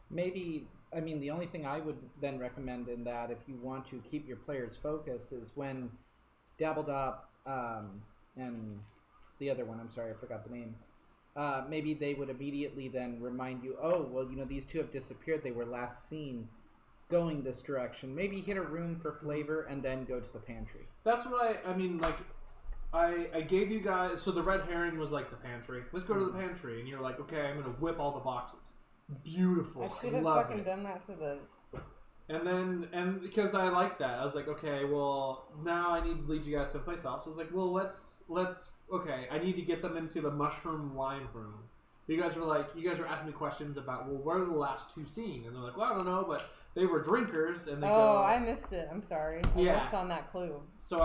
[SPEAKER 4] Maybe, the only thing I would then recommend in that, if you want to keep your players focused, is when Dabbledop and the other one, I'm sorry, I forgot the name, maybe they would immediately then remind you, oh, well, these 2 have disappeared, they were last seen going this direction. Maybe hit a room for flavor and then go to the pantry.
[SPEAKER 3] That's what I gave you guys, so the red herring was like the pantry. Let's go to the pantry, and you're like, okay, I'm going to whip all the boxes. Beautiful.
[SPEAKER 1] I should have
[SPEAKER 3] Love
[SPEAKER 1] fucking
[SPEAKER 3] it.
[SPEAKER 1] done that to the...
[SPEAKER 3] And because I like that, I was like, okay, well, now I need to lead you guys someplace else. I was like, well, okay, I need to get them into the mushroom wine room. You guys were asking me questions about, well, where are the last 2 seen? And they're like, well, I don't know, but they were drinkers, and they go...
[SPEAKER 1] Oh, I missed it. I'm sorry. I missed on that clue.
[SPEAKER 3] So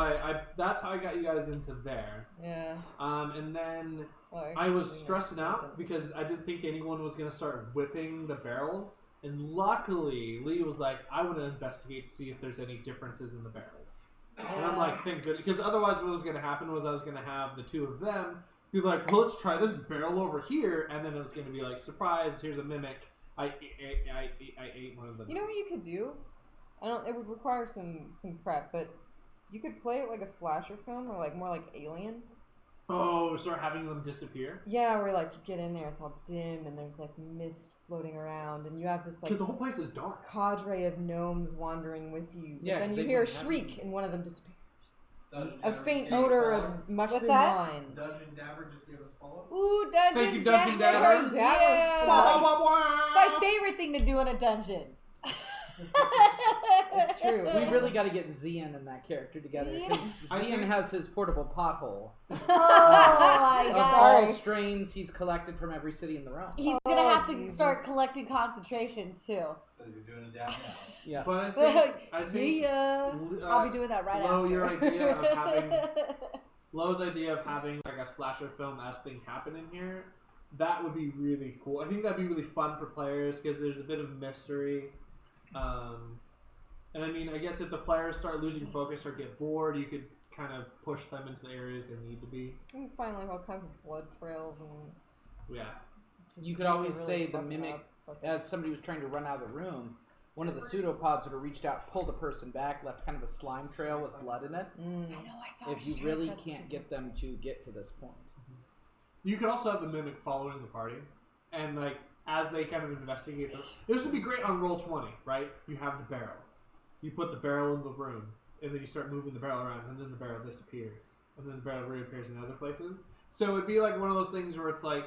[SPEAKER 3] that's how I got you guys into there.
[SPEAKER 1] Yeah.
[SPEAKER 3] And then I was stressing out because I didn't think anyone was going to start whipping the barrels. And luckily, Lee was like, I want to investigate to see if there's any differences in the barrels.
[SPEAKER 1] Yeah.
[SPEAKER 3] And I'm like, thank goodness. Because otherwise what was going to happen was I was going to have the 2 of them be like, well, let's try this barrel over here. And then it was going to be like, surprise, here's a mimic. I ate one of them.
[SPEAKER 1] You know what you could do? It would require some prep, but you could play it like a slasher film or more like Alien.
[SPEAKER 3] Oh, start having them disappear?
[SPEAKER 1] Yeah, where you get in there, it's all dim, and there's mist floating around, and you have this
[SPEAKER 3] because the whole place is dark.
[SPEAKER 1] Cadre of gnomes wandering with you.
[SPEAKER 4] Yeah,
[SPEAKER 1] then you hear a shriek, and one of them disappears. A faint
[SPEAKER 5] odor
[SPEAKER 1] odor of mushroom wine.
[SPEAKER 5] Dungeon Dabber just gave us follow.
[SPEAKER 2] Ooh, Dungeon
[SPEAKER 3] Thank you, Dungeon Dabber.
[SPEAKER 2] Yeah. My favorite thing to do in a dungeon.
[SPEAKER 1] It's true.
[SPEAKER 4] We really got to get Zian and that character together. Zian has his portable pothole.
[SPEAKER 2] Oh my
[SPEAKER 4] Of
[SPEAKER 2] god.
[SPEAKER 4] all strains he's collected from every city in the realm.
[SPEAKER 2] He's gonna have to start collecting concentrations too.
[SPEAKER 5] So you're doing it down now.
[SPEAKER 4] Yeah.
[SPEAKER 3] But I think
[SPEAKER 2] I'll be doing that right
[SPEAKER 3] Lo,
[SPEAKER 2] after.
[SPEAKER 3] your idea of having Lo's idea of having a slasher film-esque thing happen in here, that would be really cool. I think that'd be really fun for players because there's a bit of mystery. And I guess if the players start losing focus or get bored, you could kind of push them into the areas they need to be.
[SPEAKER 1] You can find all kinds of blood trails and...
[SPEAKER 3] Yeah.
[SPEAKER 4] You could always say the mimic, as somebody was trying to run out of the room, one of the pseudopods would have reached out, pulled the person back, left kind of a slime trail with blood in it. If you really can't get them to get to this point.
[SPEAKER 3] You could also have the mimic following the party, and as they kind of investigate this would be great on Roll20, right? You have the barrel. You put the barrel in the room, and then you start moving the barrel around, and then the barrel disappears, and then the barrel reappears in other places. So it'd be like one of those things where it's like,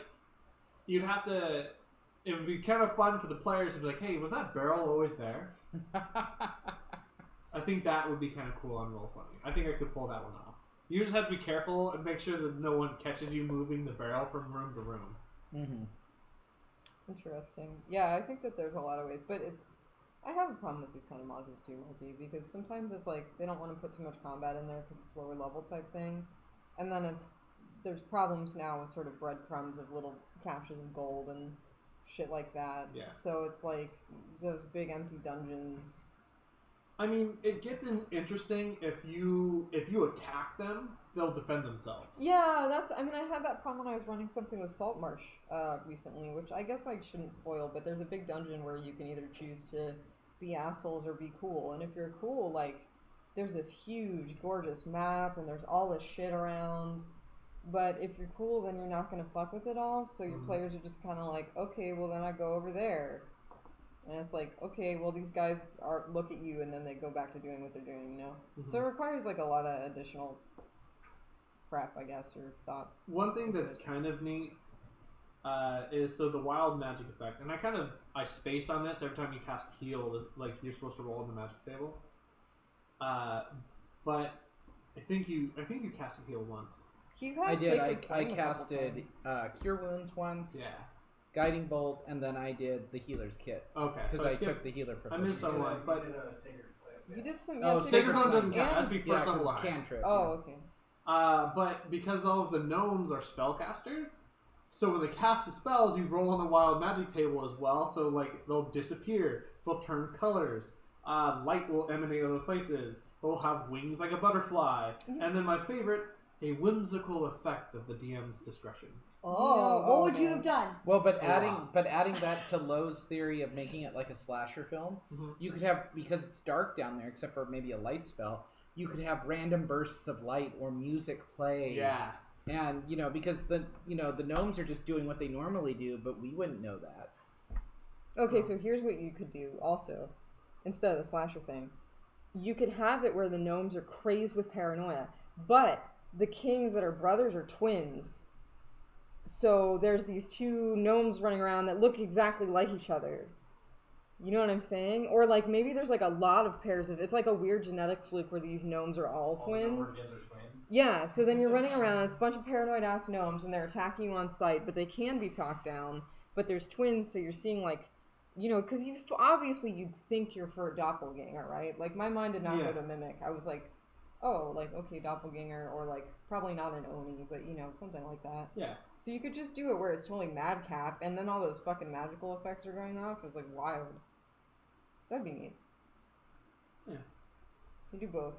[SPEAKER 3] you'd have to, it would be kind of fun for the players to be like, hey, was that barrel always there? I think that would be kind of cool on Roll20. I think I could pull that one off. You just have to be careful and make sure that no one catches you moving the barrel from room to room.
[SPEAKER 4] Mm-hmm.
[SPEAKER 1] Interesting. Yeah, I think that there's a lot of ways, but I have a problem with these kind of modules too, Multi, because sometimes it's they don't want to put too much combat in there because it's lower level type thing, and then there's problems now with sort of breadcrumbs of little caches of gold and shit like that.
[SPEAKER 3] Yeah.
[SPEAKER 1] So it's those big empty dungeons.
[SPEAKER 3] It gets interesting if you attack them, they'll defend themselves.
[SPEAKER 1] Yeah, I had that problem when I was running something with Saltmarsh recently, which I guess I shouldn't spoil, but there's a big dungeon where you can either choose to be assholes or be cool, and if you're cool, there's this huge, gorgeous map, and there's all this shit around, but if you're cool, then you're not gonna fuck with it all, so your players are just kinda okay, well then I go over there. And it's like, okay, well these guys look at you and then they go back to doing what they're doing, you know? So it requires like a lot of additional prep, I guess, or thought.
[SPEAKER 3] One thing that's kind of neat is so the wild magic effect, and I spaced on this every time you cast heal, like you're supposed to roll on the magic table. But I think you casted heal once.
[SPEAKER 4] I did. I casted Cure Wounds once.
[SPEAKER 3] Yeah.
[SPEAKER 4] Guiding Bolt, and then I did the healer's kit.
[SPEAKER 3] Okay.
[SPEAKER 4] Because I took the healer
[SPEAKER 3] I missed someone, but
[SPEAKER 1] you did some.
[SPEAKER 3] Sacred Flame doesn't count. That'd be first level
[SPEAKER 4] cantrip.
[SPEAKER 1] Oh, okay.
[SPEAKER 3] But because all of the gnomes are spellcasters, so when they cast the spells, you roll on the wild magic table as well. So like they'll disappear, they'll turn colors, light will emanate other places. They'll have wings like a butterfly, and then my favorite, a whimsical effect of the DM's discretion.
[SPEAKER 2] Oh, what would you have done?
[SPEAKER 4] Well, but adding that to Lowe's theory of making it like a slasher film, you could have, because it's dark down there, except for maybe a light spell, you could have random bursts of light or music play.
[SPEAKER 3] Yeah.
[SPEAKER 4] And because the gnomes are just doing what they normally do, but we wouldn't know that.
[SPEAKER 1] Okay, so here's what you could do also, instead of the slasher thing. You could have it where the gnomes are crazed with paranoia, but the kings that are brothers are twins. So there's these two gnomes running around that look exactly like each other. You know what I'm saying? Or like maybe there's like a lot of pairs of, it's like a weird genetic fluke where these gnomes are all twins. Yeah, so then you're running around, it's a bunch of paranoid ass gnomes and they're attacking you on sight, but they can be talked down. But there's twins, so you're seeing like, because obviously you'd think you're for a doppelganger, right? Like my mind did not go to mimic. I was like, oh, like okay, doppelganger, or like probably not an Oni, but something like that.
[SPEAKER 3] Yeah.
[SPEAKER 1] So you could just do it where it's totally madcap, and then all those fucking magical effects are going off. It's like wild. That'd be neat.
[SPEAKER 3] Yeah.
[SPEAKER 1] You do both.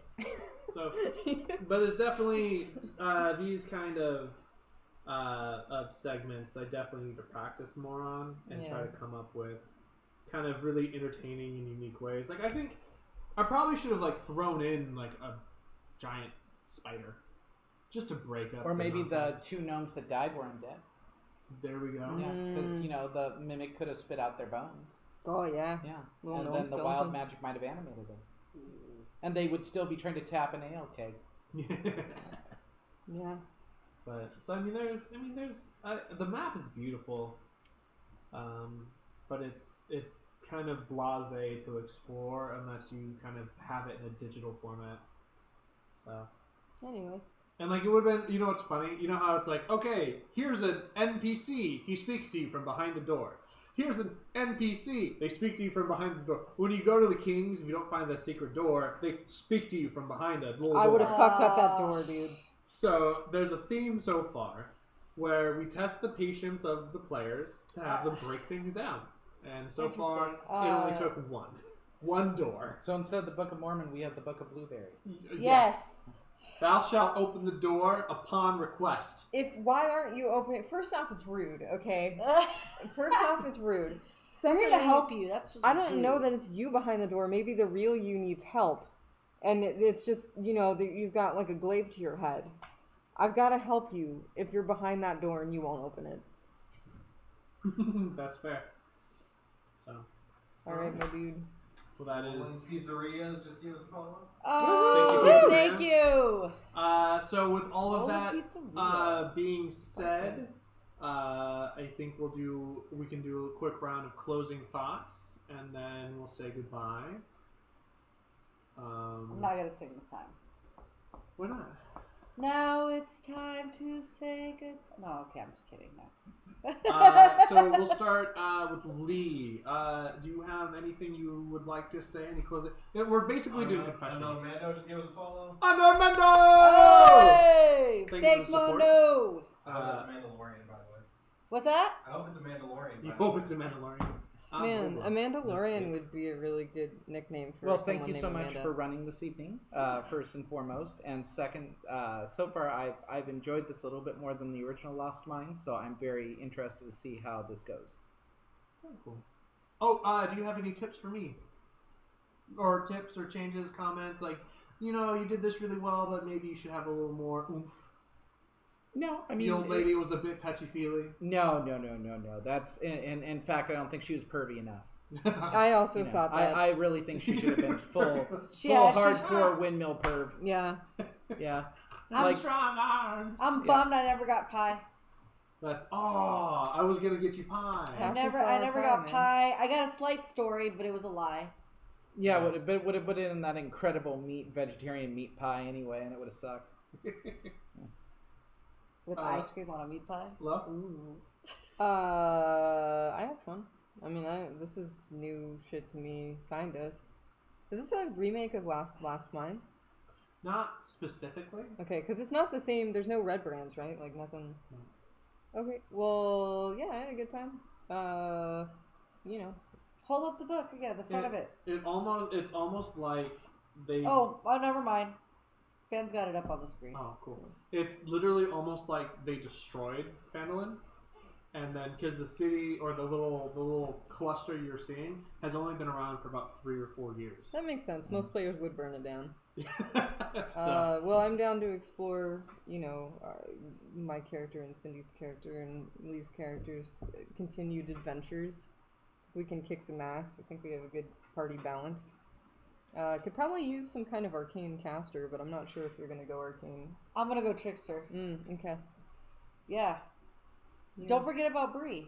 [SPEAKER 3] So, but it's definitely these kind of segments I definitely need to practice more on and try to come up with kind of really entertaining and unique ways. Like I think I probably should have like thrown in like a giant spider. Just to break up.
[SPEAKER 4] Or maybe the two gnomes that died were undead.
[SPEAKER 3] There we go.
[SPEAKER 4] Yeah, because the mimic could have spit out their bones.
[SPEAKER 1] Oh yeah.
[SPEAKER 4] Yeah. And then the wild magic might have animated them. And they would still be trying to tap an ale keg.
[SPEAKER 1] Yeah.
[SPEAKER 3] But so the map is beautiful, but it's kind of blasé to explore unless you kind of have it in a digital format. So.
[SPEAKER 1] Anyway.
[SPEAKER 3] And like it would have been, what's funny? You know how it's like, okay, here's an NPC. He speaks to you from behind the door. Here's an NPC. They speak to you from behind the door. When you go to the Kings, if you don't find that secret door, they speak to you from behind a little door.
[SPEAKER 1] I would have fucked up that door, dude.
[SPEAKER 3] So there's a theme so far where we test the patience of the players to have them break things down. And so far, it only took one door.
[SPEAKER 4] So instead of the Book of Mormon, we have the Book of Blueberry.
[SPEAKER 2] Yes.
[SPEAKER 3] Thou shalt open the door upon request.
[SPEAKER 1] Why aren't you opening? First off, it's rude, okay? First off, it's rude.
[SPEAKER 2] I'm here to help you. That's just
[SPEAKER 1] I don't know that it's you behind the door. Maybe the real you needs help. And it's just, you've got like a glaive to your head. I've got to help you if you're behind that door and you won't open it.
[SPEAKER 3] That's fair. So.
[SPEAKER 1] Alright, my dude.
[SPEAKER 3] Well, that is.
[SPEAKER 5] Pizzerias, just give us a follow.
[SPEAKER 2] Oh, thank you.
[SPEAKER 3] So with all of that being said, I think we can do a quick round of closing thoughts, and then we'll say goodbye.
[SPEAKER 2] I'm not gonna sing this time.
[SPEAKER 3] Why not?
[SPEAKER 2] Now it's time to say good. No, okay, I'm just kidding. No.
[SPEAKER 3] So we'll start with Lee. Do you have anything you would like to say? Any closing? We're basically doing confessions.
[SPEAKER 5] Unknown Mando, just give us a follow.
[SPEAKER 3] Unknown Mando!
[SPEAKER 2] Hey! Thanks, Mondo!
[SPEAKER 5] I hope it's a Mandalorian, by the way.
[SPEAKER 2] What's that?
[SPEAKER 5] I hope it's a Mandalorian.
[SPEAKER 3] You hope it's a Mandalorian.
[SPEAKER 1] Man, a Mandalorian would be a really good nickname for
[SPEAKER 4] someone
[SPEAKER 1] named
[SPEAKER 4] Well, thank you so much
[SPEAKER 1] Amanda.
[SPEAKER 4] for running this evening, first and foremost. And second, so far I've enjoyed this a little bit more than the original Lost Mine, so I'm very interested to see how this goes.
[SPEAKER 3] Oh, cool. Oh, do you have any tips for me? Or tips or changes, comments, like, you did this really well, but maybe you should have a little more oomph.
[SPEAKER 4] No, I mean...
[SPEAKER 3] The old lady was a bit touchy-feely.
[SPEAKER 4] No. That's... In fact, I don't think she was pervy enough.
[SPEAKER 1] I also
[SPEAKER 4] You know,
[SPEAKER 1] thought that.
[SPEAKER 4] I really think she should have been full
[SPEAKER 2] Yeah,
[SPEAKER 4] hardcore windmill perv.
[SPEAKER 1] Yeah.
[SPEAKER 4] Yeah.
[SPEAKER 3] I'm strong arms.
[SPEAKER 2] I'm bummed I never got pie.
[SPEAKER 3] I was gonna get you pie.
[SPEAKER 2] I never got pie. I got a slight story, but it was a lie.
[SPEAKER 4] Yeah, would have put in that incredible vegetarian meat pie anyway, and it would have sucked.
[SPEAKER 2] With ice cream on a meat pie.
[SPEAKER 3] Love?
[SPEAKER 2] Ooh.
[SPEAKER 1] I had fun. I mean, this is new shit to me, kind of. Is this a remake of Last Mine?
[SPEAKER 3] Not specifically.
[SPEAKER 1] Okay, because it's not the same. There's no red brands, right? Like nothing. No. Okay. Well, yeah, I had a good time. You know.
[SPEAKER 2] Hold up the book again, the front of it.
[SPEAKER 3] It's almost like they.
[SPEAKER 2] Oh, never mind. Ben's got it up on the screen.
[SPEAKER 3] Oh, cool. It's literally almost like they destroyed Phandalin, and then because the city or the little cluster you're seeing has only been around for about 3 or 4 years.
[SPEAKER 1] That makes sense. Most players would burn it down.
[SPEAKER 3] So.
[SPEAKER 1] Well, I'm down to explore, my character and Cindy's character and Lee's character's continued adventures. We can kick some ass. I think we have a good party balance. Could probably use some kind of arcane caster, but I'm not sure if you're gonna go arcane.
[SPEAKER 2] I'm gonna go trickster.
[SPEAKER 1] Okay.
[SPEAKER 2] Yeah. Don't forget about Bree.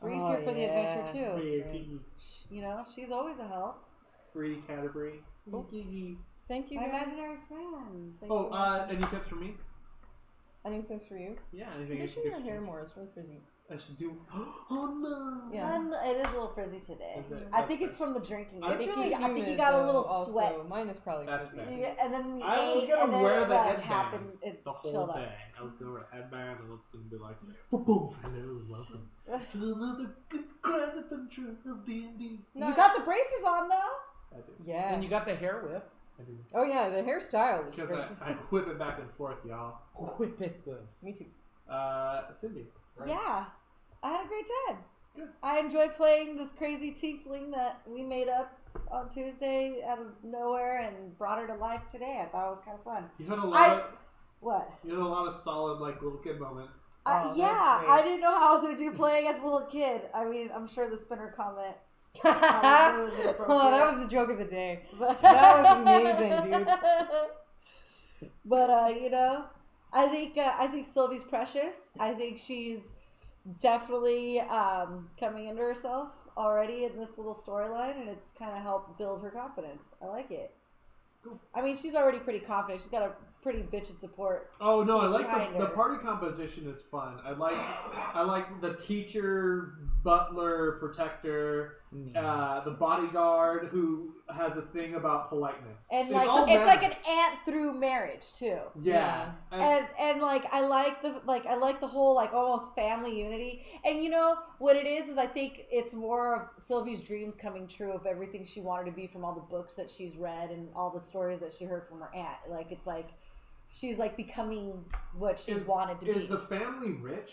[SPEAKER 2] Bree's here for the adventure too.
[SPEAKER 3] Bree.
[SPEAKER 2] You know, she's always a help.
[SPEAKER 3] Bree, Canterbury.
[SPEAKER 1] Cool. Thank you,
[SPEAKER 2] My
[SPEAKER 1] guys.
[SPEAKER 2] imaginary friend.
[SPEAKER 3] Any tips for me?
[SPEAKER 1] Any tips for you?
[SPEAKER 3] Yeah,
[SPEAKER 1] anything. Condition your hair more. It's really frizzy.
[SPEAKER 3] I should do. Oh no.
[SPEAKER 1] Yeah.
[SPEAKER 2] It is a little frizzy today.
[SPEAKER 3] I
[SPEAKER 2] think it's from the drinking. I think
[SPEAKER 1] really
[SPEAKER 2] you got a little
[SPEAKER 1] also,
[SPEAKER 2] sweat.
[SPEAKER 1] Mine is probably frizzy.
[SPEAKER 2] And then
[SPEAKER 3] I was gonna wear the headband
[SPEAKER 2] happened,
[SPEAKER 3] the whole day. I was gonna wear a headband and I was gonna be like, boom, hello, welcome to another grand adventure of D&D.
[SPEAKER 2] You got the braces on though.
[SPEAKER 3] I do.
[SPEAKER 1] Yeah.
[SPEAKER 4] And you got the hair whip.
[SPEAKER 3] I do.
[SPEAKER 1] Oh yeah, the hairstyle is
[SPEAKER 3] Because
[SPEAKER 1] great.
[SPEAKER 3] I whip it back and forth, y'all.
[SPEAKER 4] Whip it good.
[SPEAKER 1] Me too.
[SPEAKER 3] Cindy. Right?
[SPEAKER 2] Yeah, I had a great time.
[SPEAKER 3] Good.
[SPEAKER 2] I enjoyed playing this crazy tiefling that we made up on Tuesday out of nowhere and brought her to life today. I thought it was kind of fun.
[SPEAKER 3] You had a lot
[SPEAKER 2] What?
[SPEAKER 3] You had a lot of solid little kid moments.
[SPEAKER 2] Yeah, I didn't know how I was going to do playing as a little kid. I mean, I'm sure the spinner comment. That
[SPEAKER 1] was the joke of the day. That was amazing, dude.
[SPEAKER 2] But I think Sylvie's precious. I think she's definitely coming into herself already in this little storyline, and it's kind of helped build her confidence. I like it.
[SPEAKER 3] Cool.
[SPEAKER 2] I mean, she's already pretty confident. She's got a pretty bitch of support.
[SPEAKER 3] Oh no, I like the party composition is fun. I like the teacher, butler, protector, the bodyguard who has a thing about politeness.
[SPEAKER 2] And it's like an aunt through marriage too.
[SPEAKER 3] Yeah.
[SPEAKER 2] And I like the whole almost family unity. And you know what it is I think it's more of Sylvie's dreams coming true of everything she wanted to be from all the books that she's read and all the stories that she heard from her aunt. She's becoming what she wanted to be.
[SPEAKER 3] Is the family rich?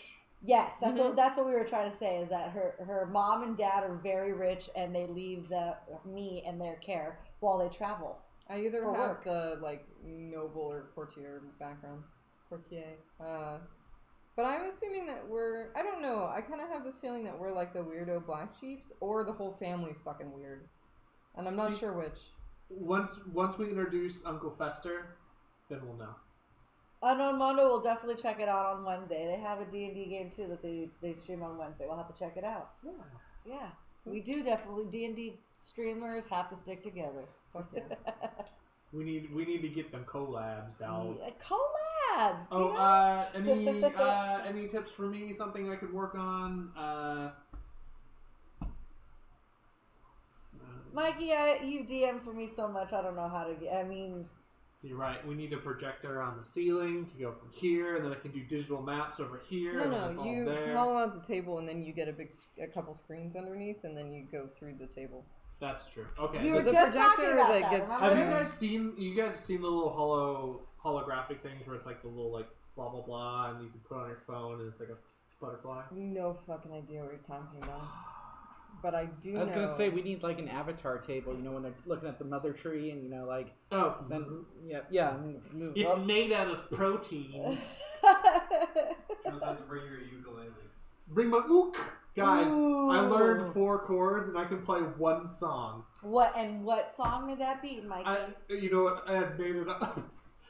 [SPEAKER 2] Yes, that's what we were trying to say. Is that her mom and dad are very rich, and they leave me in their care while they travel.
[SPEAKER 1] I either have
[SPEAKER 2] work.
[SPEAKER 1] the noble or courtier background, but I'm assuming that I don't know. I kind of have this feeling that we're like the weirdo black chiefs, or the whole family's fucking weird, and I'm not sure which.
[SPEAKER 3] Once we introduce Uncle Fester, then we'll know.
[SPEAKER 2] Unknown Mondo will definitely check it out on Wednesday. They have a D&D game too that they stream on Wednesday. We'll have to check it out. Yeah. We do definitely. D&D streamers have to stick together.
[SPEAKER 1] Fuck yeah.
[SPEAKER 3] We need to get them collabs out.
[SPEAKER 2] Collabs.
[SPEAKER 3] Oh, any tips for me? Something I could work on?
[SPEAKER 2] Mikey, you DM for me so much. I don't know how to get. I mean.
[SPEAKER 3] You're right. We need a projector on the ceiling to go from here, and then I can do digital maps over here.
[SPEAKER 1] No, you hollow out the table, and then you get a couple screens underneath, and then you go through the table.
[SPEAKER 3] That's true. Okay.
[SPEAKER 2] You were just talking about that.
[SPEAKER 3] Have you guys seen the little holographic things where it's the little blah blah blah, and you can put on your phone, and it's like a butterfly?
[SPEAKER 1] No fucking idea what you're talking about. But I do know.
[SPEAKER 4] I was gonna say we need an avatar table, when they're looking at the mother tree and then move
[SPEAKER 3] it's
[SPEAKER 4] up.
[SPEAKER 3] made out of protein.
[SPEAKER 5] You don't have to bring your ukulele.
[SPEAKER 3] Bring my ook. Guys,
[SPEAKER 2] Ooh.
[SPEAKER 3] I learned 4 chords and I can play 1 song.
[SPEAKER 2] What song would that be, Mikey?
[SPEAKER 3] You know what? I had made it up.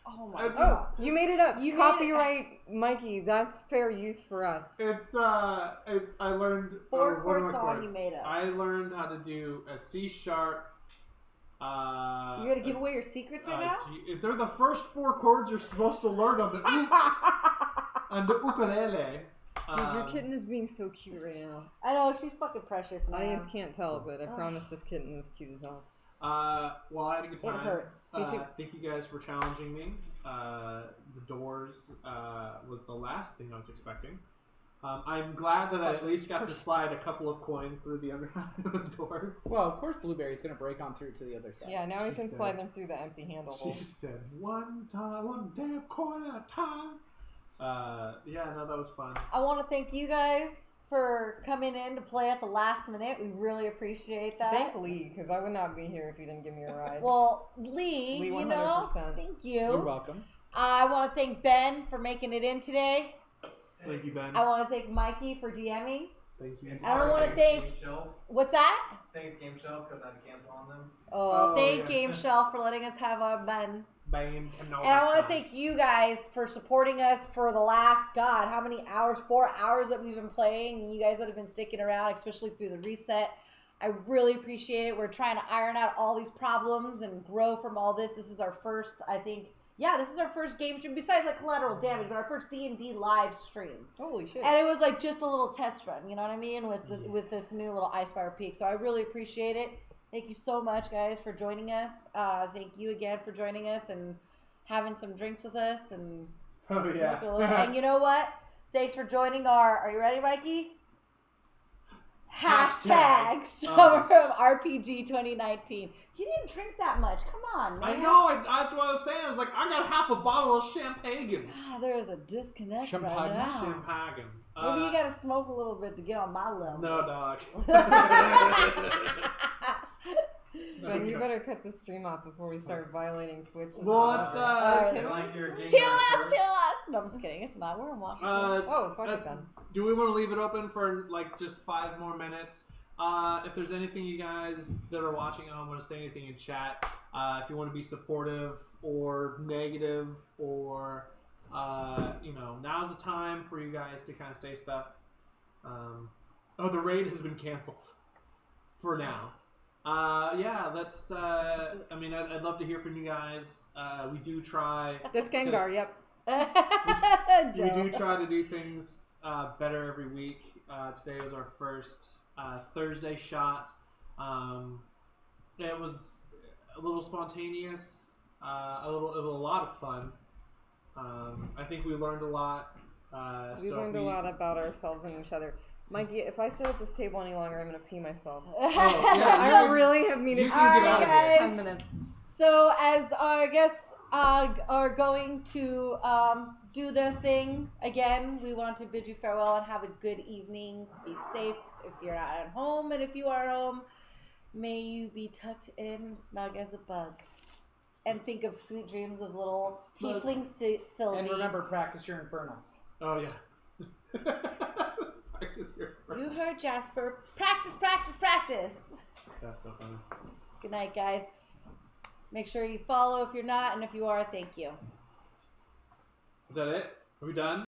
[SPEAKER 2] Oh my
[SPEAKER 3] God.
[SPEAKER 1] Oh, you made it up.
[SPEAKER 2] You
[SPEAKER 1] Copyright Mikey. That's fair use for us.
[SPEAKER 3] I learned
[SPEAKER 2] 4
[SPEAKER 3] what are
[SPEAKER 2] chord
[SPEAKER 3] my
[SPEAKER 2] song
[SPEAKER 3] chords?
[SPEAKER 2] you made up.
[SPEAKER 3] I learned how to do a C sharp.
[SPEAKER 2] You gonna give away your secrets right now?
[SPEAKER 3] If they're the first 4 chords you're supposed to learn on the ukulele.
[SPEAKER 1] Your kitten is being so cute right now.
[SPEAKER 2] I know, she's fucking precious, man.
[SPEAKER 1] Audience can't tell, but I promise this kitten is cute as hell.
[SPEAKER 3] Well, I had a good time.
[SPEAKER 2] It hurts.
[SPEAKER 3] Thank you guys for challenging me. The doors was the last thing I was expecting. I'm glad that I at least got to slide a couple of coins through the other side of the door.
[SPEAKER 4] Well, of course Blueberry's going to break on through to the other side.
[SPEAKER 1] Yeah, now we
[SPEAKER 3] She
[SPEAKER 1] can
[SPEAKER 3] said-
[SPEAKER 1] slide them through the empty handle hole.
[SPEAKER 3] She said, one damn coin at a time. Yeah, no, that was fun.
[SPEAKER 2] I want to thank you guys for coming in to play at the last minute. We really appreciate that.
[SPEAKER 1] Thank Lee, because I would not be here if you didn't give me a ride.
[SPEAKER 2] Well, Lee,
[SPEAKER 1] Lee,
[SPEAKER 2] you know,
[SPEAKER 1] 100%.
[SPEAKER 2] thank you.
[SPEAKER 4] You're welcome.
[SPEAKER 2] I want to thank Ben for making it in today.
[SPEAKER 3] Thank you, Ben.
[SPEAKER 2] I want to thank Mikey for DMing.
[SPEAKER 3] Thank you.
[SPEAKER 2] I don't want to thank. What's that?
[SPEAKER 5] Thanks, Game Shelf, because I had to cancel on them.
[SPEAKER 2] Oh, thank
[SPEAKER 3] yeah.
[SPEAKER 2] Game Shelf for letting us have our Ben.
[SPEAKER 3] Ben
[SPEAKER 2] And I want to thank you guys for supporting us for the last, God, how many hours? 4 hours that we've been playing. And you guys that have been sticking around, especially through the reset. I really appreciate it. We're trying to iron out all these problems and grow from all this. This is our first, I think, this is our first game stream, besides like Collateral Damage, but our first D&D live stream.
[SPEAKER 1] Holy shit.
[SPEAKER 2] And it was like just a little test run, you know what I mean, with this new little Icefire Peak. So I really appreciate it. Thank you so much, guys, for joining us. Thank you again for joining us and having some drinks with us. And
[SPEAKER 3] Oh, yeah.
[SPEAKER 2] and you know what? Thanks for joining are you ready, Mikey? Hashtag Summer of RPG 2019. You didn't drink that much. Come on, man.
[SPEAKER 3] I know. That's what I was saying. I was like, I got half a bottle of champagne.
[SPEAKER 2] Ah, there is a disconnect right
[SPEAKER 4] Champagne.
[SPEAKER 2] now.
[SPEAKER 3] Champagne.
[SPEAKER 2] Maybe you gotta smoke a little bit to get on my level.
[SPEAKER 3] No, dog.
[SPEAKER 1] Ben, you better cut the stream off before we start violating Twitch.
[SPEAKER 3] Well, it's,
[SPEAKER 5] They like your game
[SPEAKER 2] Kill
[SPEAKER 5] guys
[SPEAKER 2] us,
[SPEAKER 5] first.
[SPEAKER 2] kill us! No, I'm just kidding. It's not. We're in Washington.
[SPEAKER 1] Fuck it then.
[SPEAKER 3] Do we want to leave it open for like just 5 more minutes? If there's anything you guys that are watching at home want to say anything in chat, if you want to be supportive or negative or now's the time for you guys to kind of say stuff. The raid has been canceled for now. Let's. I'd love to hear from you guys. We do try.
[SPEAKER 1] This Gengar, yep.
[SPEAKER 3] We do try to do things better every week. Today was our first Thursday shot. It was a little spontaneous. It was a lot of fun. I think we learned a lot.
[SPEAKER 1] We learned a lot about ourselves and each other. Mikey, if I sit at this table any longer, I'm gonna pee myself. I really have needed to
[SPEAKER 3] get out of here.
[SPEAKER 1] 10 minutes.
[SPEAKER 2] So as our guests are going to do their thing again, we want to bid you farewell and have a good evening. Be safe if you're not at home, and if you are at home, may you be tucked in, snug as a bug. And think of sweet dreams of little tiefling Sylvie.
[SPEAKER 4] And remember, practice your Inferno.
[SPEAKER 3] Oh yeah.
[SPEAKER 2] You heard Jasper. Practice, practice, practice.
[SPEAKER 3] That's so funny.
[SPEAKER 2] Good night, guys. Make sure you follow if you're not, and if you are, thank you.
[SPEAKER 3] Is that it? Are we done?